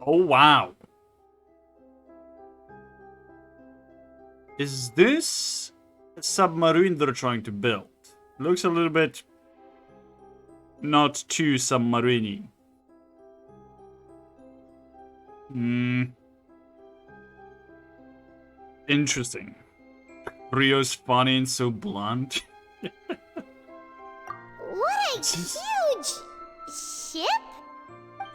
Oh wow. Is this a submarine they're trying to build? Looks a little bit not too submarine-y. Interesting. Rio's funny and so blunt. What a huge ship!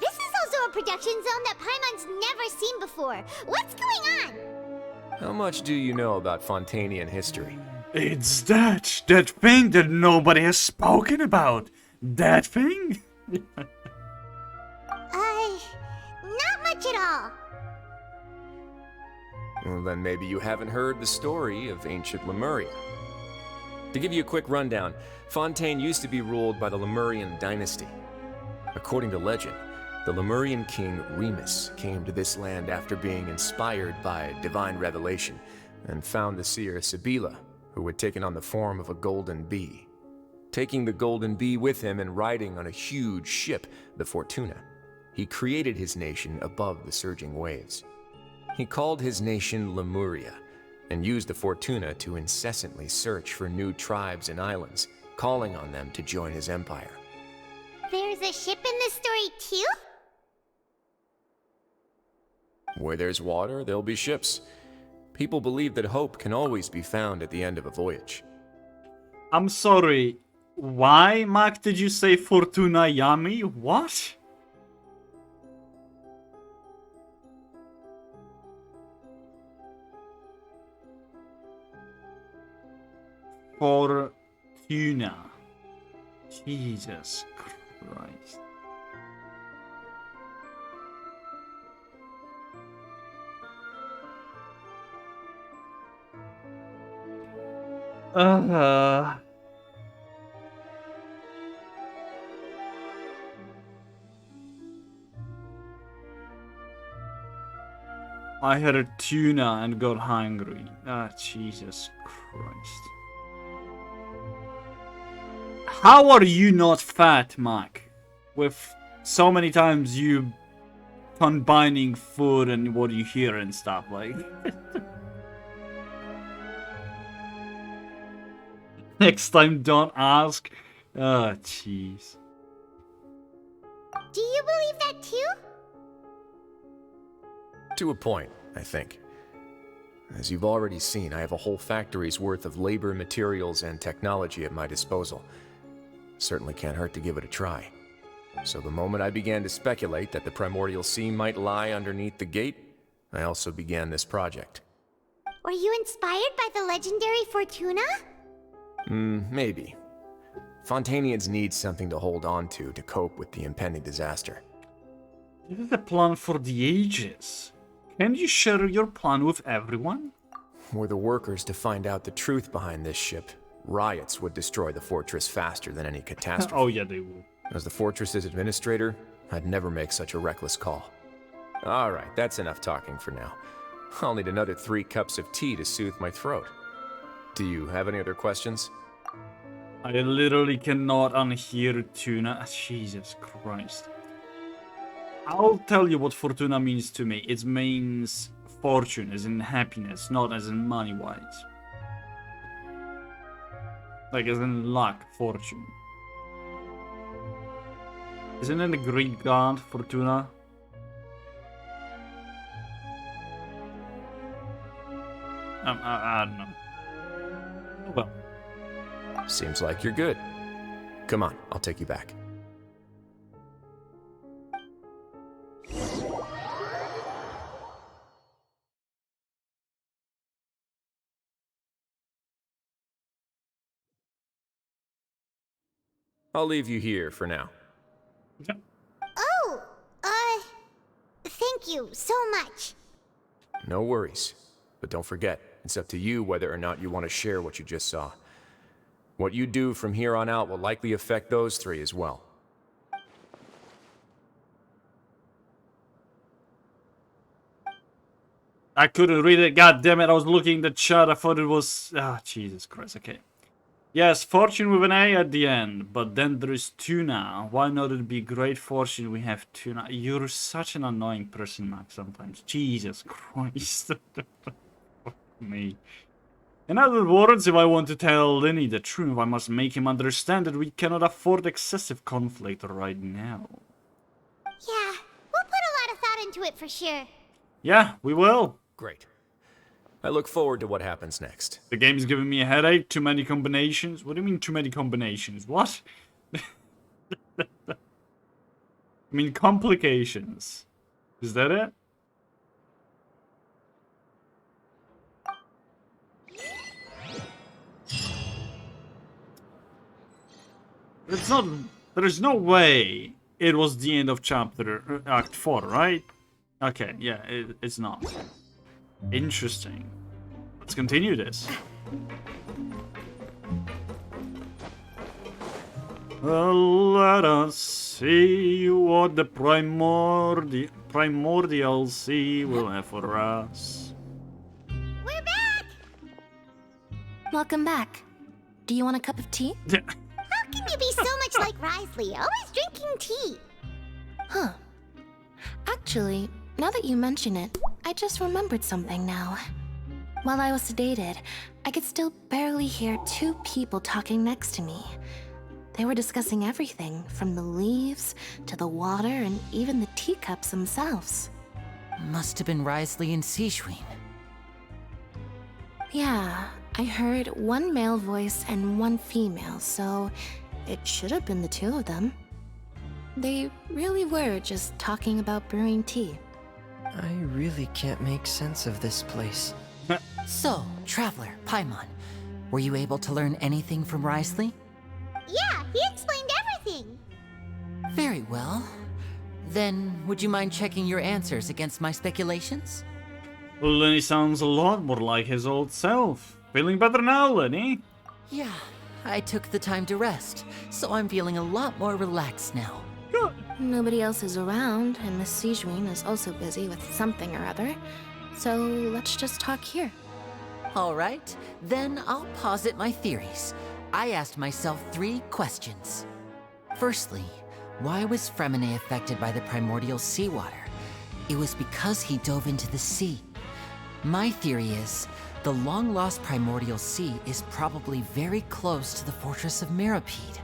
This is also a production zone that Paimon's never seen before. What's going on? How much do you know about Fontainian history? It's that thing that nobody has spoken about. That thing? Not much at all. Well, then maybe you haven't heard the story of ancient Lemuria. To give you a quick rundown, Fontaine used to be ruled by the Lemurian dynasty. According to legend, the Lemurian king Remus came to this land after being inspired by divine revelation and found the seer Sibila, who had taken on the form of a golden bee. taking the Golden Bee with him and riding on a huge ship, the Fortuna. He created his nation above the surging waves. He called his nation Lemuria, and used the Fortuna to incessantly search for new tribes and islands, calling on them to join his empire. There's a ship in this story too? Where there's water, there'll be ships. People believe that hope can always be found at the end of a voyage. I'm sorry. Why, Mac, did you say Fortuna Yami? What? Fortuna. Jesus Christ. I had a tuna and got hungry. Jesus Christ. How are you not fat, Mac? With so many times you combining food and what you hear and stuff, like. Next time, don't ask. Oh, jeez. Do you believe that too? To a point, I think. As you've already seen, I have a whole factory's worth of labor, materials, and technology at my disposal. Certainly can't hurt to give it a try. So the moment I began to speculate that the primordial sea might lie underneath the gate, I also began this project. Were you inspired by the legendary Fortuna? Maybe. Fontainians need something to hold on to cope with the impending disaster. This is a plan for the ages. Can you share your plan with everyone? Were the workers to find out the truth behind this ship, riots would destroy the fortress faster than any catastrophe. Oh yeah, they will. As the fortress's administrator, I'd never make such a reckless call. Alright, that's enough talking for now. I'll need another 3 cups of tea to soothe my throat. Do you have any other questions? I literally cannot unhear tuna. Jesus Christ. I'll tell you what Fortuna means to me. It means fortune, as in happiness, not as in money-wise. Like as in luck, fortune. Isn't it a Greek god, Fortuna? I don't know. Oh well. Seems like you're good. Come on, I'll take you back. I'll leave you here for now. Oh, thank you so much. No worries. But don't forget, it's up to you whether or not you want to share what you just saw. What you do from here on out will likely affect those 3 as well. I couldn't read it, god damn it, I was looking at the chat, I thought it was... Ah, Jesus Christ, okay. Yes, fortune with an A at the end, but then there is tuna. Why not it be great fortune we have tuna? You're such an annoying person, Max, sometimes. Jesus Christ. Me. In other words, if I want to tell Lenny the truth, I must make him understand that we cannot afford excessive conflict right now. Yeah, we'll put a lot of thought into it for sure. Yeah, we will. Great. I look forward to what happens next. The game's giving me a headache. Too many combinations. What do you mean too many combinations? What? I mean complications. Is that it? It's not... There's no way it was the end of chapter... Act 4, right? Okay, yeah, it's not. Interesting. Let's continue this. Let us see what the primordial sea will have for us. We're back! Welcome back. Do you want a cup of tea? How can you be so much like Risley, always drinking tea? Huh. Actually, now that you mention it, I just remembered something now. While I was sedated, I could still barely hear two people talking next to me. They were discussing everything, from the leaves to the water and even the teacups themselves. Must have been Risley and Sijuin. Yeah, I heard one male voice and one female, so it should have been the two of them. They really were just talking about brewing tea. I really can't make sense of this place. So, Traveler, Paimon, were you able to learn anything from Risley? Yeah, he explained everything. Very well. Then, would you mind checking your answers against my speculations? Lenny sounds a lot more like his old self. Feeling better now, Lenny? Yeah, I took the time to rest, so I'm feeling a lot more relaxed now. Good. Nobody else is around, and Miss Sijuin is also busy with something or other. So let's just talk here. All right, then I'll posit my theories. I asked myself 3 questions. Firstly, why was Fremine affected by the primordial seawater? It was because he dove into the sea. My theory is, the long-lost primordial sea is probably very close to the fortress of Mirapede.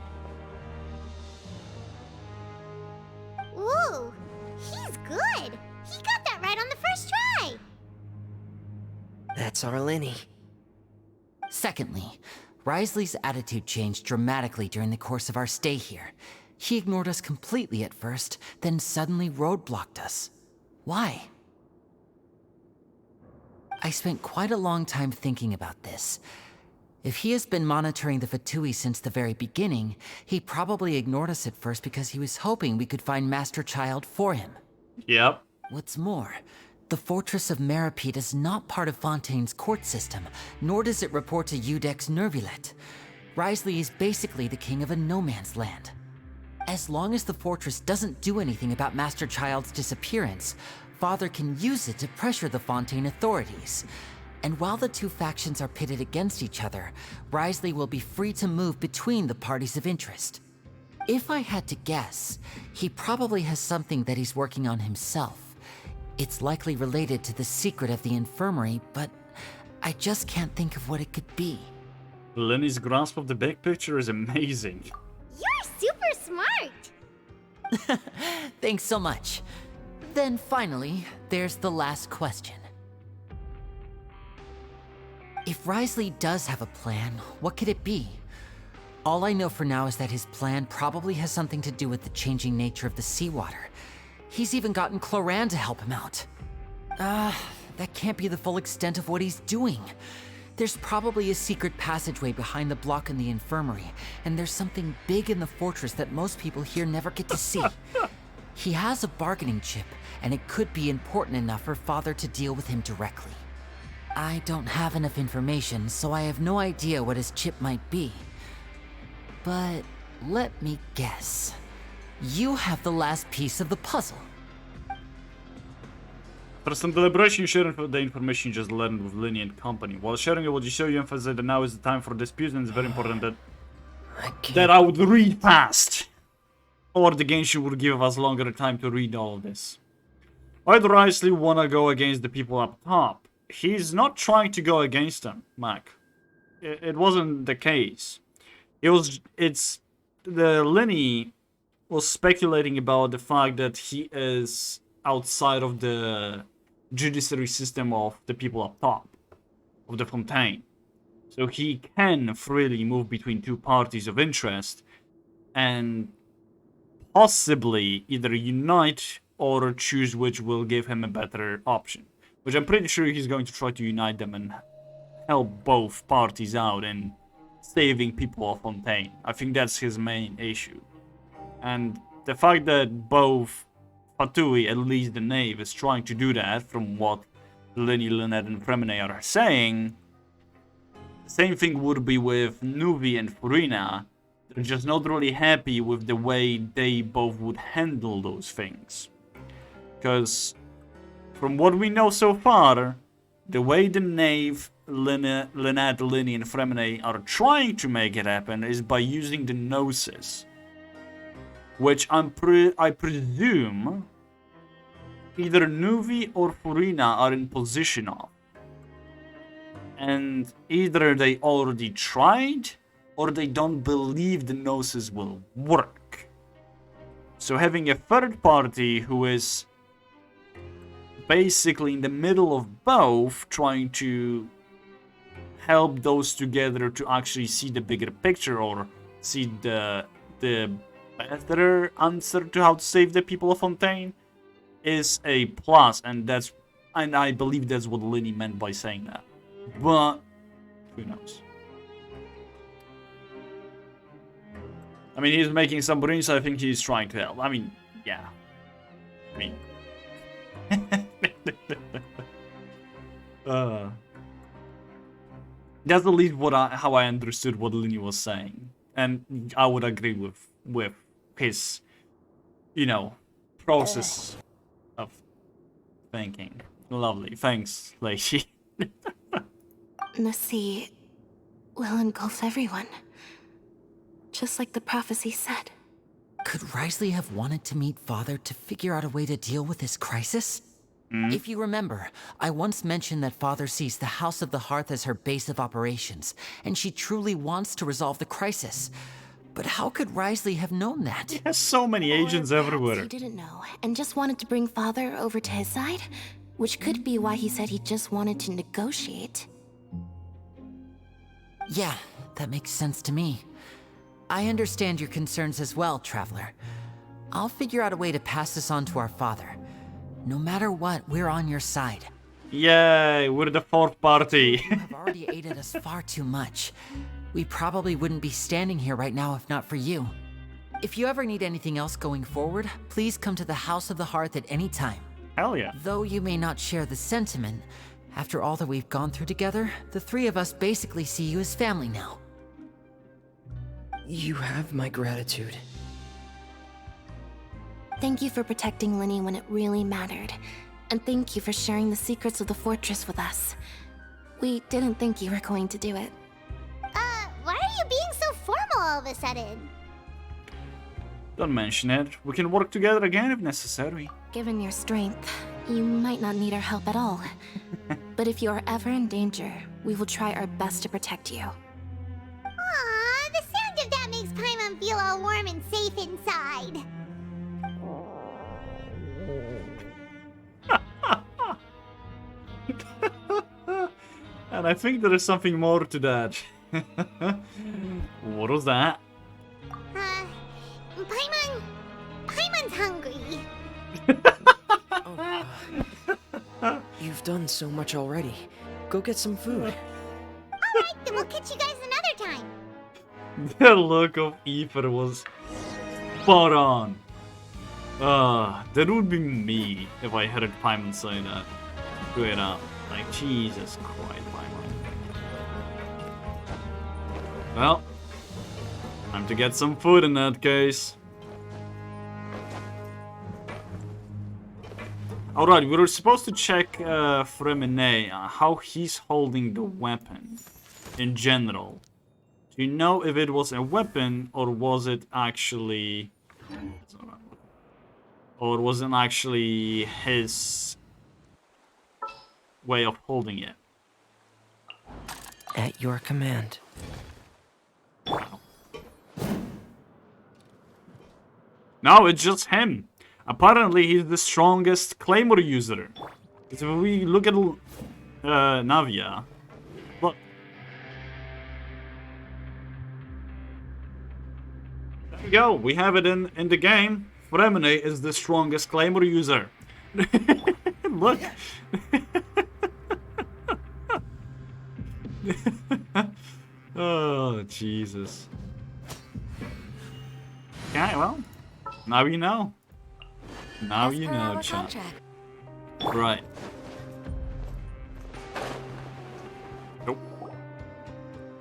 Ooh, he's good. He got that right on the first try. That's our Lenny. Secondly, Risley's attitude changed dramatically during the course of our stay here. He ignored us completely at first, then suddenly roadblocked us. Why? I spent quite a long time thinking about this. If he has been monitoring the Fatui since the very beginning, he probably ignored us at first because he was hoping we could find Master Child for him. Yep. What's more, the Fortress of Mirapede is not part of Fontaine's court system, nor does it report to Udex Nervulet. Risley is basically the king of a no-man's land. As long as the fortress doesn't do anything about Master Child's disappearance, Father can use it to pressure the Fontaine authorities. And while the two factions are pitted against each other, Risley will be free to move between the parties of interest. If I had to guess, he probably has something that he's working on himself. It's likely related to the secret of the infirmary, but I just can't think of what it could be. Lenny's grasp of the big picture is amazing. You're super smart. Thanks so much. Then finally, there's the last question. If Risley does have a plan, what could it be? All I know for now is that his plan probably has something to do with the changing nature of the seawater. He's even gotten Cloran to help him out. That can't be the full extent of what he's doing. There's probably a secret passageway behind the block in the infirmary, and there's something big in the fortress that most people here never get to see. He has a bargaining chip, and it could be important enough for Father to deal with him directly. I don't have enough information, so I have no idea what his chip might be. But let me guess. You have the last piece of the puzzle. After some deliberation, you share the information you just learned with Lenny and company. While sharing it with you, you emphasize that now is the time for dispute, and it's very important that I would read fast. Or the Genshin would give us longer time to read all of this. Why do Risley wanna go against the people up top? He's not trying to go against them, Mac. It wasn't the case. Lenny was speculating about the fact that he is outside of the judiciary system of the people up top, of the Fontaine. So he can freely move between two parties of interest and possibly either unite or choose which will give him a better option. Which I'm pretty sure he's going to try to unite them and help both parties out in saving people of Fontaine. I think that's his main issue. And the fact that both Fatui, at least the Knave, is trying to do that, from what Lenny, Lynette, and Fremine are saying, the same thing would be with Nuvi and Furina. They're just not really happy with the way they both would handle those things. Because from what we know so far, the way the Knave Lynette, Linny, and Fremine are trying to make it happen is by using the Gnosis. Which I presume either Nuvi or Furina are in position of. And either they already tried, or they don't believe the Gnosis will work. So having a third party who is basically in the middle of both, trying to help those together to actually see the bigger picture or see the better answer to how to save the people of Fontaine, is a plus, and I believe that's what Linny meant by saying that. But who knows? I mean, he's making some brains, so I think he's trying to help. I mean, yeah. I mean... that's at least how I understood what Linny was saying. And I would agree with his, process of thinking. Lovely. Thanks, Lacey. The sea will engulf everyone. Just like the prophecy said. Could Risley have wanted to meet Father to figure out a way to deal with this crisis? If you remember, I once mentioned that Father sees the House of the Hearth as her base of operations, and she truly wants to resolve the crisis. But how could Risley have known that? He has so many agents everywhere. He didn't know, and just wanted to bring Father over to his side? Which could be why he said he just wanted to negotiate. Yeah, that makes sense to me. I understand your concerns as well, Traveler. I'll figure out a way to pass this on to our father. No matter what, we're on your side. Yay, we're the fourth party. You have already aided us far too much. We probably wouldn't be standing here right now if not for you. If you ever need anything else going forward, please come to the House of the Hearth at any time. Hell yeah. Though you may not share the sentiment, after all that we've gone through together, the three of us basically see you as family now. You have my gratitude. Thank you for protecting Linny when it really mattered. And thank you for sharing the secrets of the fortress with us. We didn't think you were going to do it. Why are you being so formal all of a sudden? Don't mention it. We can work together again if necessary. Given your strength, you might not need our help at all. But if you are ever in danger, we will try our best to protect you. Aww, the sound of that makes Paimon feel all warm and safe inside. And I think there is something more to that. What was that? Paimon's hungry. You've done so much already. Go get some food. Alright, then we'll catch you guys another time. The look of Aether was spot on. That would be me if I heard Paimon say that. Straight up. Like, Jesus Christ, Paimon. Well, time to get some food in that case. Alright, we were supposed to check Fremine, how he's holding the weapon in general. Do you know if it was a weapon or was it actually... Or was it actually his way of holding it? At your command. No, it's just him. Apparently, he's the strongest Claymore user. Because if we look at Navia, look. There you go. We have it in the game. Fremine is the strongest Claymore user. Look. Oh, Jesus. Okay, well, now you know. Now you know, chat. Right. Nope.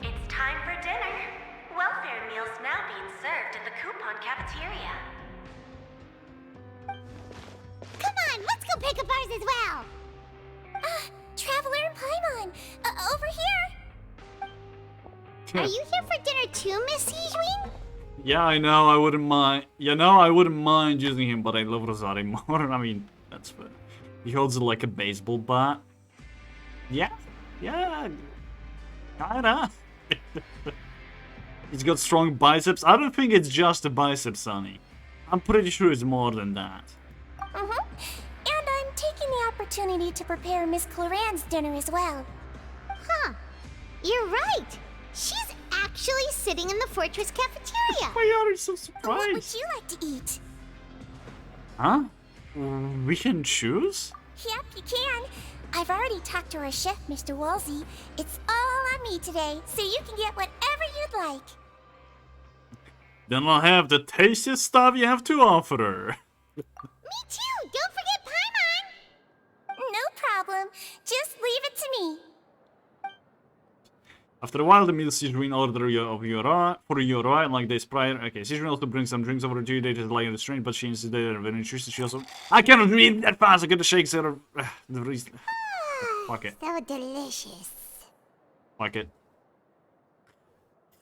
It's time for dinner. Welfare meals now being served in the coupon cafeteria. Come on, let's go pick up ours as well. Traveler and Paimon, over Are you here for dinner too, Miss Sijwin? Yeah, I know, I wouldn't mind. You know, I wouldn't mind using him, but I love Rosari more. I mean, that's fair. He holds it like a baseball bat. Yeah, kinda. He's got strong biceps. I don't think it's just a bicep, Sonny. I'm pretty sure it's more than that. And I'm taking the opportunity to prepare Miss Cloran's dinner as well. Huh. You're right. She's actually sitting in the fortress cafeteria. Why are you so surprised? What would you like to eat? Huh? We can choose? Yep, you can. I've already talked to our chef, Mr. Wolsey. It's all on me today, so you can get whatever you'd like. Then I'll have the tastiest stuff you have to offer. Me too. Don't forget Paimon. No problem. Just leave it to me. After a while, the meal Sijwin ordered for Yora, and like days prior. Okay, Sijwin also brings some drinks over to you. They just lie on the street, but she insisted they are very interested. She also... I cannot read that fast. I got the shakes out of... the reason. Fuck it. So delicious. Fuck it.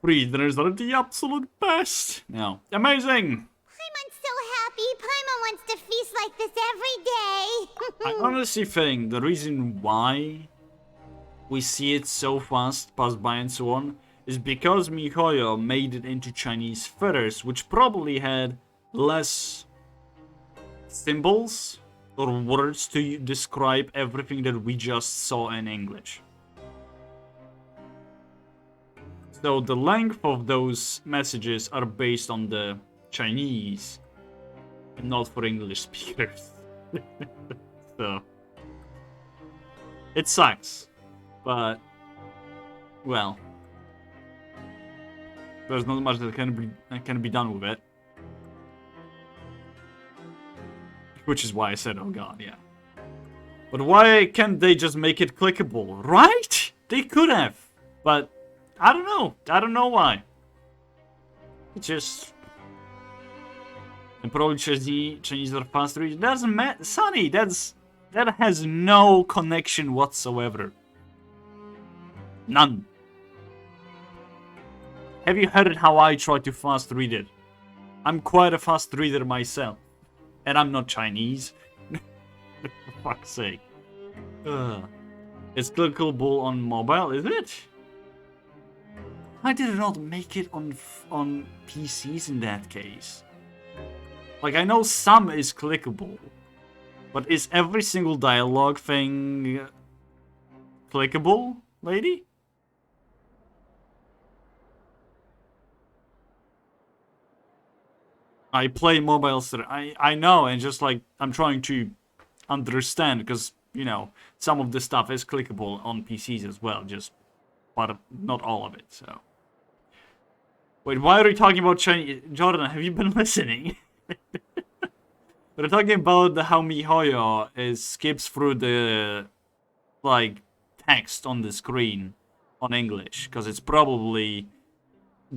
Free dinners are the absolute best. No. Amazing! Paimon's so happy. Paimon wants to feast like this every day. I honestly think the reason why we see it so fast, pass by and so on, is because MiHoYo made it into Chinese first, which probably had less symbols or words to describe everything that we just saw in English. So the length of those messages are based on the Chinese and not for English speakers. So it sucks. But, well, there's not much that can be done with it. Which is why I said, oh god, yeah. But why can't they just make it clickable, right? They could have, but I don't know. I don't know why. It just... And probably Chinese are faster. It doesn't matter. Sonny, that has no connection whatsoever. None. Have you heard how I try to fast read it? I'm quite a fast reader myself. And I'm not Chinese. For fuck's sake. It's clickable on mobile, is it? Why did it not make it on PCs in that case? Like, I know some is clickable. But is every single dialogue thing clickable, lady? I play mobile, I know, and just like, I'm trying to understand, because, you know, some of the stuff is clickable on PCs as well, just, but not all of it, so. Wait, why are we talking about Chinese? Jordan, have you been listening? We're talking about how MiHoYo skips through the, like, text on the screen on English, because it's probably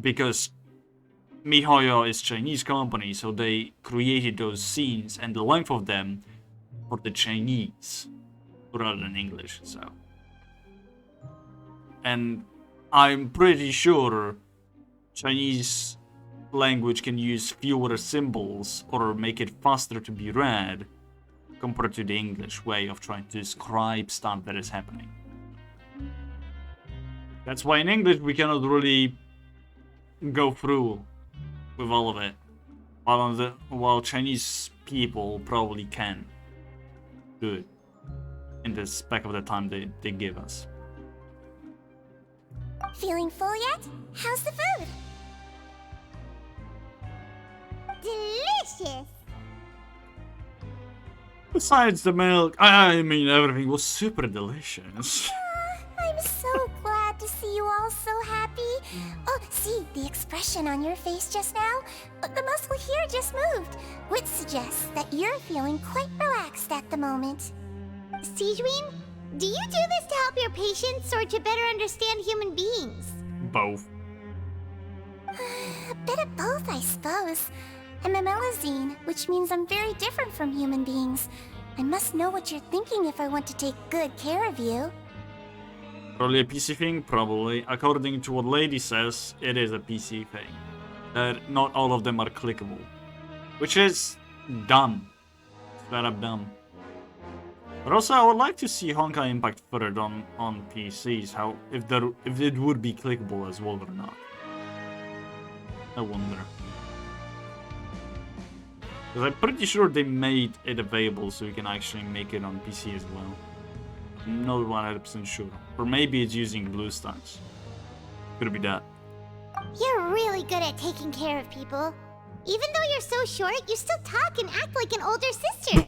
because MiHoYo is Chinese company, so they created those scenes and the length of them for the Chinese rather than English, so. And I'm pretty sure Chinese language can use fewer symbols or make it faster to be read compared to the English way of trying to describe stuff that is happening. That's why in English we cannot really go through with all of it, while Chinese people probably can do it in the spec of the time they give us. Feeling full yet? How's the food? Delicious. Besides the milk, I mean everything was super delicious. I'm so glad to see you all so happy. Oh, see, the expression on your face just now? The muscle here just moved, which suggests that you're feeling quite relaxed at the moment. Sijwin, do you do this to help your patients or to better understand human beings? Both. A bit of both, I suppose. I'm a Melusine, which means I'm very different from human beings. I must know what you're thinking if I want to take good care of you. Probably a PC thing? Probably. According to what Lady says, it is a PC thing. That not all of them are clickable. Which is dumb. Straight up dumb. But also, I would like to see Honkai Impact further on PCs. How if it would be clickable as well or not. I wonder. Because I'm pretty sure they made it available so you can actually make it on PC as well. I'm not 100% sure. Or maybe it's using BlueStacks. Could be that. You're really good at taking care of people. Even though you're so short, you still talk and act like an older sister.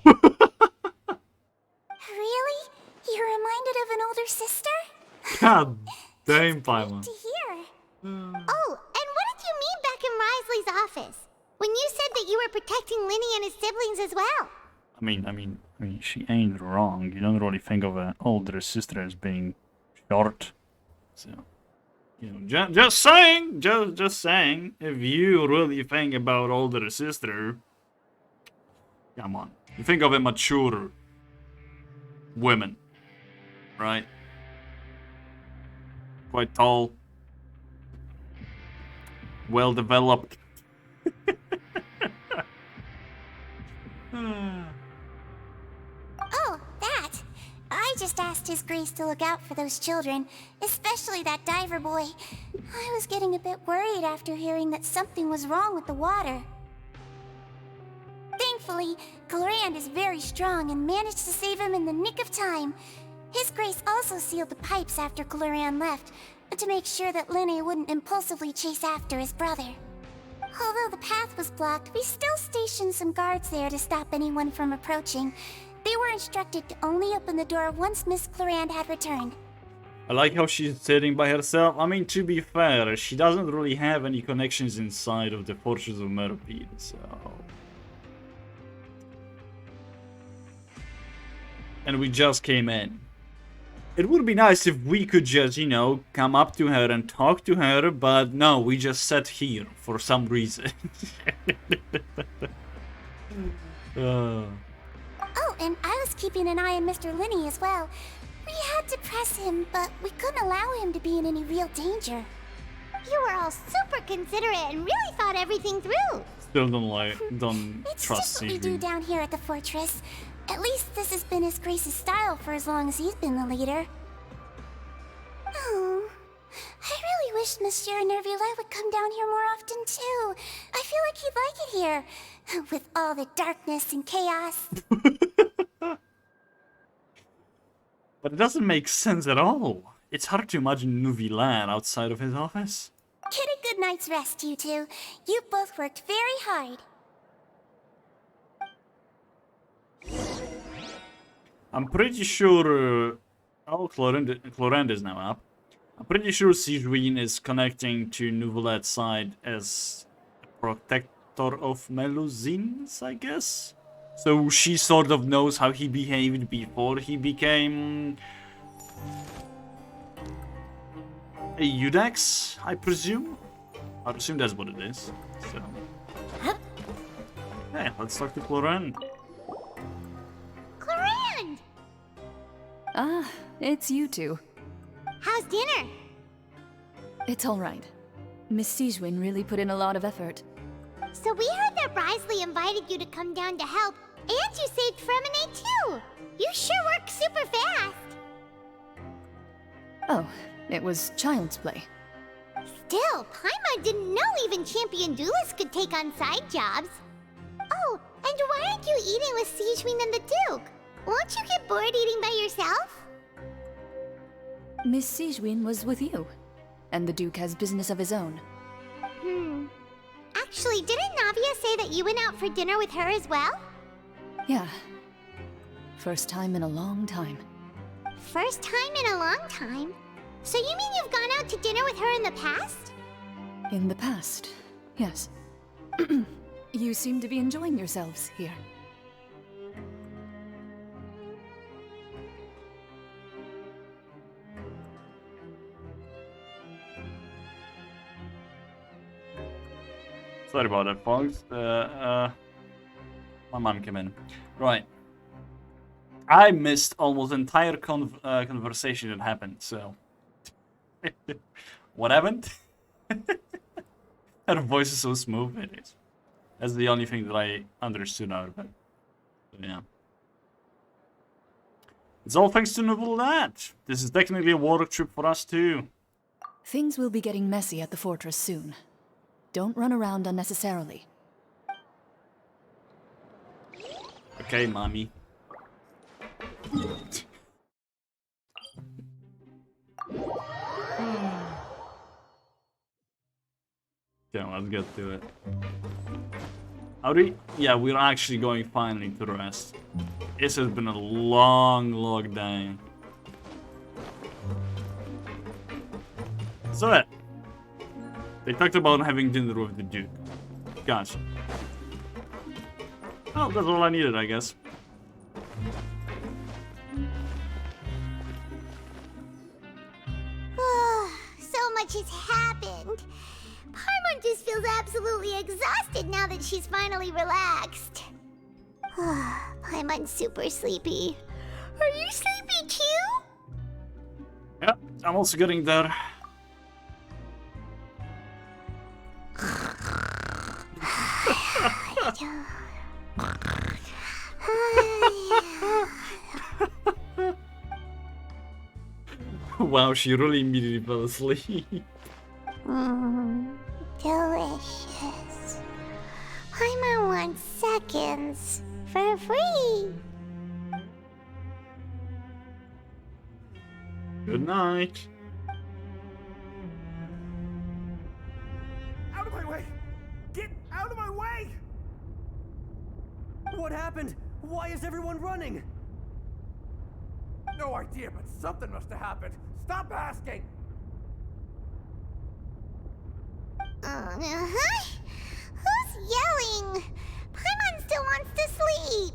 Really? You're reminded of an older sister? God damn, Paimon. To hear. Oh, and what did you mean back in Risley's office? When you said that you were protecting Linny and his siblings as well. I mean, she ain't wrong. You don't really think of an older sister as being short. So, you know, just saying. If you really think about older sister, come on. You think of a mature women, right? Quite tall, well developed. Oh, that! I just asked His Grace to look out for those children, especially that diver boy. I was getting a bit worried after hearing that something was wrong with the water. Thankfully, Glorand is very strong and managed to save him in the nick of time. His Grace also sealed the pipes after Glorand left, to make sure that Linne wouldn't impulsively chase after his brother. Although the path was blocked, we still stationed some guards there to stop anyone from approaching. They were instructed to only open the door once Miss Glorand had returned. I like how she's sitting by herself. I mean, to be fair, she doesn't really have any connections inside of the Fortress of Meropide, so... And we just came in. It would be nice if we could just, you know, come up to her and talk to her, but no, we just sat here for some reason. Oh, and I was keeping an eye on Mr. Linny as well. We had to press him, but we couldn't allow him to be in any real danger. You were all super considerate and really thought everything through. Still don't It's trust just what we do Siri. down here at the fortress. At least this has been His Grace's style for as long as he's been the leader. Oh, I really wish Monsieur Nervula would come down here more often too. I feel like he'd like it here, with all the darkness and chaos. But it doesn't make sense at all. It's hard to imagine Nuvilan outside of his office. Get a good night's rest, you two. You both worked very hard. I'm pretty sure... oh, Clorend is now up. I'm pretty sure Sigewin is connecting to Nuvulet's side as a protector of Melusines, I guess? So she sort of knows how he behaved before he became... a Eudex, I presume? I assume that's what it is. So... hey, let's talk to Clorend. Glorand! Ah, it's you two. How's dinner? It's all right. Miss Sigewin really put in a lot of effort. So we heard that Risley invited you to come down to help, and you saved Fremine too! You sure work super fast! Oh, it was child's play. Still, Paimon didn't know even champion duelists could take on side jobs. Oh, and why aren't you eating with Sigewin and the Duke? Won't you get bored eating by yourself? Miss Sigewin was with you, and the Duke has business of his own. Actually, didn't Navia say that you went out for dinner with her as well? Yeah. First time in a long time. First time in a long time? So you mean you've gone out to dinner with her in the past? In the past, yes. You seem to be enjoying yourselves here. Sorry about that, folks. My mom came in. Right. I missed almost the entire conversation that happened, so What happened? Her voice is so smooth. It is. That's the only thing that I understood out of it. So, yeah. It's all thanks to Noble that. This is technically a water trip for us too. Things will be getting messy at the fortress soon. Don't run around unnecessarily. Okay, mommy. Okay, let's get to it. How do we... Yeah, we're actually going finally to rest. This has been a long day. So yeah. They talked about having dinner with the Duke. Gotcha. Oh, that's all I needed, I guess. So much has happened. Paimon just feels absolutely exhausted now that she's finally relaxed. Paimon's super sleepy. Are you sleepy too? Yeah, I'm also getting there. Wow, she really immediately fell asleep. Delicious. Paimon wants seconds for free. Good night. Out of my way! Get out of my way! What happened? Why is everyone running? No idea, but something must have happened. Stop asking! Who's yelling? Paimon still wants to sleep.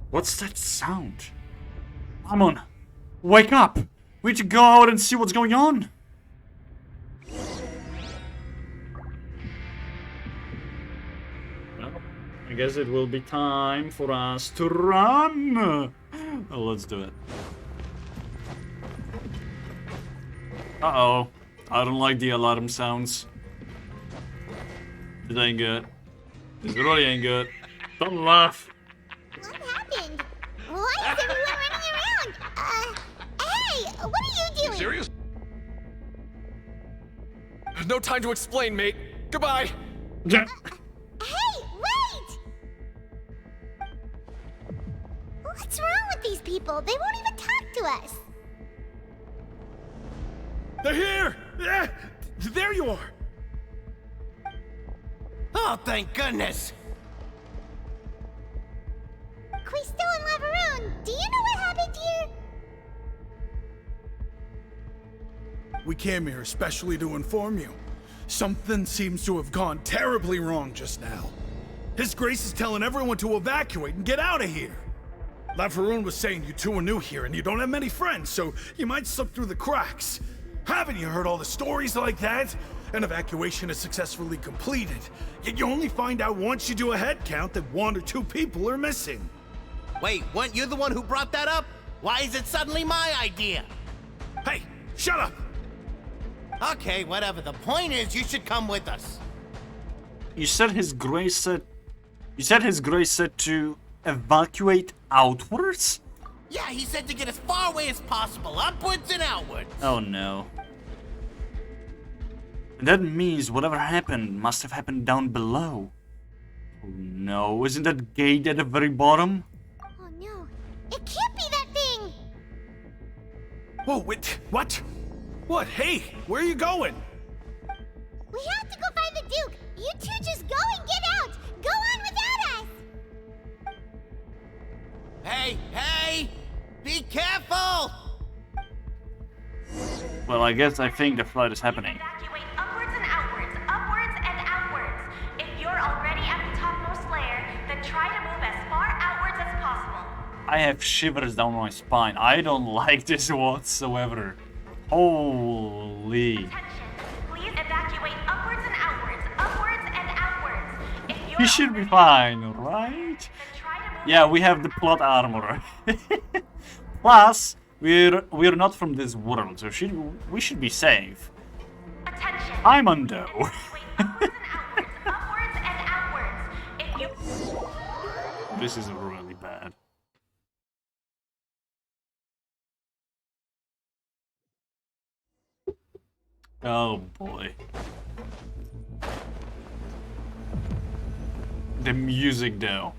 What's that sound? Paimon, wake up! We need to go out and see what's going on. Well, I guess it will be time for us to run. Oh, let's do it. Uh-oh. I don't like the alarm sounds. It ain't good. It really ain't good. Don't laugh. What happened? Why is everyone running around? Hey, what are you doing? Serious? No time to explain, mate. Goodbye. Hey, wait! What's wrong with these people? They won't even talk to us. They're here! Yeah, there you are! Oh, thank goodness! Quisto and Lavaroon, do you know what happened here? We came here especially to inform you. Something seems to have gone terribly wrong just now. His Grace is telling everyone to evacuate and get out of here. Lavaroon was saying you two are new here and you don't have many friends, so you might slip through the cracks. Haven't you heard all the stories like that? An evacuation is successfully completed, yet you only find out once you do a head count that 1 or 2 people are missing. Wait, weren't you the one who brought that up? Why is it suddenly my idea? Hey, shut up! Okay, whatever. The point is, you should come with us. You said His Grace said... You said His Grace said to evacuate outwards? Yeah, he said to get as far away as possible, upwards and outwards. Oh no. That means whatever happened must have happened down below. Oh no, isn't that gate at the very bottom? Oh no, it can't be that thing! Whoa, wait, what? What? Hey, where are you going? We have to go find the Duke! You two just go and get out! Go on without us! Hey, hey! Be careful! Well, I think the flight is happening. Evacuate upwards and outwards, upwards and outwards. If you're already at the topmost layer, then try to move as far outwards as possible. I have shivers down my spine. I don't like this whatsoever. Holy. Attention. Please evacuate upwards and outwards, upwards and outwards. If you're He should be fine, right? Yeah, we have the plot armor. Plus, we're not from this world, so we should be safe. Attention. I'm undo. Upwards and outwards. If you This is really bad. Oh boy. The music though.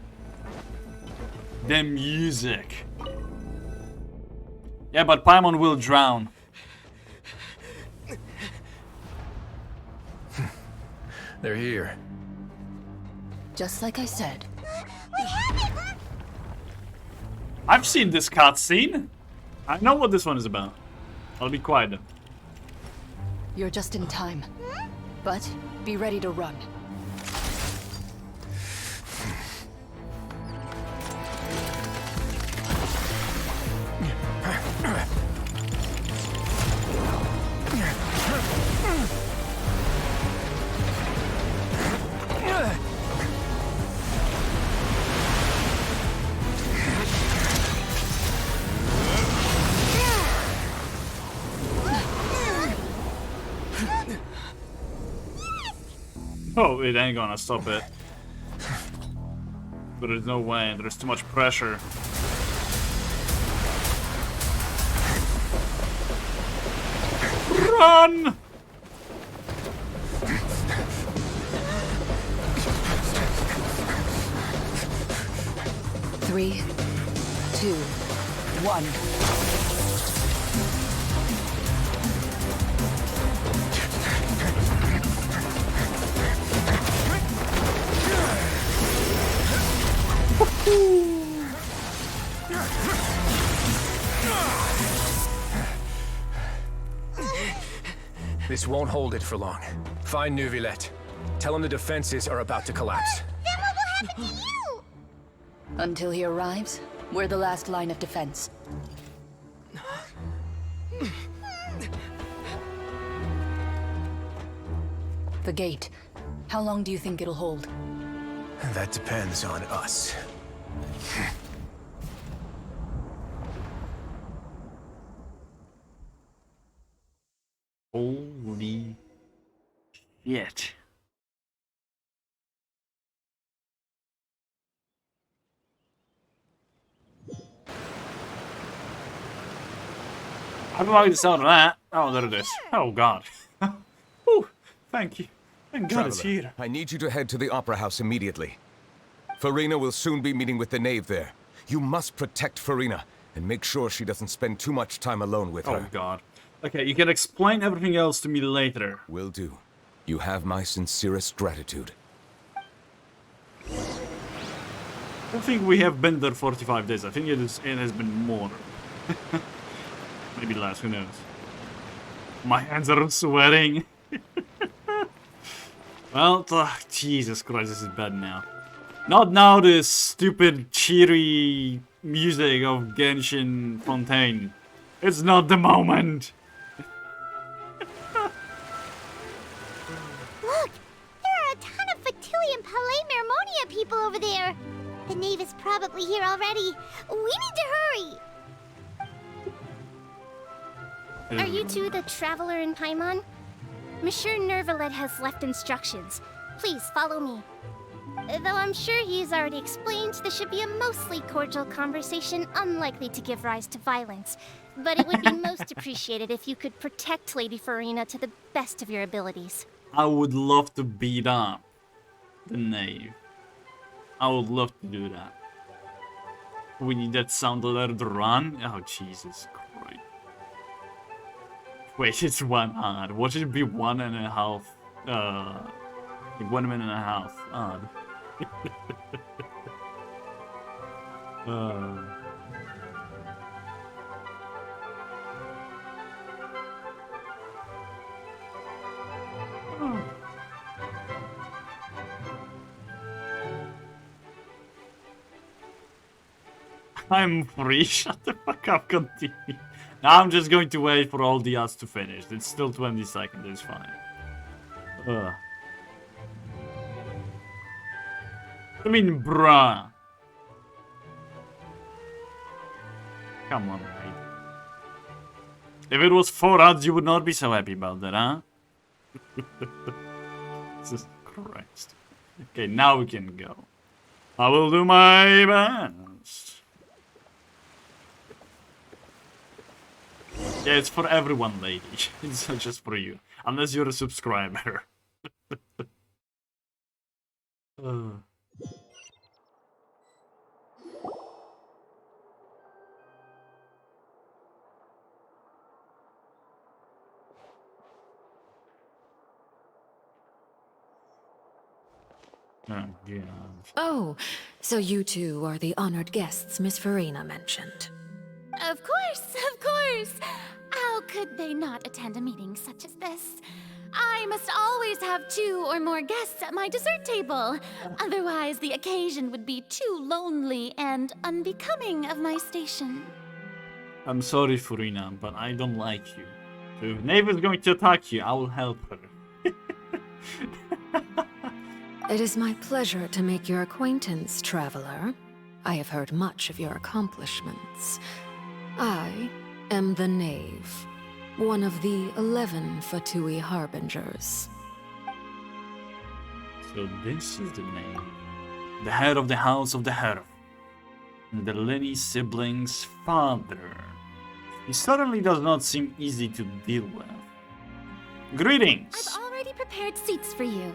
The music. Yeah, but Paimon will drown. They're here. Just like I said. I've seen this cutscene. I know what this one is about. I'll be quiet then. You're just in time. But be ready to run. Oh, it ain't gonna stop it. But there's no way, there's too much pressure. Run! Three, two, one. This won't hold it for long. Find Neuvillette. Tell him the defenses are about to collapse. Then what will happen to you? Until he arrives, we're the last line of defense. The gate. How long do you think it'll hold? That depends on us. Holy shit. How do I get this out of that? Oh, there it is. Oh, God. Whew, thank you. Thank God it's Traveler, here. I need you to head to the Opera House immediately. Farina will soon be meeting with the knave there. You must protect Farina and make sure she doesn't spend too much time alone with her. Oh, God. Okay, you can explain everything else to me later. Will do. You have my sincerest gratitude. I don't think we have been there 45 days. I think it has been more. Maybe less, who knows. My hands are sweating. Well, Jesus Christ, this is bad now. Not now this stupid, cheery music of Genshin Fontaine. It's not the moment. Look! There are a ton of Fatui and Palais Mermonia people over there. The knave is probably here already. We need to hurry. Are you two the traveler in Paimon? Monsieur Neuvillette has left instructions. Please follow me. Though I'm sure he's already explained, this should be a mostly cordial conversation, unlikely to give rise to violence. But it would be most appreciated if you could protect Lady Farina to the best of your abilities. I would love to beat up the knave. I would love to do that. We need that sound alert run. Oh, Jesus Christ. Wait, it's 1 odd. What should it be 1.5? 1 minute and a half odd. I'm free. Shut the fuck up, continue. Now I'm just going to wait for all the odds to finish. It's still 20 seconds, it's fine. I mean, bruh. Come on, mate. If it was 4 odds, you would not be so happy about that, huh? Jesus Christ. Okay, now we can go. I will do my best. Yeah, it's for everyone, lady. It's not just for you. Unless you're a subscriber. Oh, yeah. Oh, so you two are the honored guests Miss Farina mentioned. Of course, of course. How could they not attend a meeting such as this? I must always have 2 or more guests at my dessert table. Otherwise, the occasion would be too lonely and unbecoming of my station. I'm sorry, Farina, but I don't like you. So if Nave is going to attack you, I will help her. It is my pleasure to make your acquaintance, traveler. I have heard much of your accomplishments. I am the Knave, one of the 11 Fatui Harbingers. So this is the name. The head of the House of the Herf. And the Lenny siblings' father. He certainly does not seem easy to deal with. Greetings! I've already prepared seats for you.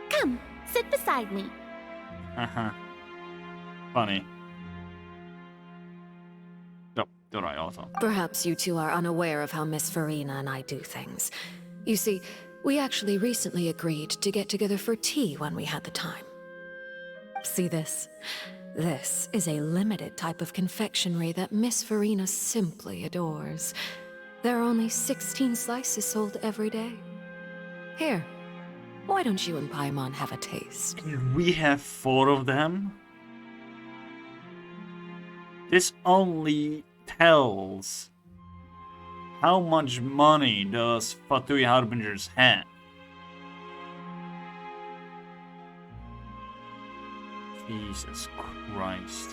Come, sit beside me. Haha. Funny. Oh, alright, also. Perhaps you two are unaware of how Miss Farina and I do things. You see, we actually recently agreed to get together for tea when we had the time. See this? This is a limited type of confectionery that Miss Farina simply adores. There are only 16 slices sold every day. Here, why don't you and Paimon have a taste? We have 4 of them? This only tells how much money does Fatui Harbingers have. Jesus Christ.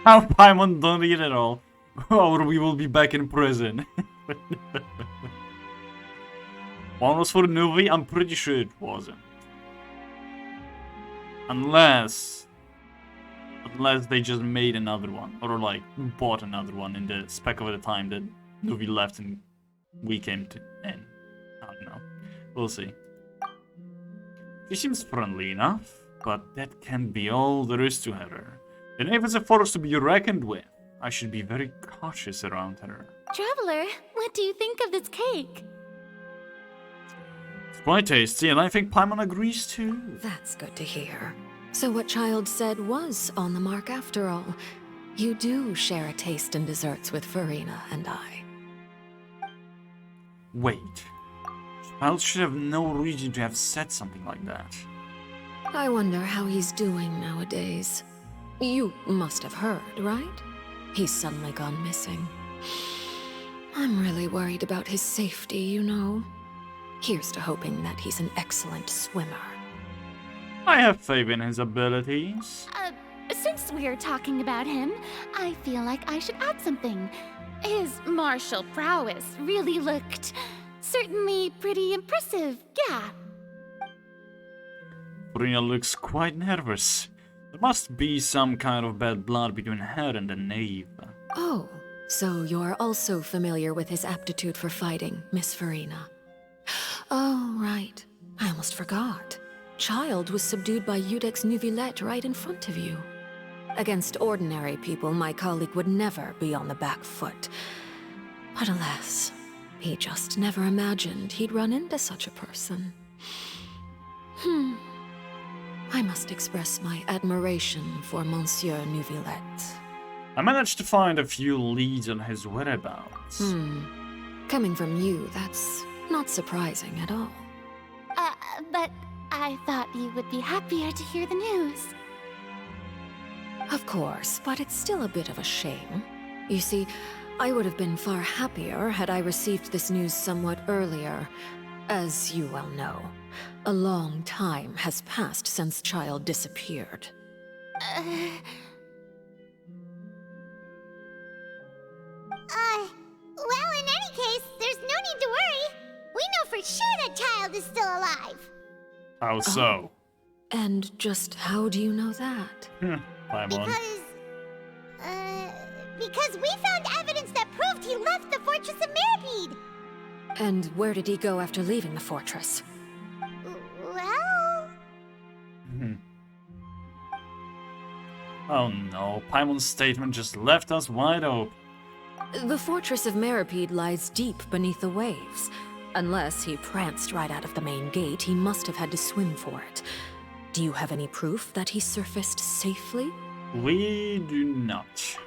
How Paimon don't eat it all, or we will be back in prison. One was for Nuvi, I'm pretty sure it wasn't. Unless they just made another one, or like bought another one in the speck of the time that Nuvi left and we came to in. I don't know. We'll see. She seems friendly enough, but that can't be all there is to her. The Knave is a force to be reckoned with. I should be very cautious around her. Traveler, what do you think of this cake? It's quite tasty, and I think Paimon agrees too. That's good to hear. So what Child said was on the mark after all. You do share a taste in desserts with Farina and I. Wait. Child should have no reason to have said something like that. I wonder how he's doing nowadays. You must have heard, right? He's suddenly gone missing. I'm really worried about his safety, you know. Here's to hoping that he's an excellent swimmer. I have faith in his abilities. Since we're talking about him, I feel like I should add something. His martial prowess really looked certainly pretty impressive, yeah. Farina looks quite nervous. There must be some kind of bad blood between her and the Knave. Oh, so you're also familiar with his aptitude for fighting, Miss Farina. Oh, right. I almost forgot. Child was subdued by Udex Nuvillette right in front of you. Against ordinary people, my colleague would never be on the back foot. But alas, he just never imagined he'd run into such a person. I must express my admiration for Monsieur Nuvillette. I managed to find a few leads on his whereabouts. Coming from you, that's not surprising at all. But I thought you would be happier to hear the news. Of course, but it's still a bit of a shame. You see, I would have been far happier had I received this news somewhat earlier. As you well know, a long time has passed since Child disappeared. child is still alive. How so? And just how do you know that? Paimon. Because we found evidence that proved he left the Fortress of Mirapede. And where did he go after leaving the fortress? Well... Oh no, Paimon's statement just left us wide open. The Fortress of Mirapede lies deep beneath the waves. Unless he pranced right out of the main gate, he must have had to swim for it. Do you have any proof that he surfaced safely? We do not.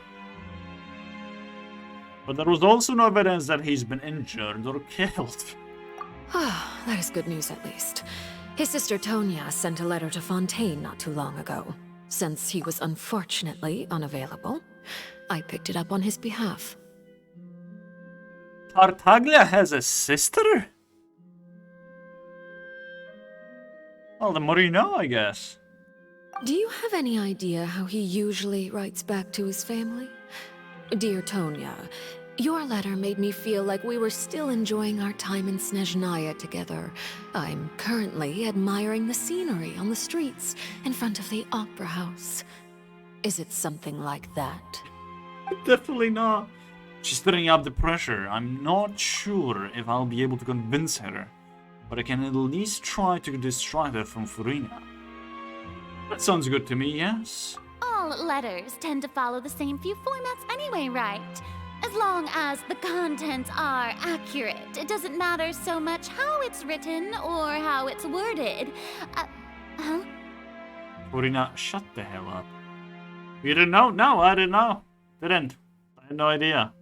But there was also no evidence that he's been injured or killed. Ah, that is good news at least. His sister Tonya sent a letter to Fontaine not too long ago. Since he was unfortunately unavailable, I picked it up on his behalf. Tartaglia has a sister? Well, the more you know, I guess. Do you have any idea how he usually writes back to his family? Dear Tonya, your letter made me feel like we were still enjoying our time in Snezhnaya together. I'm currently admiring the scenery on the streets in front of the Opera House. Is it something like that? Definitely not. She's putting up the pressure. I'm not sure if I'll be able to convince her, but I can at least try to distract her from Furina. That sounds good to me, yes? All letters tend to follow the same few formats anyway, right? As long as the contents are accurate, it doesn't matter so much how it's written or how it's worded. Huh? Furina, shut the hell up. You didn't know? No, I didn't know. Didn't. I had no idea.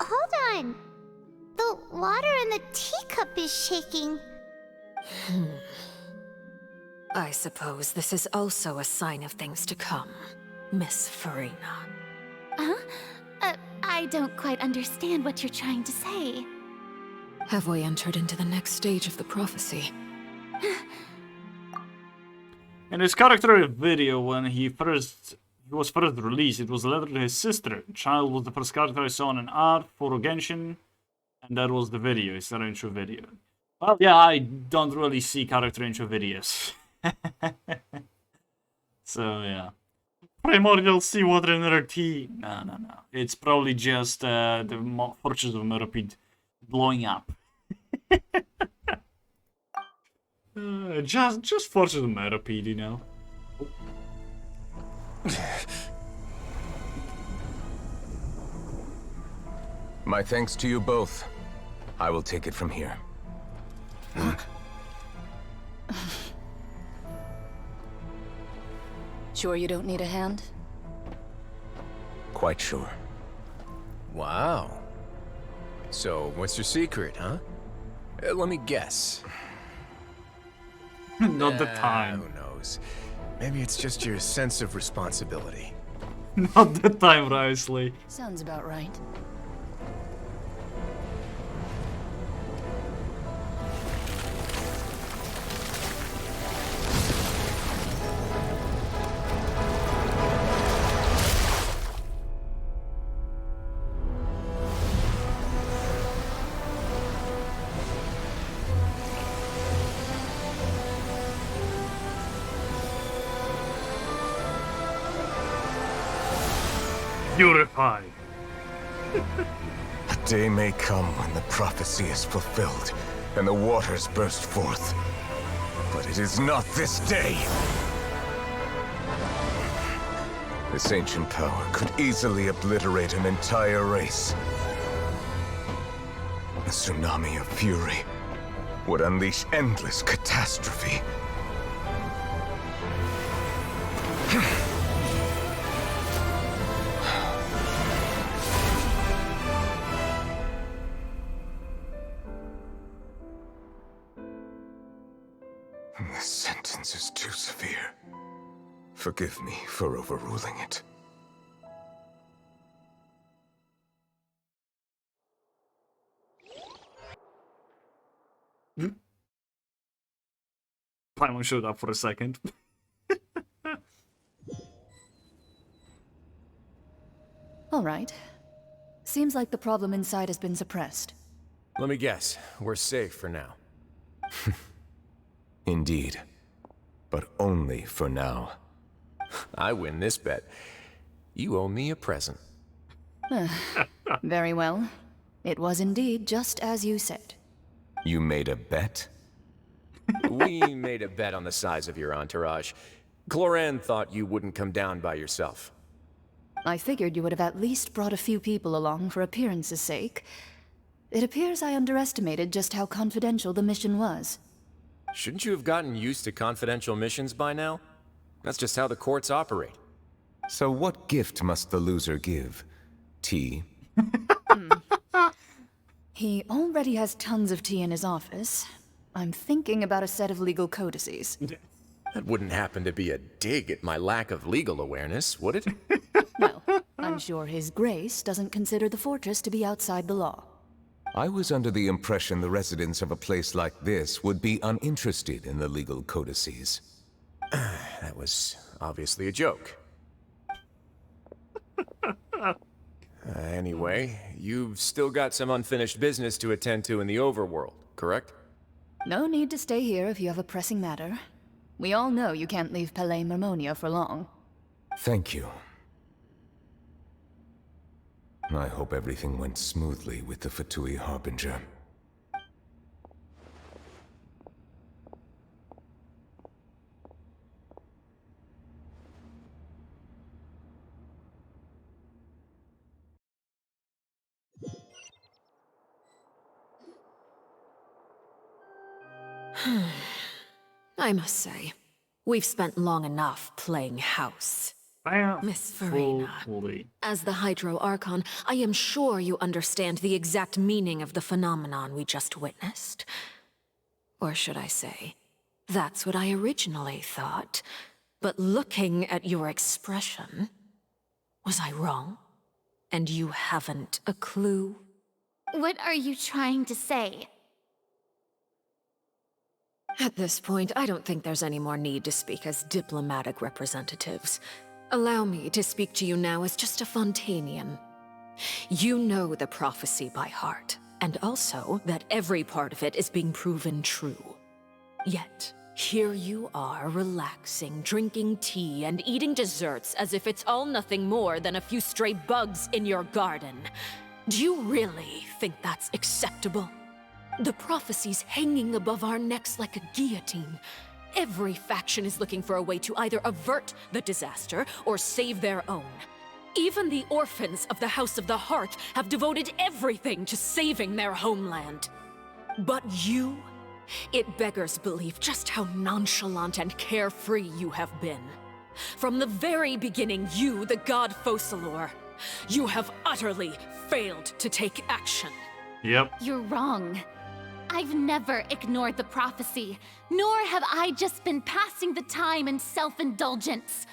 Hold on. The water in the teacup is shaking. I suppose this is also a sign of things to come, Miss Furina. Huh? I don't quite understand what you're trying to say. Have we entered into the next stage of the prophecy? In his character video, when he was first released, it was a letter to his sister. Child was the first character I saw in an art for Genshin, and that was the video, his intro video. Well, yeah, I don't really see character intro videos. So, yeah. Primordial seawater in her tea. No. It's probably just the Fortress of Mirapede blowing up. Just Fortress of Mirapede, you know. My thanks to you both. I will take it from here. Sure you don't need a hand? Quite sure. Wow. So, what's your secret, huh? Let me guess. Not the time. Who knows? Maybe it's just your sense of responsibility. Not the time, Risley. Sounds about right. Purified. A day may come when the prophecy is fulfilled and the waters burst forth. But it is not this day. This ancient power could easily obliterate an entire race. A tsunami of fury would unleash endless catastrophe. This sentence is too severe. Forgive me for overruling it. Paimon showed up for a second. All right. Seems like the problem inside has been suppressed. Let me guess, we're safe for now. Indeed. But only for now. I win this bet. You owe me a present. Very well. It was indeed just as you said. You made a bet? We made a bet on the size of your entourage. Cloran thought you wouldn't come down by yourself. I figured you would have at least brought a few people along for appearance's sake. It appears I underestimated just how confidential the mission was. Shouldn't you have gotten used to confidential missions by now? That's just how the courts operate. So what gift must the loser give? Tea? He already has tons of tea in his office. I'm thinking about a set of legal codices. That wouldn't happen to be a dig at my lack of legal awareness, would it? Well, I'm sure His Grace doesn't consider the fortress to be outside the law. I was under the impression the residents of a place like this would be uninterested in the legal codices. That was obviously a joke. Anyway, you've still got some unfinished business to attend to in the overworld, correct? No need to stay here if you have a pressing matter. We all know you can't leave Palais Mermonia for long. Thank you. I hope everything went smoothly with the Fatui Harbinger. I must say, we've spent long enough playing house. Miss Farina, as the Hydro Archon, I am sure you understand the exact meaning of the phenomenon we just witnessed. Or should I say, that's what I originally thought. But looking at your expression, was I wrong? And you haven't a clue? What are you trying to say? At this point, I don't think there's any more need to speak as diplomatic representatives. Allow me to speak to you now as just a Fontainian. You know the prophecy by heart, and also that every part of it is being proven true. Yet, here you are relaxing, drinking tea, and eating desserts as if it's all nothing more than a few stray bugs in your garden. Do you really think that's acceptable? The prophecy's hanging above our necks like a guillotine. Every faction is looking for a way to either avert the disaster or save their own. Even the orphans of the House of the Hearth have devoted everything to saving their homeland. But you? It beggars belief just how nonchalant and carefree you have been. From the very beginning, you, the god Focalor, you have utterly failed to take action. Yep. You're wrong. I've never ignored the prophecy, nor have I just been passing the time in self-indulgence.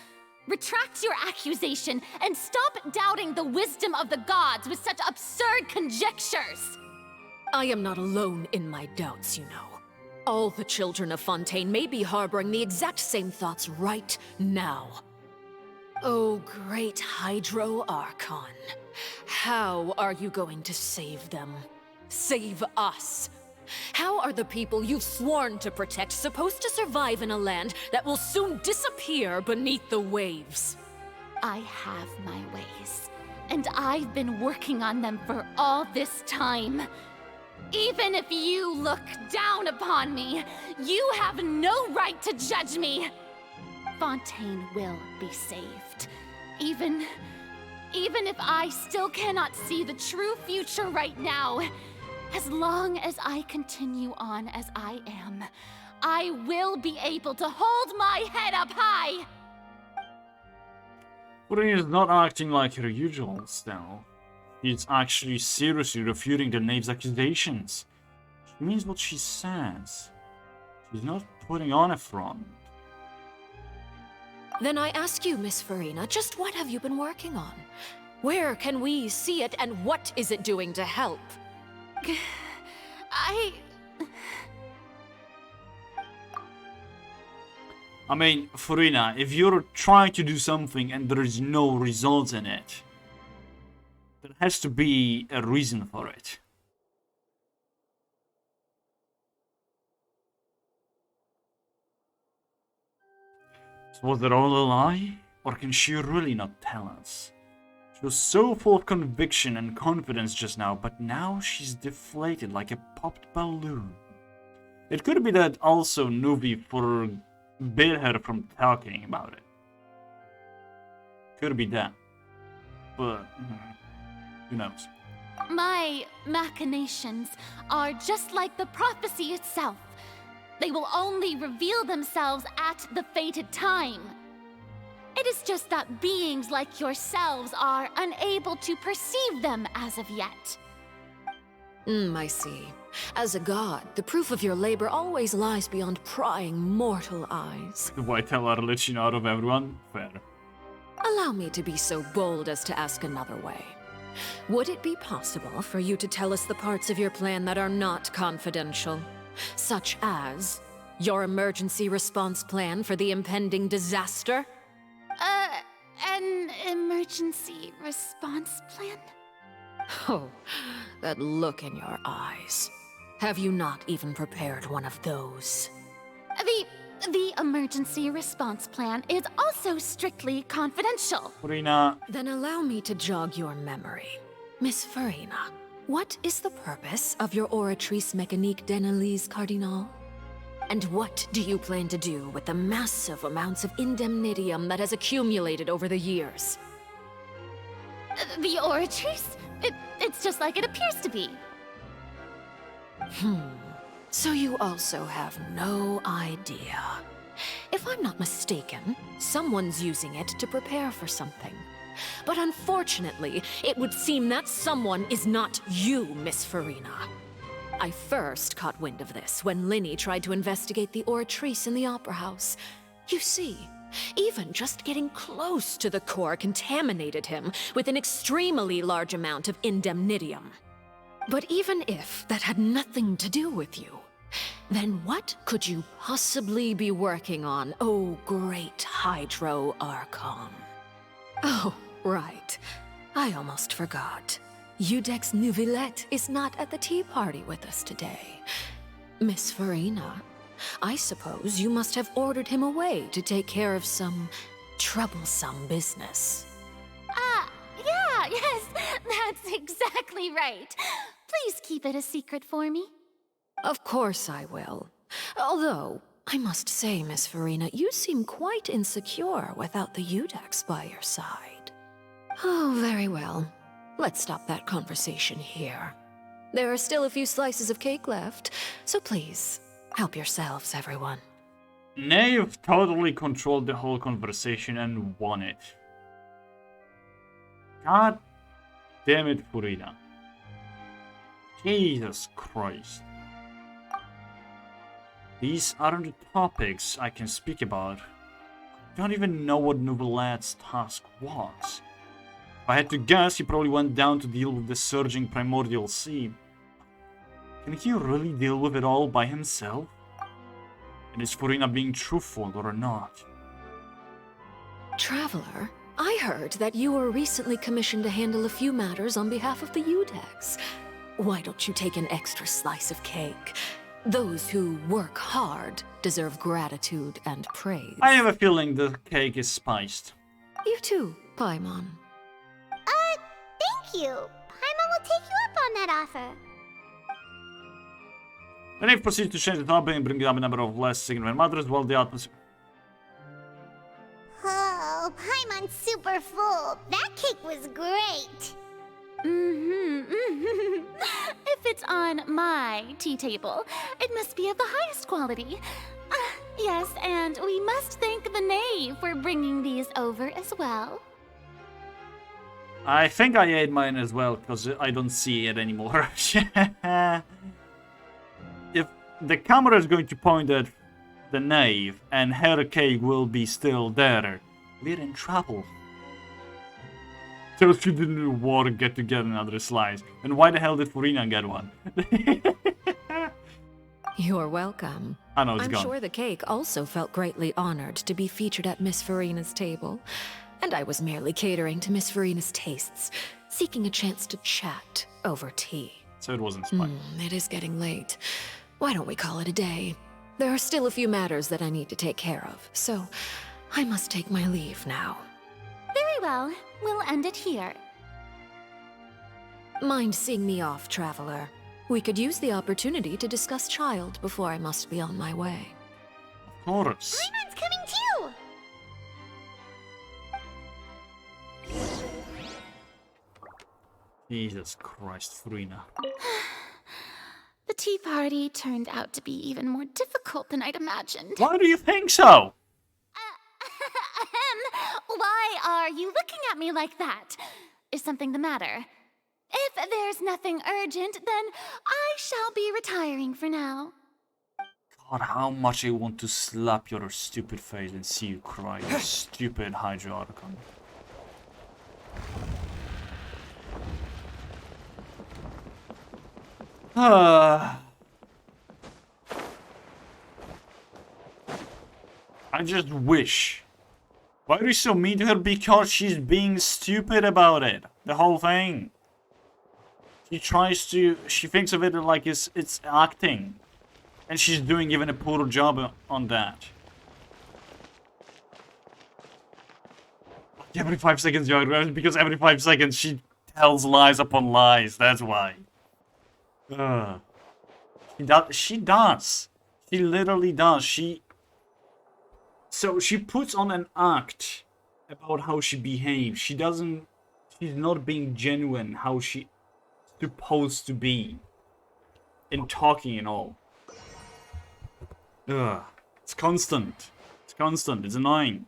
Retract your accusation and stop doubting the wisdom of the gods with such absurd conjectures. I am not alone in my doubts, you know. All the children of Fontaine may be harboring the exact same thoughts right now. Oh, great Hydro Archon. How are you going to save them? Save us? How are the people you've sworn to protect supposed to survive in a land that will soon disappear beneath the waves? I have my ways, and I've been working on them for all this time. Even if you look down upon me, you have no right to judge me. Fontaine will be saved. Even if I still cannot see the true future right now, as long as I continue on as I am, I will be able to hold my head up high! Farina is not acting like her usual style. She's actually seriously refuting the knave's accusations. She means what she says. She's not putting on a front. Then I ask you, Miss Farina, just what have you been working on? Where can we see it, and what is it doing to help? I mean, Farina, if you're trying to do something and there is no results in it, There has to be a reason for it. So was it all a lie? Or can she really not tell us? She was so full of conviction and confidence just now, but now she's deflated like a popped balloon. It could be that also Nuvi forbid her from talking about it. Could be that. But, who knows? My machinations are just like the prophecy itself. They will only reveal themselves at the fated time. It is just that beings like yourselves are unable to perceive them as of yet. I see. As a god, the proof of your labor always lies beyond prying mortal eyes. Why tell our religion out of everyone? Fair. Allow me to be so bold as to ask another way. Would it be possible for you to tell us the parts of your plan that are not confidential? Such as your emergency response plan for the impending disaster? An emergency response plan? Oh, that look in your eyes. Have you not even prepared one of those? The emergency response plan is also strictly confidential. Farina. Then allow me to jog your memory. Miss Farina, what is the purpose of your Oratrice Mécanique d'Analyse Cardinal? And what do you plan to do with the massive amounts of indemnitium that has accumulated over the years? The Oratrice? It's just like it appears to be. So you also have no idea. If I'm not mistaken, someone's using it to prepare for something. But unfortunately, it would seem that someone is not you, Miss Farina. I first caught wind of this when Linny tried to investigate the Oratrice in the Opera House. You see, even just getting close to the core contaminated him with an extremely large amount of indemnitium. But even if that had nothing to do with you, then what could you possibly be working on, oh great Hydro Archon? Oh, right. I almost forgot. Udex Neuvillette is not at the tea party with us today. Miss Farina, I suppose you must have ordered him away to take care of some troublesome business. Yeah, yes, that's exactly right. Please keep it a secret for me. Of course I will. Although, I must say, Miss Farina, you seem quite insecure without the Udex by your side. Oh, very well. Let's stop that conversation here. There are still a few slices of cake left, so please, help yourselves, everyone. Knave totally controlled the whole conversation and won it. God damn it, Farina. Jesus Christ. These aren't the topics I can speak about. I don't even know what Neuvillette's task was. If I had to guess, he probably went down to deal with the surging primordial sea. Can he really deal with it all by himself? And is Farina being truthful or not? Traveler, I heard that you were recently commissioned to handle a few matters on behalf of the Udex. Why don't you take an extra slice of cake? Those who work hard deserve gratitude and praise. I have a feeling the cake is spiced. You too, Paimon. Thank you. Paimon will take you up on that offer. The Knave proceeds to change the topic and bring up a number of less significant matters while the atmosphere... Oh, Paimon's super full. That cake was great. If it's on my tea table, it must be of the highest quality. Yes, and we must thank the Knave for bringing these over as well. I think I ate mine as well, because I don't see it anymore. If the camera is going to point at the Knave, and her cake will be still there, we're in trouble. So she didn't want to get another slice. And why the hell did Farina get one? You're welcome. I know it's I'm gone. sure the cake also felt greatly honored to be featured at Miss Farina's table. And I was merely catering to Miss Farina's tastes. seeking a chance to chat over tea. So it wasn't spicy. It is getting late. Why don't we call it a day? There are still a few matters that I need to take care of, so I must take my leave now. Very well. We'll end it here. Mind seeing me off, traveler? We could use the opportunity to discuss Child before I must be on my way. Of course. Raymon's coming too! Jesus Christ, Furina. The tea party turned out to be even more difficult than I'd imagined. Why do you think so? Why are you looking at me like that? Is something the matter? If there's nothing urgent, then I shall be retiring for now. God, how much I want to slap your stupid face and see you cry, you stupid Hydra Archon. I just wish. Why are you so mean to her? Because she's being stupid about it. The whole thing. She thinks of it like it's acting. And she's doing even a poor job on that. Every 5 seconds, because every 5 seconds she tells lies upon lies. That's why. She does. She literally does. So she puts on an act about how she behaves. She's not being genuine how she's supposed to be. In talking and all. It's constant. It's constant. It's annoying.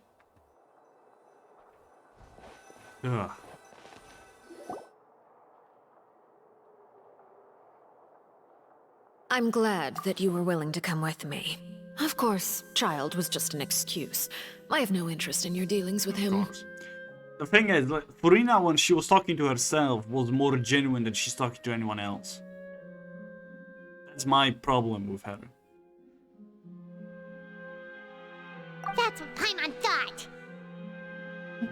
I'm glad that you were willing to come with me. Of course, Child was just an excuse. I have no interest in your dealings with him. The thing is, like, Furina, when she was talking to herself, was more genuine than she's talking to anyone else. That's my problem with her. That's what Paimon thought!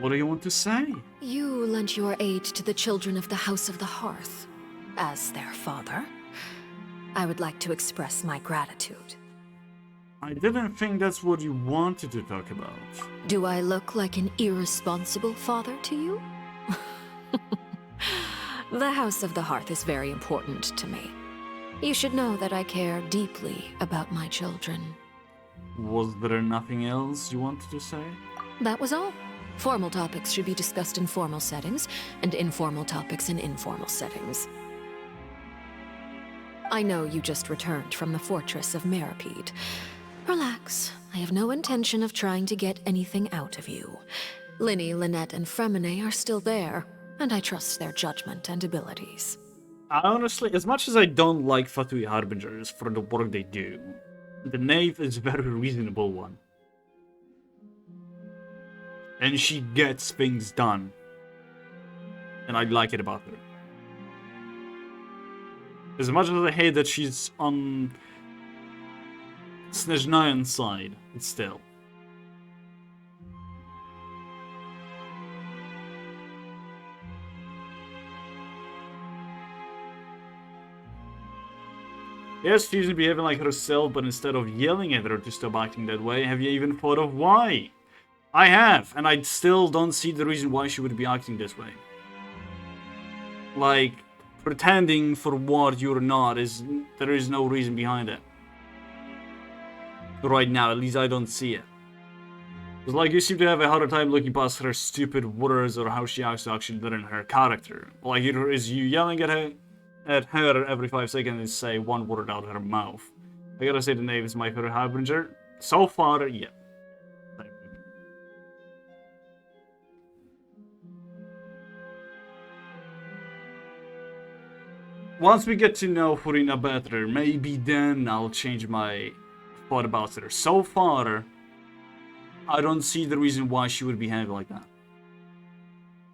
What do you want to say? You lent your aid to the children of the House of the Hearth. As their father, I would like to express my gratitude. I didn't think that's what you wanted to talk about. Do I look like an irresponsible father to you? The House of the Hearth is very important to me. You should know that I care deeply about my children. Was there nothing else you wanted to say? That was all. Formal topics should be discussed in formal settings, and informal topics in informal settings. I know you just returned from the fortress of Meripede. Relax. I have no intention of trying to get anything out of you. Linny, Lynette, and Fremine are still there, and I trust their judgment and abilities. Honestly, as much as I don't like Fatui Harbingers for the work they do, the Knave is a very reasonable one. And she gets things done. And I like it about her. As much as I hate that she's on Snezhnayan's side, it's still. Yes, she's behaving like herself, but instead of yelling at her to stop acting that way, have you even thought of why? I have, and I still don't see the reason why she would be acting this way. Like, pretending for what you're not, there is no reason behind it. Right now, at least I don't see it. It's like you seem to have a harder time looking past her stupid words or how she acts to actually learn her character. Like, is you yelling at her every 5 seconds and say one word out of her mouth. I gotta say the Knave is my favorite Harbinger. So far, yeah. Once we get to know Furina better, maybe then I'll change my thought about her. So far, I don't see the reason why she would behave like that.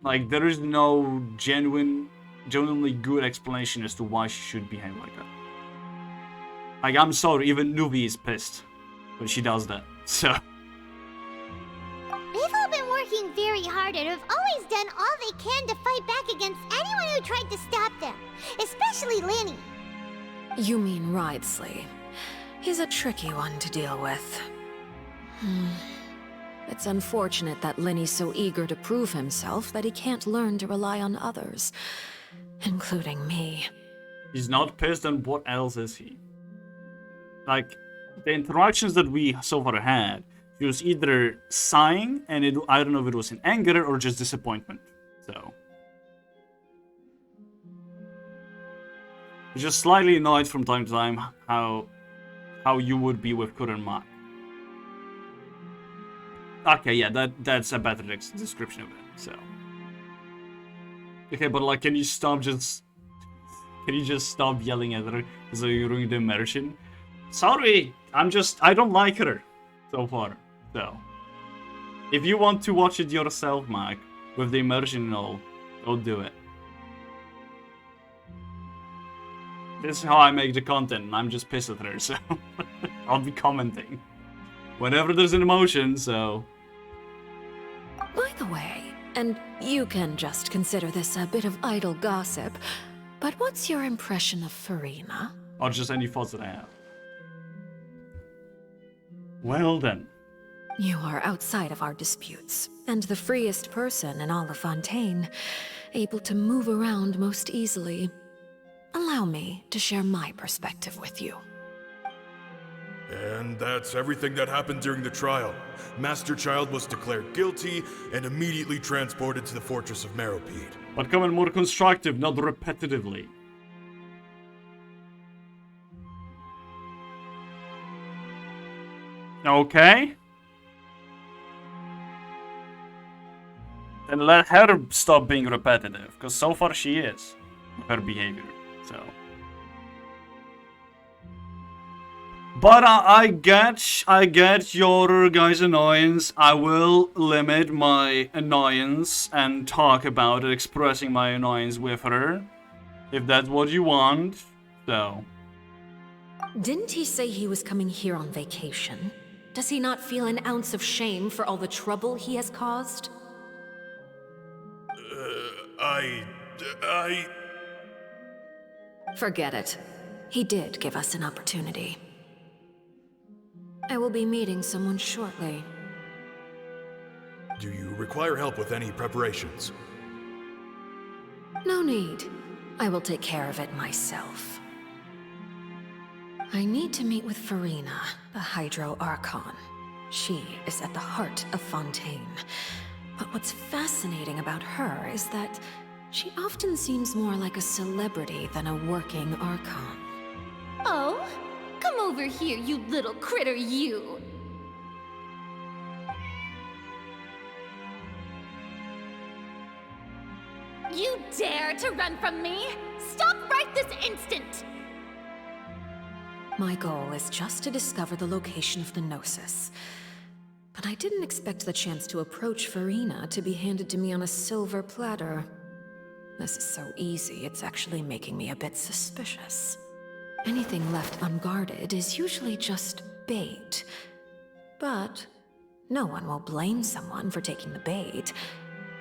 Like, there is no genuinely good explanation as to why she should behave like that. Like, I'm sorry, even Nuvi is pissed when she does that, so... We've all been working working very hard and have always done all they can to fight back against anyone who tried to stop them. Especially Linny. You mean Wriothesley. He's a tricky one to deal with. It's unfortunate that Linny's so eager to prove himself that he can't learn to rely on others, including me. He's not pissed, and what else is he? Like, the interactions that we so far had, he was either sighing, and I don't know if it was in anger or just disappointment. So he's just slightly annoyed from time to time how you would be with Kuren Mak. Okay, yeah, that's a better description of it. So okay, but like, can you just stop yelling at her so you ruined the immersion? Sorry, I don't like her so far. So if you want to watch it yourself, Mike, with the immersion and all, go do it. This is how I make the content, and I'm just pissed at her, so I'll be commenting whenever there's an emotion, so. By the way, and you can just consider this a bit of idle gossip, but what's your impression of Furina? Or just any thoughts that I have. Well then. You are outside of our disputes, and the freest person in all of Fontaine, able to move around most easily. Allow me to share my perspective with you. And that's everything that happened during the trial. Master Child was declared guilty and immediately transported to the Fortress of Meropide. But come in more constructive, not repetitively. Okay. Then let her stop being repetitive, because so far she is, with her behavior, so. But I get your guys' annoyance. I will limit my annoyance and talk about it, expressing my annoyance with her, if that's what you want, so. Didn't he say he was coming here on vacation? Does he not feel an ounce of shame for all the trouble he has caused? Forget it. He did give us an opportunity. I will be meeting someone shortly. Do you require help with any preparations? No need. I will take care of it myself. I need to meet with Furina, the Hydro Archon. She is at the heart of Fontaine. But what's fascinating about her is that she often seems more like a celebrity than a working Archon. Oh? Come over here, you little critter, you! You dare to run from me? Stop right this instant! My goal is just to discover the location of the Gnosis. But I didn't expect the chance to approach Furina to be handed to me on a silver platter. This is so easy, it's actually making me a bit suspicious. Anything left unguarded is usually just bait. But no one will blame someone for taking the bait.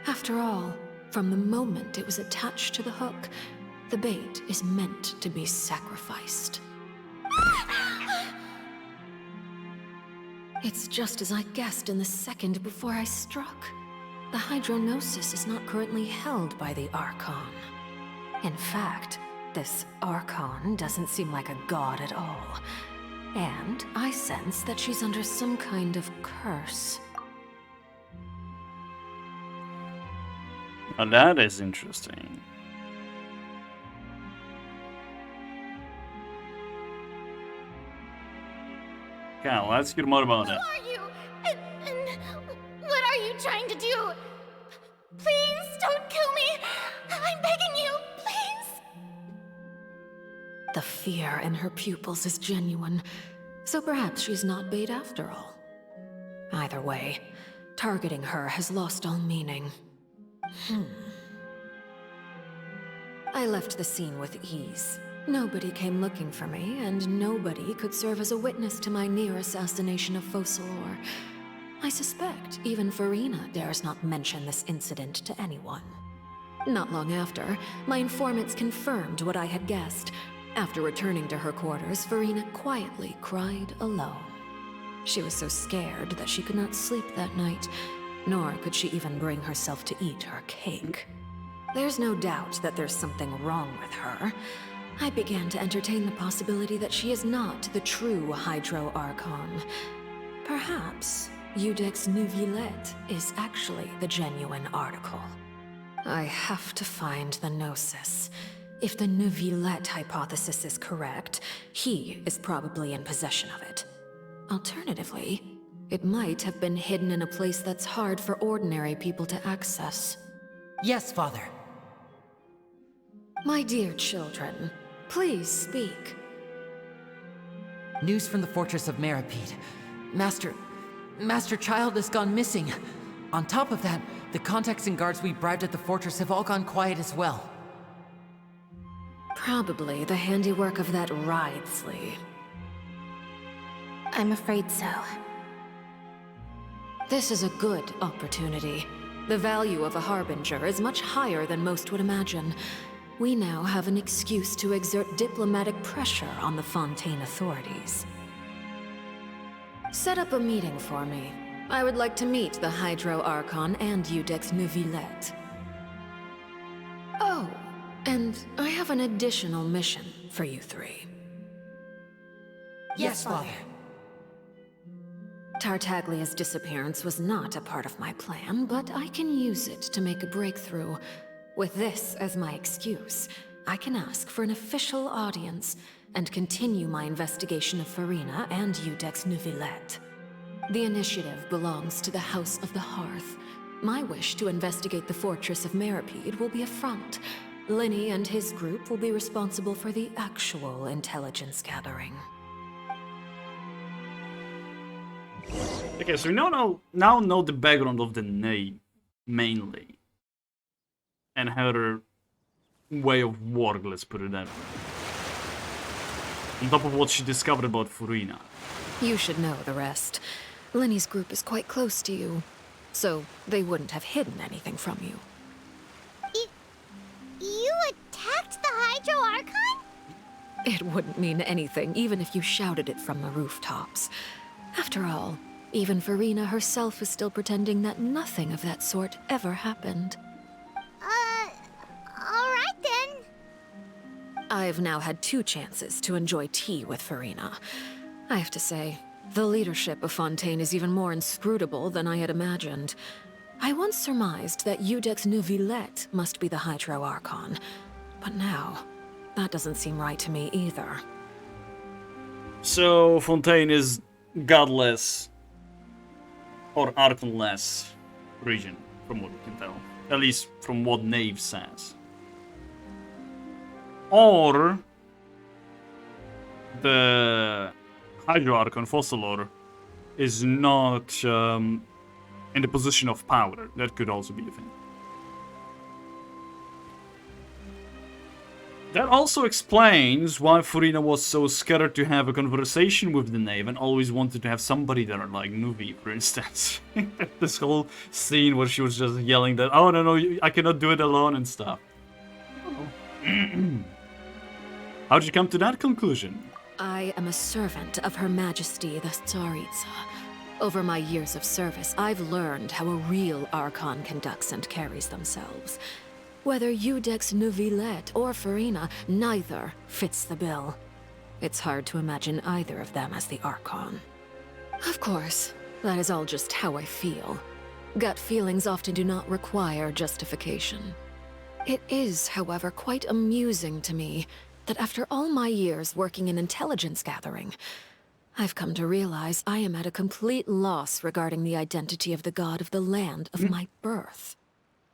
After all, from the moment it was attached to the hook, the bait is meant to be sacrificed. It's just as I guessed in the second before I struck. The Hydronosis is not currently held by the Archon. In fact, this Archon doesn't seem like a god at all. And I sense that she's under some kind of curse. Well, that is interesting. Okay, let's hear more about it. Who are you? And what are you trying to do? Please don't kill me! I'm begging you, please! The fear in her pupils is genuine, so perhaps she's not bait after all. Either way, targeting her has lost all meaning. I left the scene with ease. Nobody came looking for me, and nobody could serve as a witness to my near assassination of Focalor. I suspect even Farina dares not mention this incident to anyone. Not long after, my informants confirmed what I had guessed. After returning to her quarters, Farina quietly cried alone. She was so scared that she could not sleep that night, nor could she even bring herself to eat her cake. There's no doubt that there's something wrong with her. I began to entertain the possibility that she is not the true Hydro Archon. Perhaps Iudex Neuvillette is actually the genuine article. I have to find the Gnosis. If the Neuvillette hypothesis is correct, he is probably in possession of it. Alternatively, it might have been hidden in a place that's hard for ordinary people to access. Yes, Father. My dear children, please speak. News from the fortress of Meripede. Master Child has gone missing. On top of that, the contacts and guards we bribed at the fortress have all gone quiet as well. Probably the handiwork of that Ridesley. I'm afraid so. This is a good opportunity. The value of a Harbinger is much higher than most would imagine. We now have an excuse to exert diplomatic pressure on the Fontaine authorities. Set up a meeting for me. I would like to meet the Hydro Archon and Iudex Neuvillette. Oh, and I have an additional mission for you three. Yes, Father. Tartaglia's disappearance was not a part of my plan, but I can use it to make a breakthrough. With this as my excuse, I can ask for an official audience and continue my investigation of Farina and Iudex Neuvillette. The initiative belongs to the House of the Hearth. My wish to investigate the fortress of Meripede will be a front. Linny and his group will be responsible for the actual intelligence gathering. Okay, so we now know the background of the name, mainly. And her way of work, let's put it that way. On top of what she discovered about Farina. You should know the rest. Linny's group is quite close to you, so they wouldn't have hidden anything from you. You attacked the Hydro Archon? It wouldn't mean anything, even if you shouted it from the rooftops. After all, even Farina herself is still pretending that nothing of that sort ever happened. Alright then. I've now had 2 chances to enjoy tea with Farina. I have to say, the leadership of Fontaine is even more inscrutable than I had imagined. I once surmised that Iudex Neuvillette must be the Hydro Archon, but now, that doesn't seem right to me either. So, Fontaine is godless or archonless region, from what we can tell. At least from what Nave says. Or the Hydro Archon Fossilor is not in the position of power. That could also be a thing. That also explains why Farina was so scared to have a conversation with the Knave and always wanted to have somebody there, like Nuvi, for instance. This whole scene where she was just yelling that, oh, no, I cannot do it alone and stuff. How'd you come to that conclusion? I am a servant of Her Majesty the Tsaritsa. Over my years of service, I've learned how a real Archon conducts and carries themselves. Whether Iudex Neuvillette or Farina, neither fits the bill. It's hard to imagine either of them as the Archon. Of course, that is all just how I feel. Gut feelings often do not require justification. It is, however, quite amusing to me that after all my years working in intelligence gathering, I've come to realize I am at a complete loss regarding the identity of the god of the land of my birth.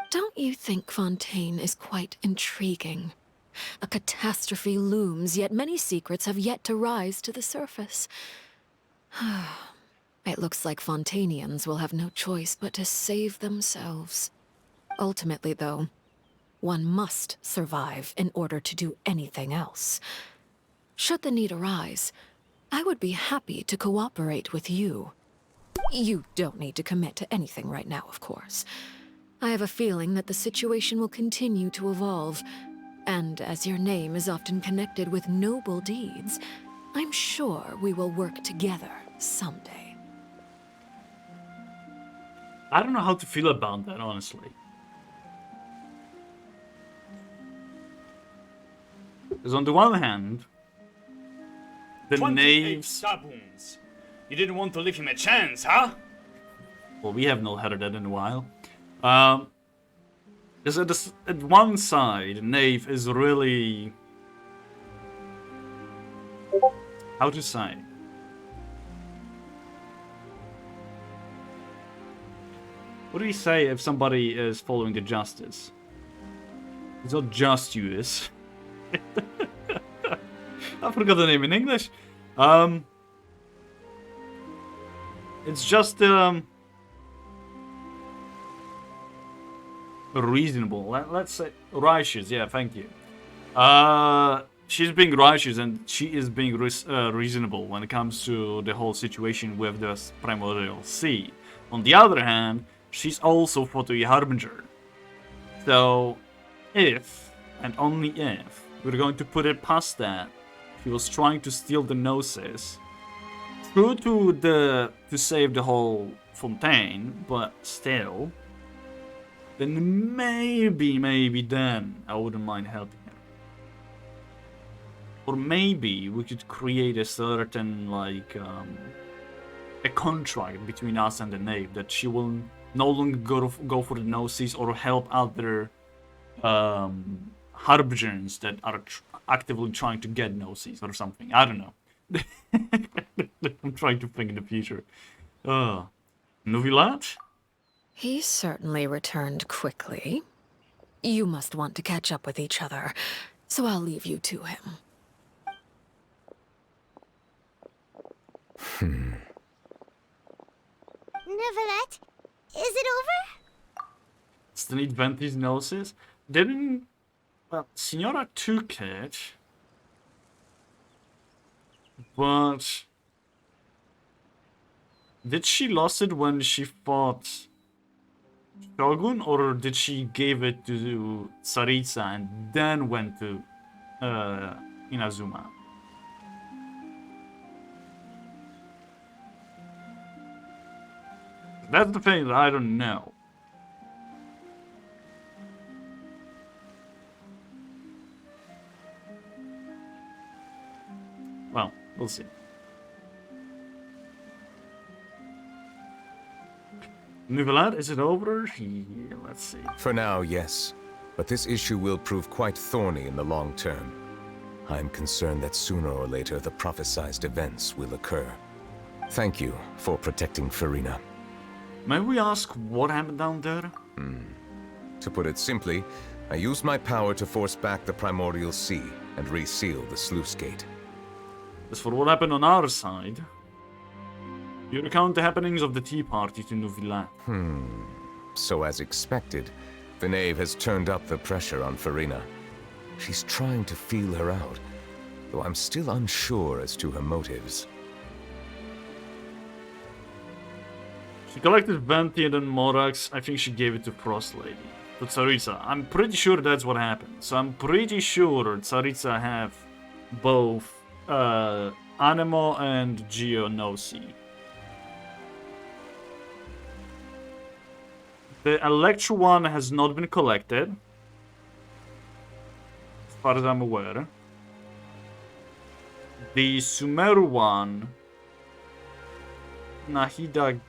Don't you think Fontaine is quite intriguing? A catastrophe looms, yet many secrets have yet to rise to the surface. It looks like Fontainians will have no choice but to save themselves. Ultimately, though, one must survive in order to do anything else. Should the need arise, I would be happy to cooperate with you. You don't need to commit to anything right now, of course. I have a feeling that the situation will continue to evolve, and as your name is often connected with noble deeds, I'm sure we will work together someday. I don't know how to feel about that, honestly. Because on the one hand, the knaves... Sabuns. You didn't want to leave him a chance, huh? Well, we have not heard that in a while. Because at one side, Knave is really... How to say? What do you say if somebody is following the justice? It's not just US. I forgot the name in English. It's just reasonable. Let's say righteous. Yeah, thank you. She's being righteous and she is being reasonable when it comes to the whole situation with the Primordial Sea. On the other hand, she's also Photoi Harbinger. So, if, and only if, we're going to put it past that, he was trying to steal the Gnosis, true to save the whole Fontaine, but still, then maybe then I wouldn't mind helping her. Or maybe we could create a certain, like, a contract between us and the Knave that she will no longer go for the Gnosis or help other Harbingers that are actively trying to get Gnosis or something. I don't know. I'm trying to think in the future. Nuvilat? He certainly returned quickly. You must want to catch up with each other, so I'll leave you to him. Neverlet, is it over? Still need Venti's Gnosis? Didn't... Well, Signora took it. But... Did she lost it when she fought Shogun, or did she give it to Tsaritsa and then went to Inazuma? That's the thing that I don't know. Well, we'll see. Nuvelat, is it over? Yeah, let's see. For now, yes. But this issue will prove quite thorny in the long term. I'm concerned that sooner or later the prophesized events will occur. Thank you for protecting Farina. May we ask what happened down there? To put it simply, I used my power to force back the Primordial Sea and reseal the sluice gate. As for what happened on our side, you recount the happenings of the tea party to Nuvilat. So as expected, the Knave has turned up the pressure on Farina. She's trying to feel her out, though I'm still unsure as to her motives. She collected Venti and then Morax. I think she gave it to Frost Lady. To Tsaritsa. I'm pretty sure that's what happened. So I'm pretty sure Tsaritsa have both Anemo and Geonosi. The Electro one has not been collected, as far as I'm aware. The Sumeru one, Nahida...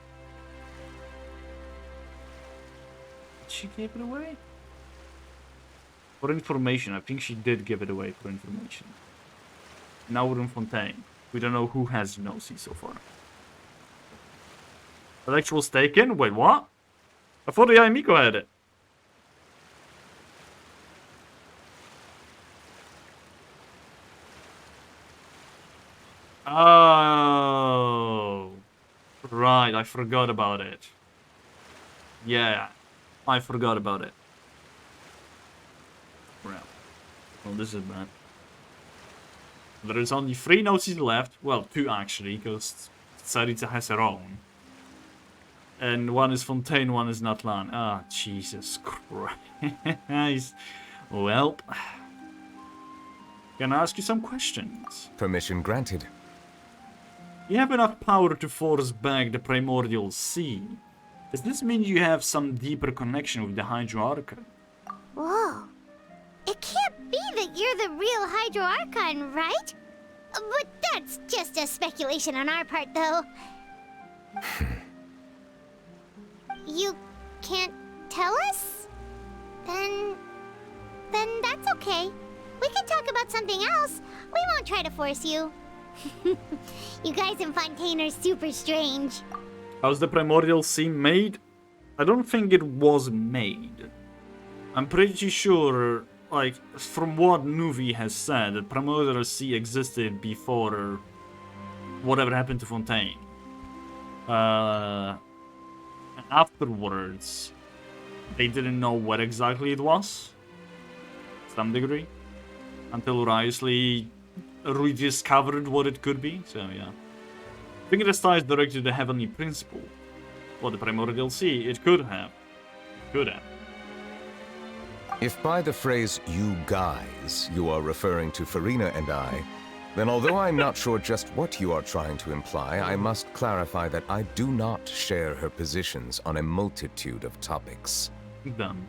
Did she give it away? For information, I think she did give it away for information. Now we're in Fontaine. We don't know who has Gnosis so far. Electro was taken? Wait, what? I thought the Miko had it. Oh. Right, I forgot about it. Yeah, I forgot about it. Well, this is bad. There is only 3 Gnosis left. Well, 2 actually, because Tsaritsa has her own. And one is Fontaine, one is Natlan. Ah, Jesus Christ. Well, can I ask you some questions? Permission granted. You have enough power to force back the primordial sea. Does this mean you have some deeper connection with the Hydro Archon? Whoa. It can't be that you're the real Hydro Archon, right? But that's just a speculation on our part, though. You can't tell us? Then that's okay. We can talk about something else. We won't try to force you. You guys in Fontaine are super strange. How's the primordial sea made? I don't think it was made. I'm pretty sure, like, from what Nuvi has said, that primordial sea existed before whatever happened to Fontaine. Afterwards, they didn't know what exactly it was, to some degree, until Risley rediscovered what it could be, so yeah. I think it ties directly to the Heavenly Principle, or the Primordial Sea. It could have. If by the phrase, you guys, you are referring to Farina and I, then although I'm not sure just what you are trying to imply, I must clarify that I do not share her positions on a multitude of topics. Done.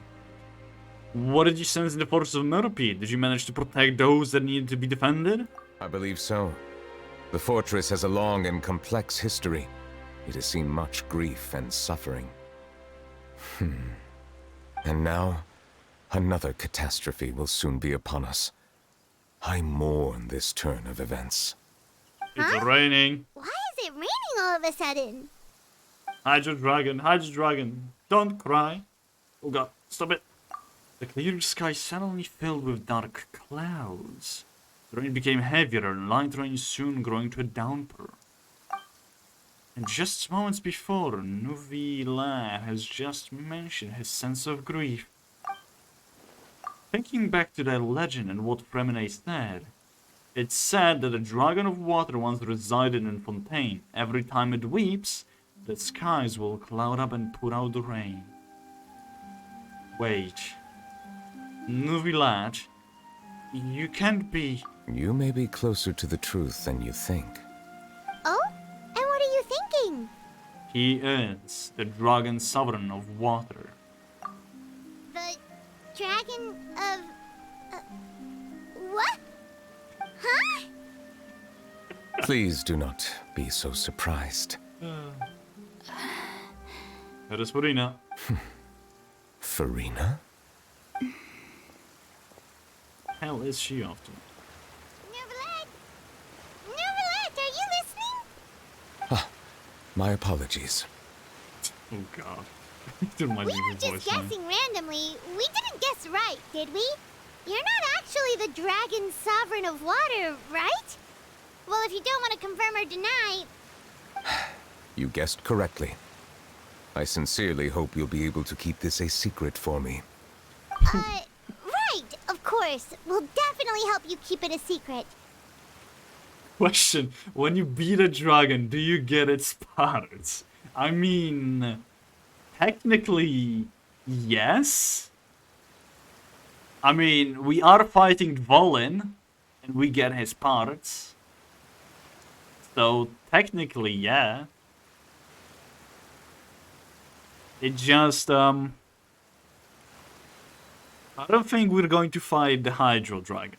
What did you sense in the forces of Meropide? Did you manage to protect those that needed to be defended? I believe so. The fortress has a long and complex history. It has seen much grief and suffering. And now, another catastrophe will soon be upon us. I mourn this turn of events. It's raining. Why is it raining all of a sudden? Hydro Dragon, don't cry. Oh god, stop it. The clear sky suddenly filled with dark clouds. The rain became heavier and light rain soon growing to a downpour. And just moments before, Nuvi Lad has just mentioned his sense of grief. Thinking back to that legend and what Fremine said, it's said that a dragon of water once resided in Fontaine. Every time it weeps, the skies will cloud up and put out the rain. Wait. Nuvi Lad, you can't be... You may be closer to the truth than you think. Oh? And what are you thinking? He is the dragon sovereign of water. The dragon of... what? Huh? Please do not be so surprised. That is Farina. Farina? Hell is she off to? Neverland, are you listening? Ah, my apologies. Oh god. Didn't mind We were just guessing randomly. We didn't guess right, did we? You're not actually the dragon sovereign of water, right? Well, if you don't want to confirm or deny... You guessed correctly. I sincerely hope you'll be able to keep this a secret for me. Right, of course. We'll definitely help you keep it a secret. Question: when you beat a dragon, do you get its parts? I mean, technically, yes. I mean, we are fighting Dvolin, and we get his parts. So, technically, yeah. It just, I don't think we're going to fight the Hydro Dragon.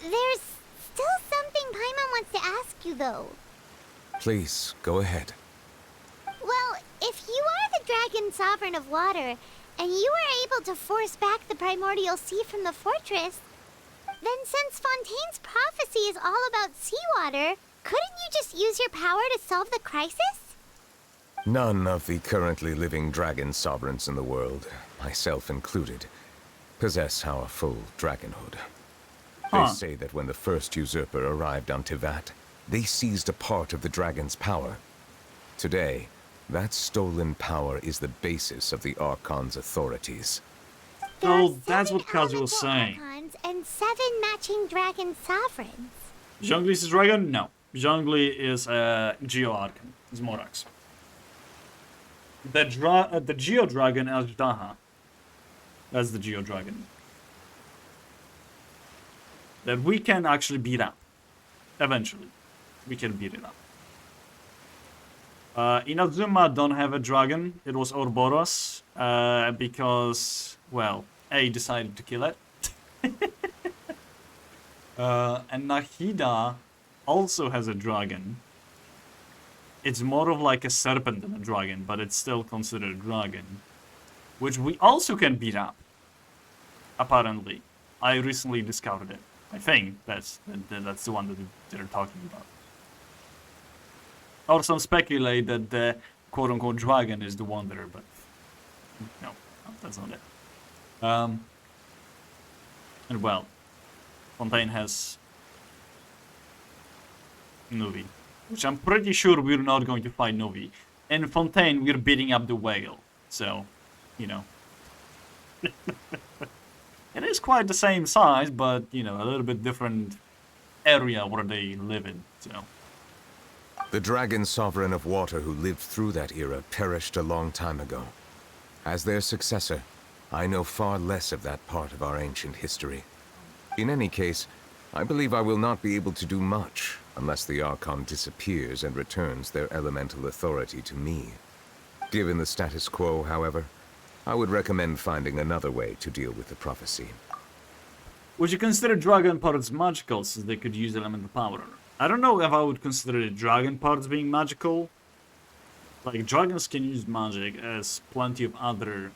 There's still something Paimon wants to ask you, though. Please, go ahead. Well, if you are the dragon sovereign of water, and you were able to force back the primordial sea from the fortress, then since Fontaine's prophecy is all about seawater, couldn't you just use your power to solve the crisis? None of the currently living dragon sovereigns in the world, myself included, possess our full dragonhood. They say that when the first usurper arrived on Tivat, they seized a part of the dragon's power. Today, that stolen power is the basis of the Archon's authorities. So that's what Kazu was saying. dragons and 7 matching dragon sovereigns. Zhongli is a dragon? No. Zhongli is a Geo Archon. It's Morax. The Geo Dragon Azhdaha. That's the Geo Dragon. That we can actually beat up. Eventually. We can beat it up. Inazuma don't have a dragon. It was Ouroboros. Because, well, A decided to kill it. And Nahida also has a dragon. It's more of like a serpent than a dragon, but it's still considered a dragon. Which we also can beat up. Apparently. I recently discovered it. I think that's the one that they're talking about. Or some speculate that the quote-unquote dragon is the Wanderer, but no, that's not it. And well, Fontaine has Novi, which I'm pretty sure we're not going to fight Novi. In Fontaine, we're beating up the whale, so, you know. It is quite the same size, but, you know, a little bit different area where they live in, so. The dragon sovereign of water who lived through that era perished a long time ago. As their successor, I know far less of that part of our ancient history. In any case, I believe I will not be able to do much unless the Archon disappears and returns their elemental authority to me. Given the status quo, however, I would recommend finding another way to deal with the prophecy. Would you consider dragon parts magical since they could use elemental power? I don't know if I would consider the dragon parts being magical. Like, dragons can use magic as plenty of other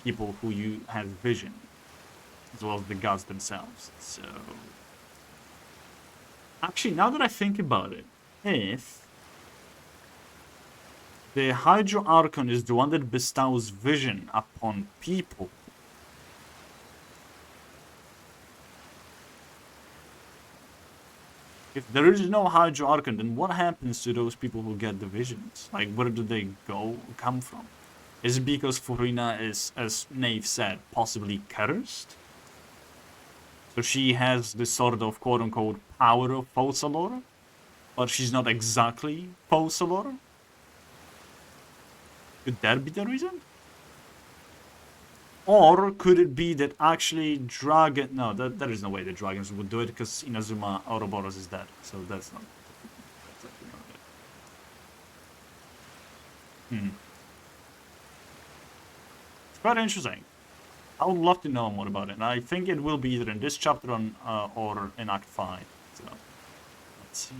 people who have vision. As well as the gods themselves, so... Actually, now that I think about it, if... the Hydro Archon is the one that bestows vision upon people. If there is no Hydro Archon, then what happens to those people who get the visions? Like, where do they come from? Is it because Furina is, as Nave said, possibly cursed? So she has this sort of quote-unquote power of Focalor? But she's not exactly Focalor? Could that be the reason? Or could it be that actually dragon... No, there is no way the dragons would do it because Inazuma Ouroboros is dead. So that's not... It's quite interesting. I would love to know more about it. And I think it will be either in this chapter or in Act 5. So, let's see.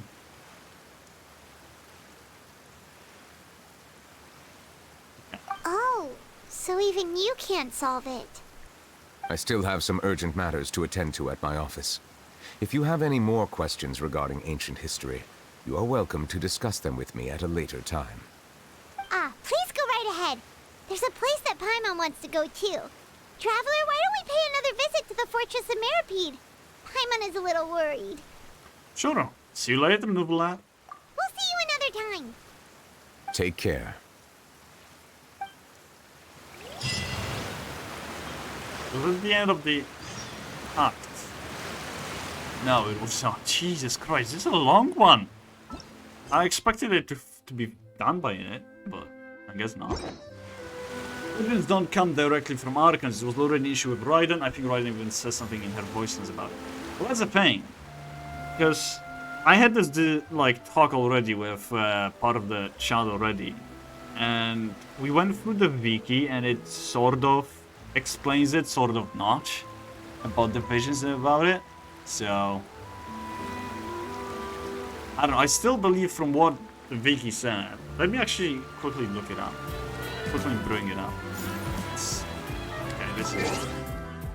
Oh, so even you can't solve it. I still have some urgent matters to attend to at my office. If you have any more questions regarding ancient history, you are welcome to discuss them with me at a later time. Please go right ahead. There's a place that Paimon wants to go too. Traveler, why don't we pay another visit to the Fortress of Meripede? Paimon is a little worried. Sure. See you later, noble lad. We'll see you another time. Take care. Was it the end of the act? No, it was not. Jesus Christ, this is a long one. I expected it to be done by it, but I guess not. Visions don't come directly from Archons. It was already an issue with Raiden. I think Raiden even says something in her voiceless about it. Well, that's the thing. Because I had this talk already with part of the chat already. And we went through the wiki and it sort of explains it, sort of not. About the visions and about it. So... I don't know. I still believe from what the wiki said. Let me actually quickly look it up. Quickly bring it up. Okay, this is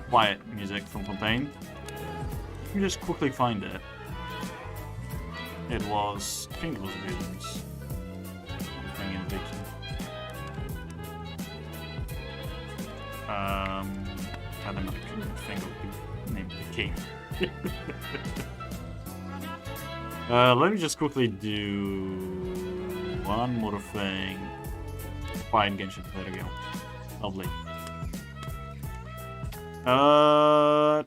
quiet music from Fontaine. Let me just quickly find it. It was... I think it was Visions. Fontaine and Vicky. I don't know, I couldn't think of the name of the king. Let me just quickly do one more thing. Quiet Genshin, there we go. Lovely. There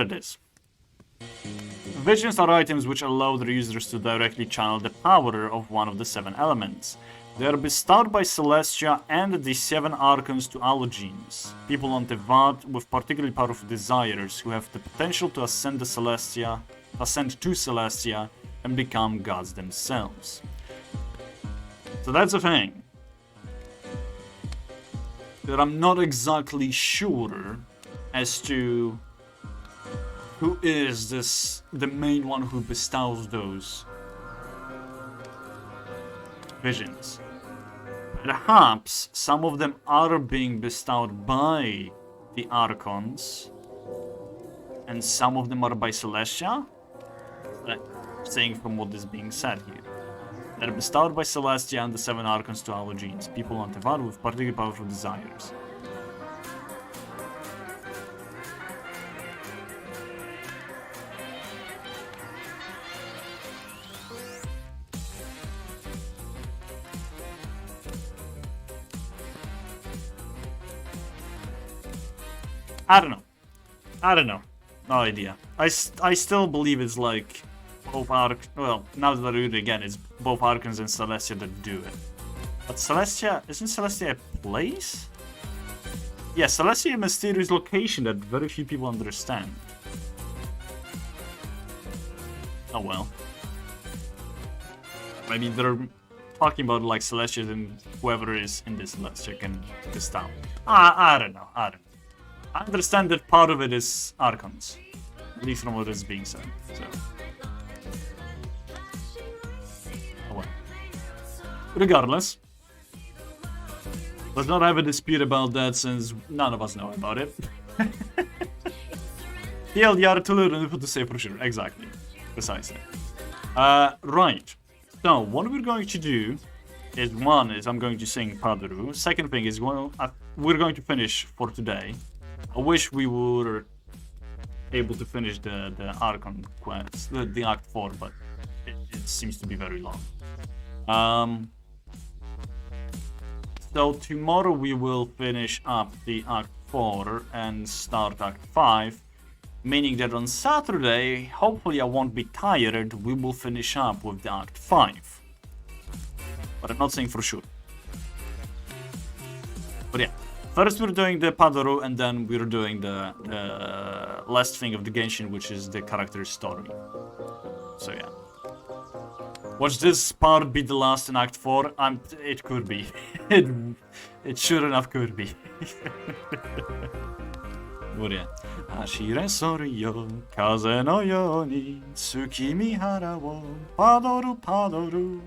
it is. Visions are items which allow the users to directly channel the power of one of the 7 elements. They are bestowed by Celestia and the 7 Archons to Allogenes, people on Tevat with particularly powerful desires who have the potential to ascend to Celestia and become gods themselves. So that's the thing. That I'm not exactly sure as to who is the main one who bestows those visions. Perhaps some of them are being bestowed by the Archons, and some of them are by Celestia. Saying from what is being said here. They're bestowed by Celestia and the 7 Archons to Allogenes, people on Tevat with particularly powerful desires. I don't know. No idea. I still believe it's like both well, now that I read it again, it's both Archons and Celestia that do it. But Celestia, isn't Celestia a place? Yeah, Celestia is a mysterious location that very few people understand. Oh well. Maybe they're talking about like Celestia and whoever is in this Celestia can bestow. I don't know. I understand that part of it is Archons, at least from what is being said. So. Oh well. Regardless, let's not have a dispute about that since none of us know about it. TLDR to learn to say for sure. Exactly. Precisely. Right. So what we're going to do is I'm going to sing Padaru. Second thing is we're going to finish for today. I wish we were able to finish the Archon quest, the Act 4, but it seems to be very long. So tomorrow we will finish up the Act 4 and start Act 5, meaning that on Saturday, hopefully I won't be tired, we will finish up with the Act 5. But I'm not saying for sure. But yeah. First we're doing the Padaru, and then we're doing the last thing of the Genshin, which is the character story. So yeah. Watch this part be the last in Act 4? It could be. it sure enough could be. But yeah. Ashire sorio, kaze no yoni, tsukimi hara wo, padoru padoru.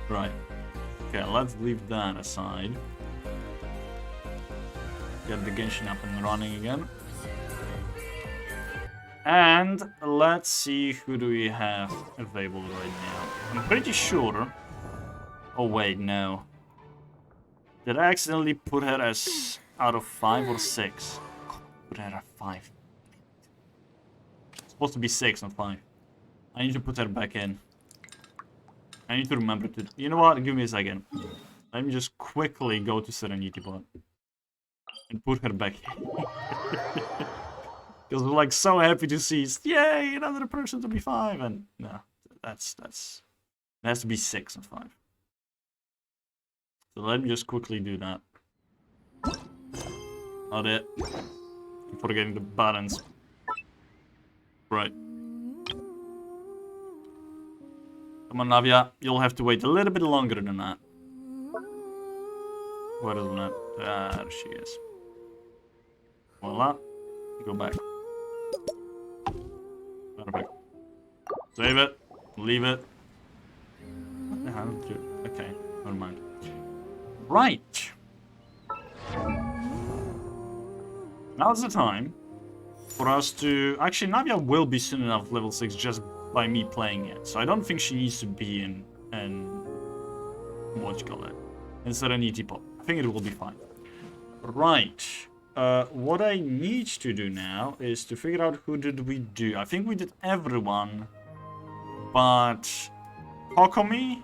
Right. Okay, let's leave that aside. Get the Genshin up and running again. And let's see who do we have available right now. I'm pretty sure... Oh wait, no. Did I accidentally put her as out of 5 or 6? Put her at 5. It's supposed to be 6, not 5. I need to put her back in. I need to remember to... You know what? Give me a second. Let me just quickly go to Serenity Bot. And put her back in. Because we're like so happy to see, yay, another person to be 5, and no, that's it has to be 6 and 5. So let me just quickly do that. Not it. I'm forgetting the buttons. Right. Come on, Navia, you'll have to wait a little bit longer than that. Where is that? There she is. Voila. Go back. Perfect. Save it. Leave it. What the hell? Okay, never mind. Right. Now's the time for us to... Actually, Navia will be soon enough level 6 just by me playing it. So I don't think she needs to be in what you call it? In Serenity Pop. I think it will be fine. Right. What I need to do now is to figure out who did we do. I think we did everyone, but Kokomi,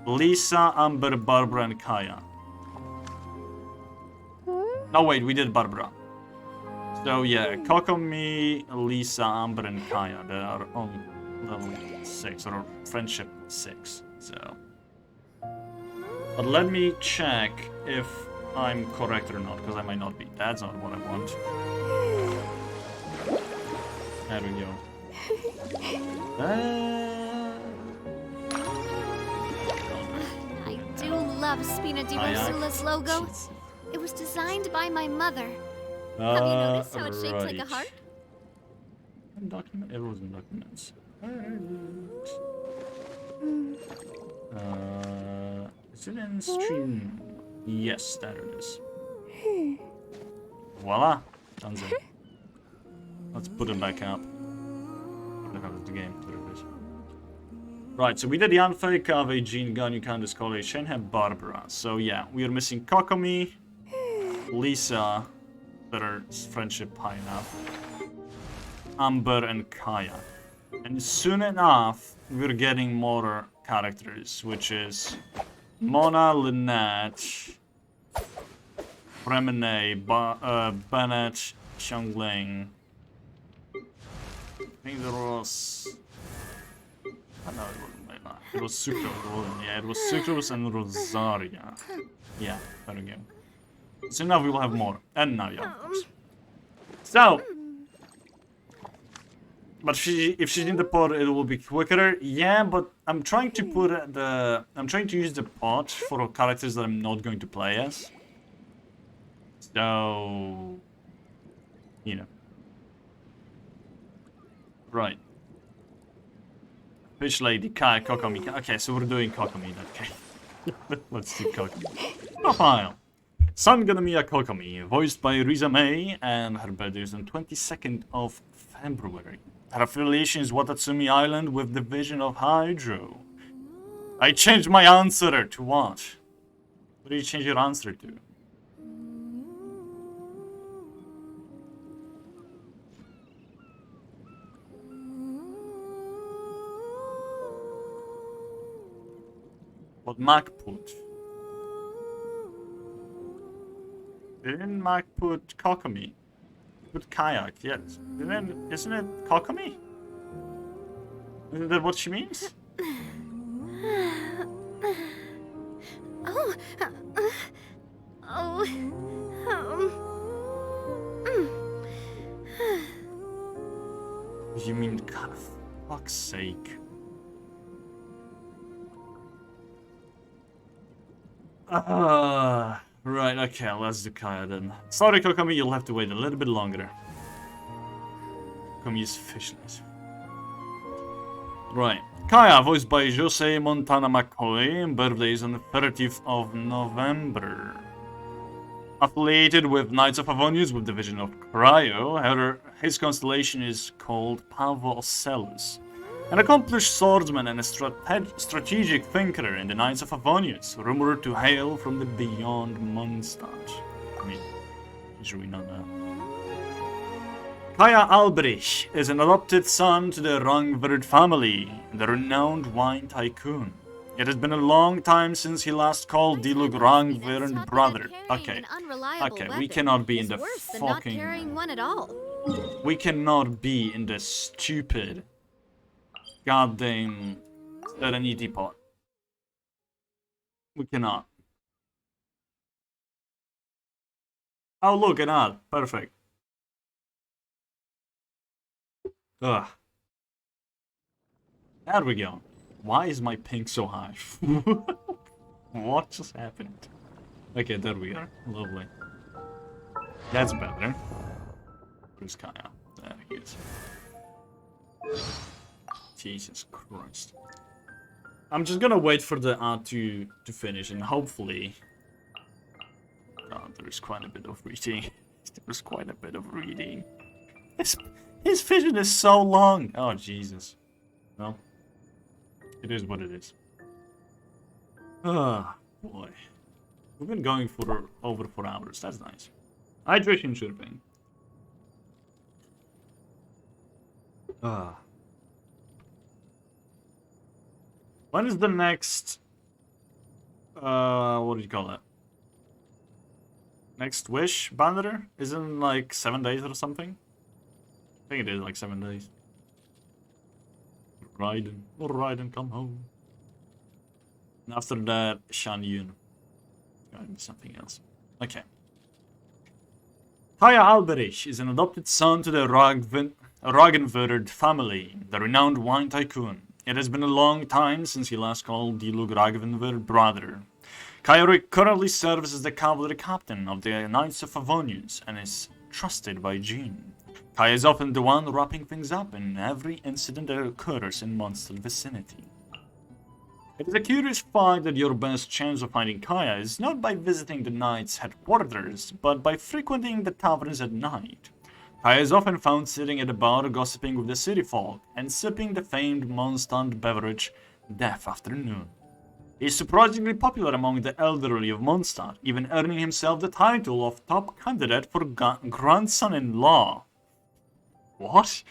Lisa, Amber, Barbara, and Kaya. No, wait, we did Barbara. So yeah, Kokomi, Lisa, Amber, and Kaya. They are on level 6, or friendship 6. So, but let me check if I'm correct or not, because I might not be. That's not what I want. There we go. I do love Spina di Rosula's logo. It was designed by my mother. Have you noticed how it's shaped like a heart? Document. It was in documents. Is it in stream? Yes, there it is. Voila, done. Let's put it back up. What the hell is the game? There it is. Right, so we did Yanfei, Kave, Jean, Ganyu, Candice, Kole, Shenhe, Barbara. So yeah, we are missing Kokomi, Lisa, that are friendship high enough, Amber, and Kaya. And soon enough, we're getting more characters, which is Mona, Lynette, Remene, Bennett, Xiangling. I think there was... Oh, no, it wasn't like that. It was Sucrose, wasn't it? Yeah, it was Sucrose and Rosaria. Yeah, there we go. So now we will have more. And Nadia, of course. So... But if she's in the pod, it will be quicker. Yeah, but I'm trying to put I'm trying to use the pod for characters that I'm not going to play as. So... You know. Right. Fish Lady, Kai, Kokomi. Okay, so we're doing Kokomi in that case. Let's do Kokomi. Profile. Sanganamiya Kokomi, voiced by Riza May, and her birthday is on 22nd of February. Her affiliation is Watatsumi Island with Division of Hydro. I changed my answer to what? What did you change your answer to? What Mac put? Didn't Mac put Kokomi? Put Kayak, yes. Isn't it Kokomi? Isn't that what she means? Oh. You mean, God, for fuck's sake. Right, okay, let's do Kaya then. Sorry, Kokomi, you'll have to wait a little bit longer. Kokomi is fishless. Right. Kaya, voiced by Jose Montana McCoy, birthday is on the 30th of November. Affiliated with Knights of Favonius with Division of Cryo, his constellation is called Pavo Ocellus. An accomplished swordsman and a strategic thinker in the Knights of Favonius, rumored to hail from the beyond Mondstadt. I mean, should we not know? Kaya Albrich is an adopted son to the Rangverd family, the renowned wine tycoon. It has been a long time since he last called Dilug Rangverd brother. Okay, we cannot be in the fucking... One at all. We cannot be in the stupid... goddamn Serenity pot. We cannot. Oh, look at that. Perfect. Ugh. There we go. Why is my ping so high? What just happened? Okay, there we are. Lovely. That's better. Where's Kaya? There he is. Jesus Christ. I'm just gonna wait for the art to finish and hopefully... Oh, there's quite a bit of reading. There's quite a bit of reading. His vision is so long! Oh, Jesus. Well, it is what it is. Ah, boy. We've been going for over 4 hours. That's nice. Hydration chirping. Ah. When is the next... what do you call it? Next wish, Banner? Isn't like 7 days or something? I think it is like 7 days. Raiden, come home. And after that, Shan Yun. Something else. Okay. Kaya Alberich is an adopted son to the Ragnverd family, the renowned wine tycoon. It has been a long time since he last called Dilug Ragnverd brother. Kaya currently serves as the cavalry captain of the Knights of Favonius and is trusted by Jean. Kaya is often the one wrapping things up in every incident that occurs in Mondstadt vicinity. It is a curious fact that your best chance of finding Kaya is not by visiting the Knights' headquarters, but by frequenting the taverns at night. Kaya is often found sitting at a bar gossiping with the city folk and sipping the famed Mondstadt beverage Death Afternoon. He is surprisingly popular among the elderly of Mondstadt, even earning himself the title of top candidate for grandson-in-law. What?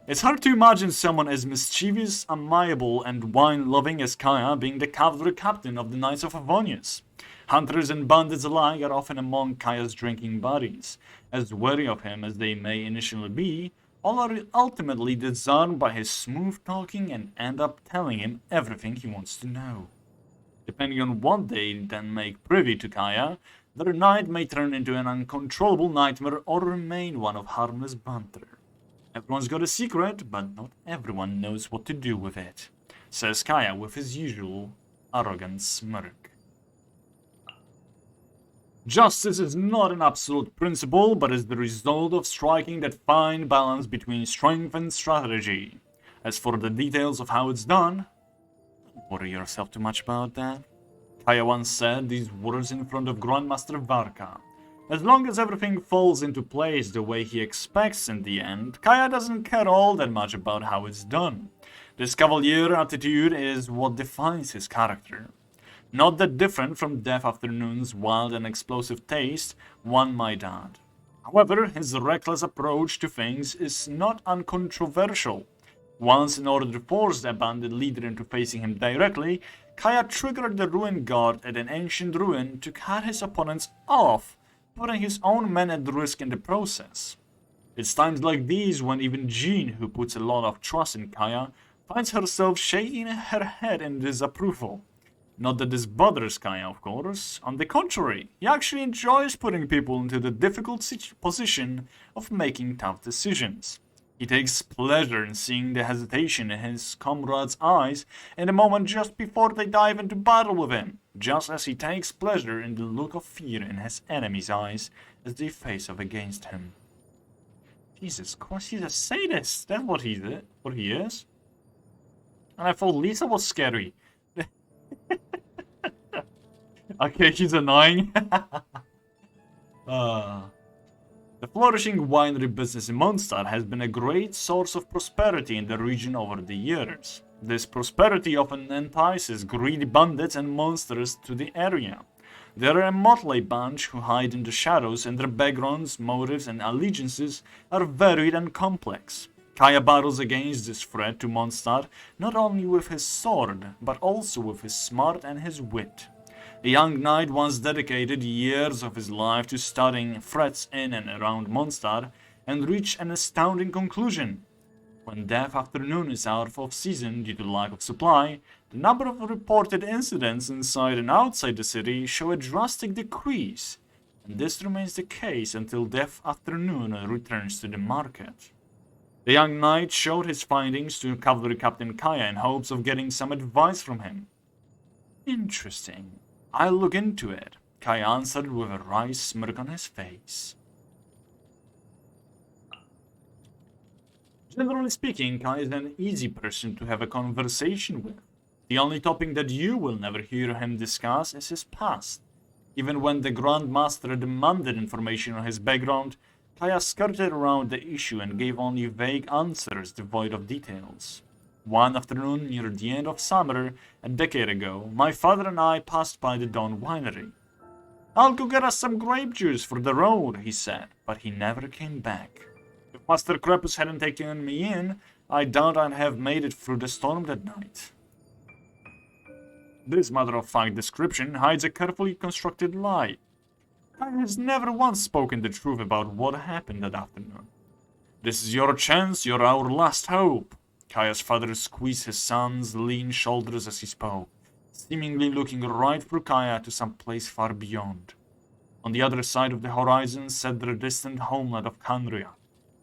It's hard to imagine someone as mischievous, amiable, and wine-loving as Kaya being the cavalry captain of the Knights of Favonius. Hunters and bandits alike are often among Kaya's drinking buddies. As wary of him as they may initially be, all are ultimately disarmed by his smooth talking and end up telling him everything he wants to know. Depending on what they then make privy to Kaya, their night may turn into an uncontrollable nightmare or remain one of harmless banter. Everyone's got a secret, but not everyone knows what to do with it, says Kaya with his usual arrogant smirk. Justice is not an absolute principle, but is the result of striking that fine balance between strength and strategy. As for the details of how it's done, don't worry yourself too much about that. Kaya once said these words in front of Grandmaster Varka. As long as everything falls into place the way he expects in the end, Kaya doesn't care all that much about how it's done. This cavalier attitude is what defines his character. Not that different from Death Afternoon's wild and explosive taste, one might add. However, his reckless approach to things is not uncontroversial. Once, in order to force the bandit leader into facing him directly, Kaya triggered the Ruin Guard at an ancient ruin to cut his opponents off, putting his own men at risk in the process. It's times like these when even Jean, who puts a lot of trust in Kaya, finds herself shaking her head in disapproval. Not that this bothers Kaya, of course. On the contrary, he actually enjoys putting people into the difficult position of making tough decisions. He takes pleasure in seeing the hesitation in his comrades' eyes in the moment just before they dive into battle with him, just as he takes pleasure in the look of fear in his enemies' eyes as they face off against him. Jesus Christ, he's a sadist. That's what he is. And I thought Lisa was scary. Okay, she's annoying. The flourishing winery business in Mondstadt has been a great source of prosperity in the region over the years. This prosperity often entices greedy bandits and monsters to the area. They are a motley bunch who hide in the shadows, and their backgrounds, motives, and allegiances are varied and complex. Kaya battles against this threat to Mondstadt not only with his sword, but also with his smart and his wit. The young knight once dedicated years of his life to studying threats in and around Mondstadt and reached an astounding conclusion. When Death Afternoon is out of season due to lack of supply, the number of reported incidents inside and outside the city show a drastic decrease, and this remains the case until Death Afternoon returns to the market. The young knight showed his findings to Cavalry Captain Kaya in hopes of getting some advice from him. Interesting. I'll look into it, Kaya answered with a wry smirk on his face. Generally speaking, Kaya is an easy person to have a conversation with. The only topic that you will never hear him discuss is his past. Even when the Grand Master demanded information on his background, Kaya skirted around the issue and gave only vague answers devoid of details. One afternoon near the end of summer, a decade ago, my father and I passed by the Dawn Winery. "I'll go get us some grape juice for the road," he said, but he never came back. If Master Krepus hadn't taken me in, I doubt I'd have made it through the storm that night. This matter-of-fact description hides a carefully constructed lie. Kaya has never once spoken the truth about what happened that afternoon. This is your chance, you're our last hope. Kaya's father squeezed his son's lean shoulders as he spoke, seemingly looking right through Kaya to some place far beyond. On the other side of the horizon sat the distant homeland of Kandria.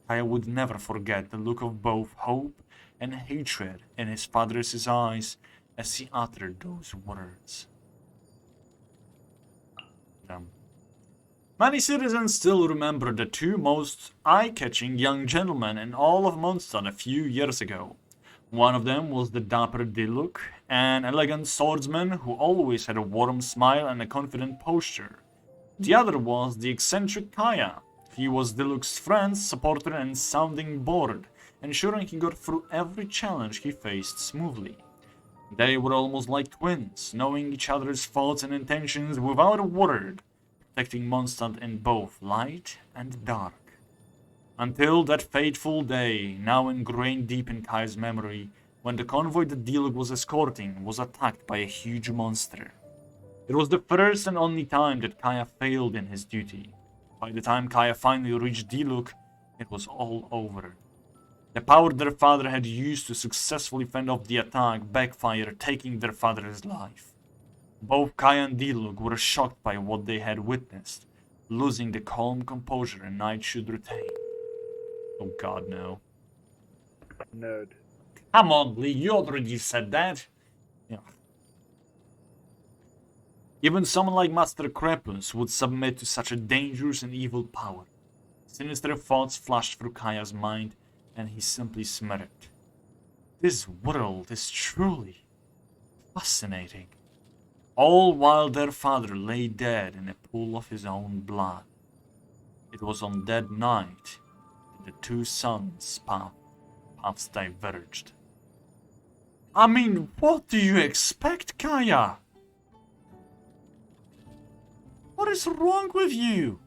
Kaya would never forget the look of both hope and hatred in his father's eyes as he uttered those words. Many citizens still remember the two most eye-catching young gentlemen in all of Mondstadt a few years ago. One of them was the dapper Diluc, an elegant swordsman who always had a warm smile and a confident posture. The other was the eccentric Kaya. He was Diluc's friend, supporter, and sounding board, ensuring he got through every challenge he faced smoothly. They were almost like twins, knowing each other's thoughts and intentions without a word, protecting Mondstadt in both light and dark. Until that fateful day, now ingrained deep in Kaya's memory, when the convoy that Diluc was escorting was attacked by a huge monster. It was the first and only time that Kaya failed in his duty. By the time Kaya finally reached Diluc, it was all over. The power their father had used to successfully fend off the attack backfired, taking their father's life. Both Kaya and Diluc were shocked by what they had witnessed, losing the calm composure a knight should retain. Oh god, no. Nerd. Come on, Lee, you already said that. Yeah. Even someone like Master Krepus would submit to such a dangerous and evil power. Sinister thoughts flashed through Kaya's mind, and he simply smirked. This world is truly fascinating. All while their father lay dead in a pool of his own blood. It was on that night that the two sons' paths diverged. I mean, what do you expect, Kaya? What is wrong with you?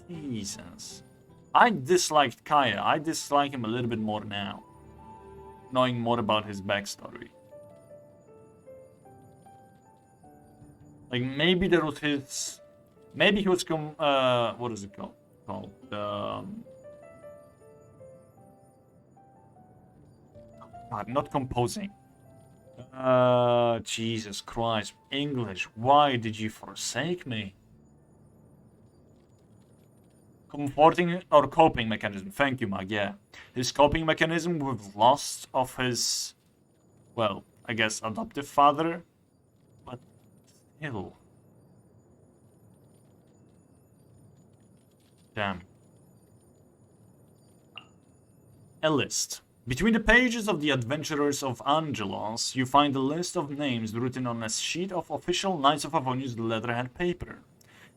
Jesus. I disliked Kaya. I dislike him a little bit more now, knowing more about his backstory. Like, maybe that was his... Maybe he was what is it called? God, not composing. Jesus Christ. English, why did you forsake me? Comforting or coping mechanism. Thank you, Mag, yeah. His coping mechanism with loss of his, well, I guess adoptive father. But still. Damn. A list. Between the pages of the Adventurers of Angelos, you find a list of names written on a sheet of official Knights of Avonius letterhead paper.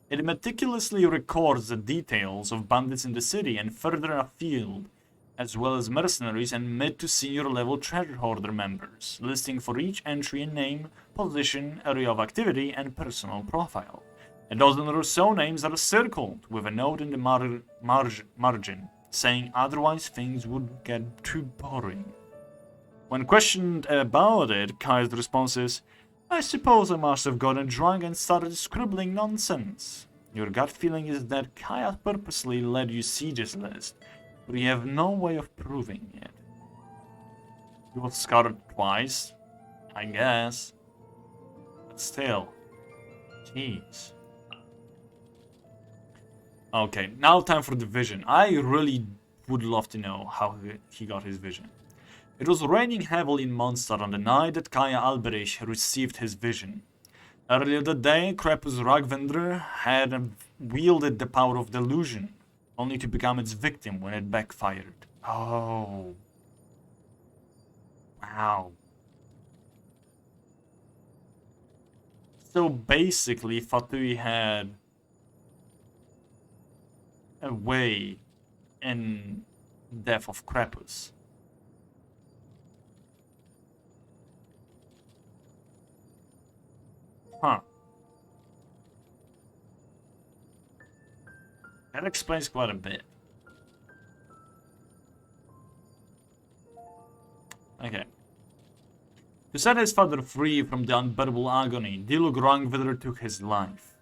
It meticulously records the details of bandits in the city and further afield, as well as mercenaries and mid to senior level treasure hoarder members, listing for each entry a name, position, area of activity, and personal profile. A dozen or so names are circled with a note in the margin, saying otherwise things would get too boring. When questioned about it, Kai's response is, I suppose I must have gotten drunk and started scribbling nonsense. Your gut feeling is that Kaya purposely let you see this list, but you have no way of proving it. You was scarred twice, I guess. But still, jeez. Okay, now time for the vision. I really would love to know how he got his vision. It was raining heavily in Mondstadt on the night that Kaya Alberich received his vision. Earlier that day, Krepus Ragvendr had wielded the power of delusion, only to become its victim when it backfired. Oh. Wow. So basically, Fatui had a way in death of Krepus. Huh. That explains quite a bit. Okay. To set his father free from the unbearable agony, Diluc Rangvidr took his life.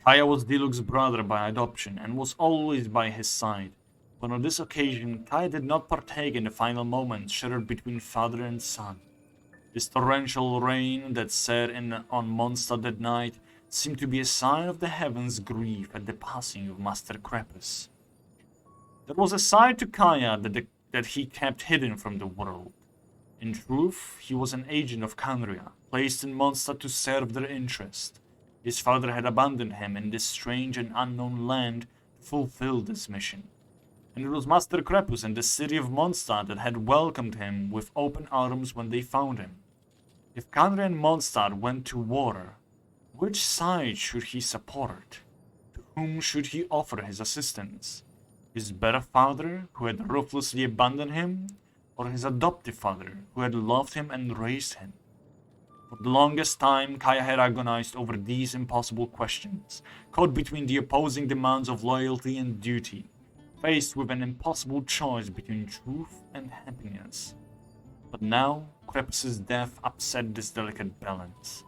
Kaya was Diluc's brother by adoption and was always by his side. But on this occasion, Kaya did not partake in the final moments shared between father and son. This torrential rain that set in on Mondstadt that night seemed to be a sign of the heavens' grief at the passing of Master Krepus. There was a side to Kaya that he kept hidden from the world. In truth, he was an agent of Khaenri'ah, placed in Mondstadt to serve their interest. His father had abandoned him in this strange and unknown land to fulfill this mission. And it was Master Krepus and the city of Mondstadt that had welcomed him with open arms when they found him. If Khaenri'ah and Mondstadt went to war, which side should he support? To whom should he offer his assistance? His better father, who had ruthlessly abandoned him, or his adoptive father, who had loved him and raised him? For the longest time, Kaya had agonized over these impossible questions, caught between the opposing demands of loyalty and duty, faced with an impossible choice between truth and happiness. But now, Krepus's death upset this delicate balance.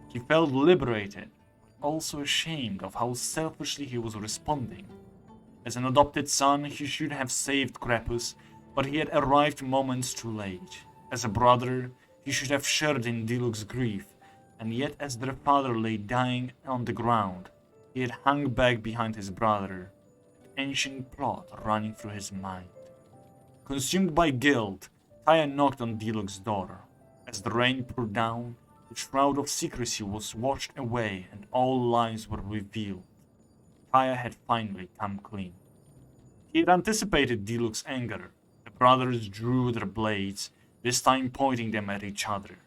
He felt liberated, but also ashamed of how selfishly he was responding. As an adopted son, he should have saved Krepus, but he had arrived moments too late. As a brother, he should have shared in Diluc's grief, and yet as their father lay dying on the ground, he had hung back behind his brother, an ancient plot running through his mind. Consumed by guilt, Kaya knocked on Diluc's door. As the rain poured down, the shroud of secrecy was washed away and all lies were revealed. Kaya had finally come clean. He had anticipated Diluc's anger. The brothers drew their blades, this time pointing them at each other.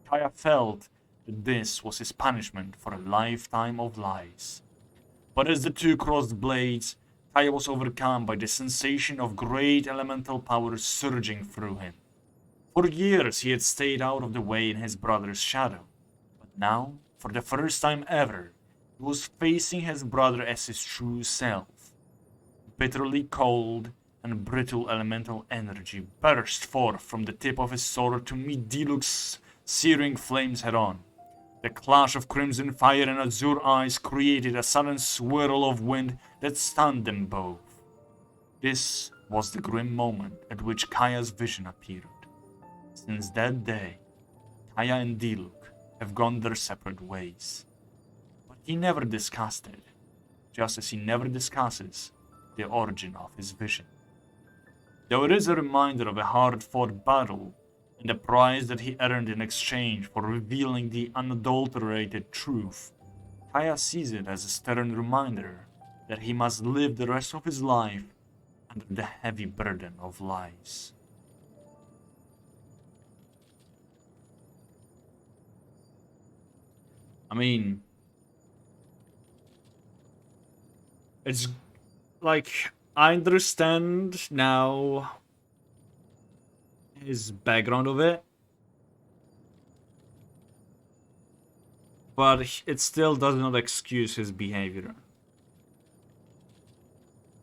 Kaya felt that this was his punishment for a lifetime of lies. But as the two crossed blades, Kaya was overcome by the sensation of great elemental power surging through him. For years he had stayed out of the way in his brother's shadow, but now, for the first time ever, he was facing his brother as his true self. Bitterly cold and brittle elemental energy burst forth from the tip of his sword to meet Diluc's searing flames head-on. The clash of crimson fire and azure eyes created a sudden swirl of wind that stunned them both. This was the grim moment at which Kaya's vision appeared. Since that day, Kaya and Diluc have gone their separate ways. But he never discussed it, just as he never discusses the origin of his vision. Though it is a reminder of a hard-fought battle and the price that he earned in exchange for revealing the unadulterated truth, Kaya sees it as a stern reminder that he must live the rest of his life under the heavy burden of lies. I mean, it's like, I understand now his background of it, but it still does not excuse his behavior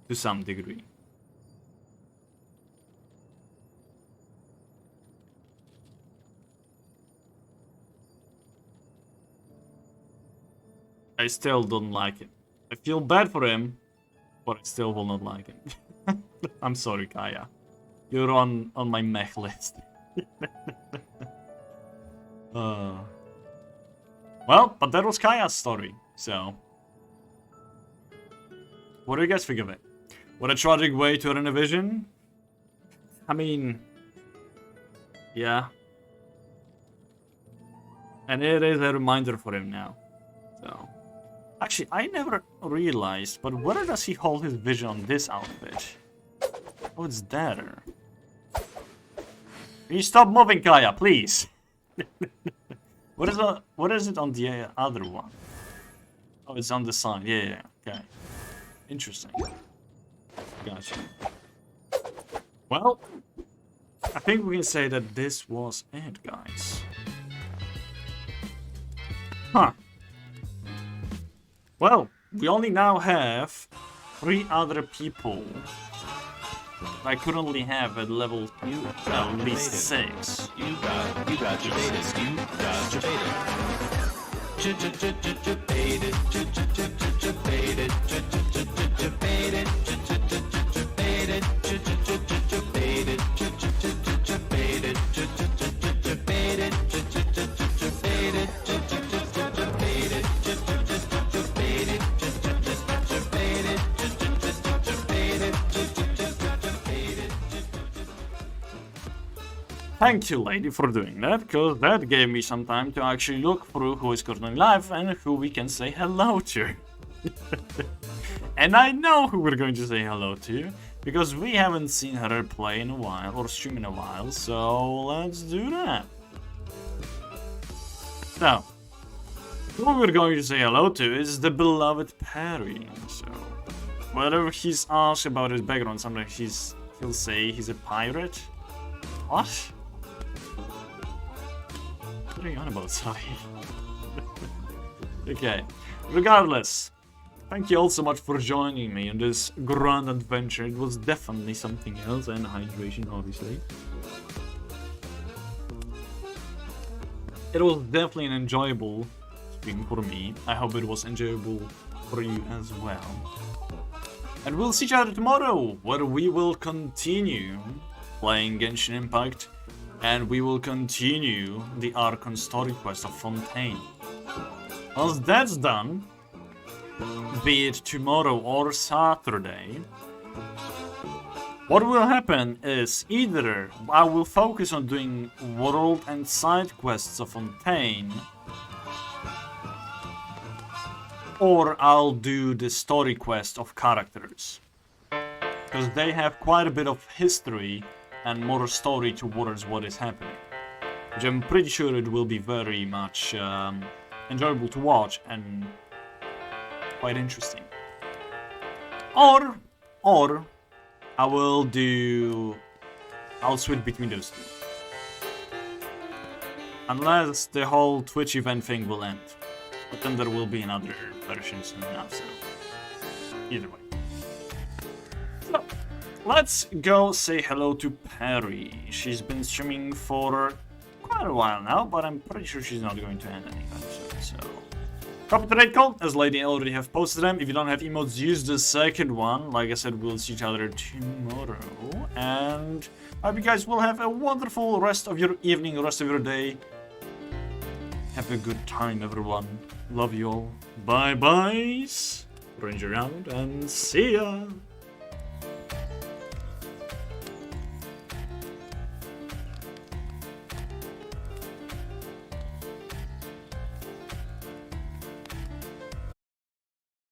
to some degree. I still don't like it. I feel bad for him, but I still will not like it. I'm sorry, Kaya. You're on my mech list. Well, but that was Kaya's story, so... What do you guys think of it? What a tragic way to end a vision? I mean... Yeah. And it is a reminder for him now, so... Actually, I never realized, but where does he hold his vision on this outfit? Oh, it's there. Can you stop moving, Kaya, please? What is it on the other one? Oh, it's on the side. Yeah, okay. Interesting. Gotcha. Well, I think we can say that this was it, guys. Huh. Well, we only now have 3 other people I currently have at level at least 6. You got your baited. You got your baited. Baited. Baited. Thank you, lady, for doing that, because that gave me some time to actually look through who is currently live and who we can say hello to. And I know who we're going to say hello to, because we haven't seen her play in a while, or stream in a while, so let's do that. So, who we're going to say hello to is the beloved Perry. So, whenever he's asked about his background, sometimes he'll say he's a pirate. What? What are you on about, sorry? Okay, regardless, thank you all so much for joining me on this grand adventure. It was definitely something else, and hydration, obviously. It was definitely an enjoyable stream for me. I hope it was enjoyable for you as well. And we'll see each other tomorrow, where we will continue playing Genshin Impact, and we will continue the arc and story quest of Fontaine. Once that's done, be it tomorrow or Saturday, what will happen is either I will focus on doing world and side quests of Fontaine, or I'll do the story quest of characters, because they have quite a bit of history and more story towards what is happening, which I'm pretty sure it will be very much enjoyable to watch and quite interesting. Or I'll switch between those two, unless the whole Twitch event thing will end, but then there will be another version soon enough, so either way. So, let's go say hello to Perry. She's been streaming for quite a while now, but I'm pretty sure she's not going to end anytime soon, so... Copy the raid call, as lady already have posted them. If you don't have emotes, use the second one. Like I said, we'll see each other tomorrow. And I hope you guys will have a wonderful rest of your evening, rest of your day. Have a good time, everyone. Love you all. Bye-byes. Range around and see ya.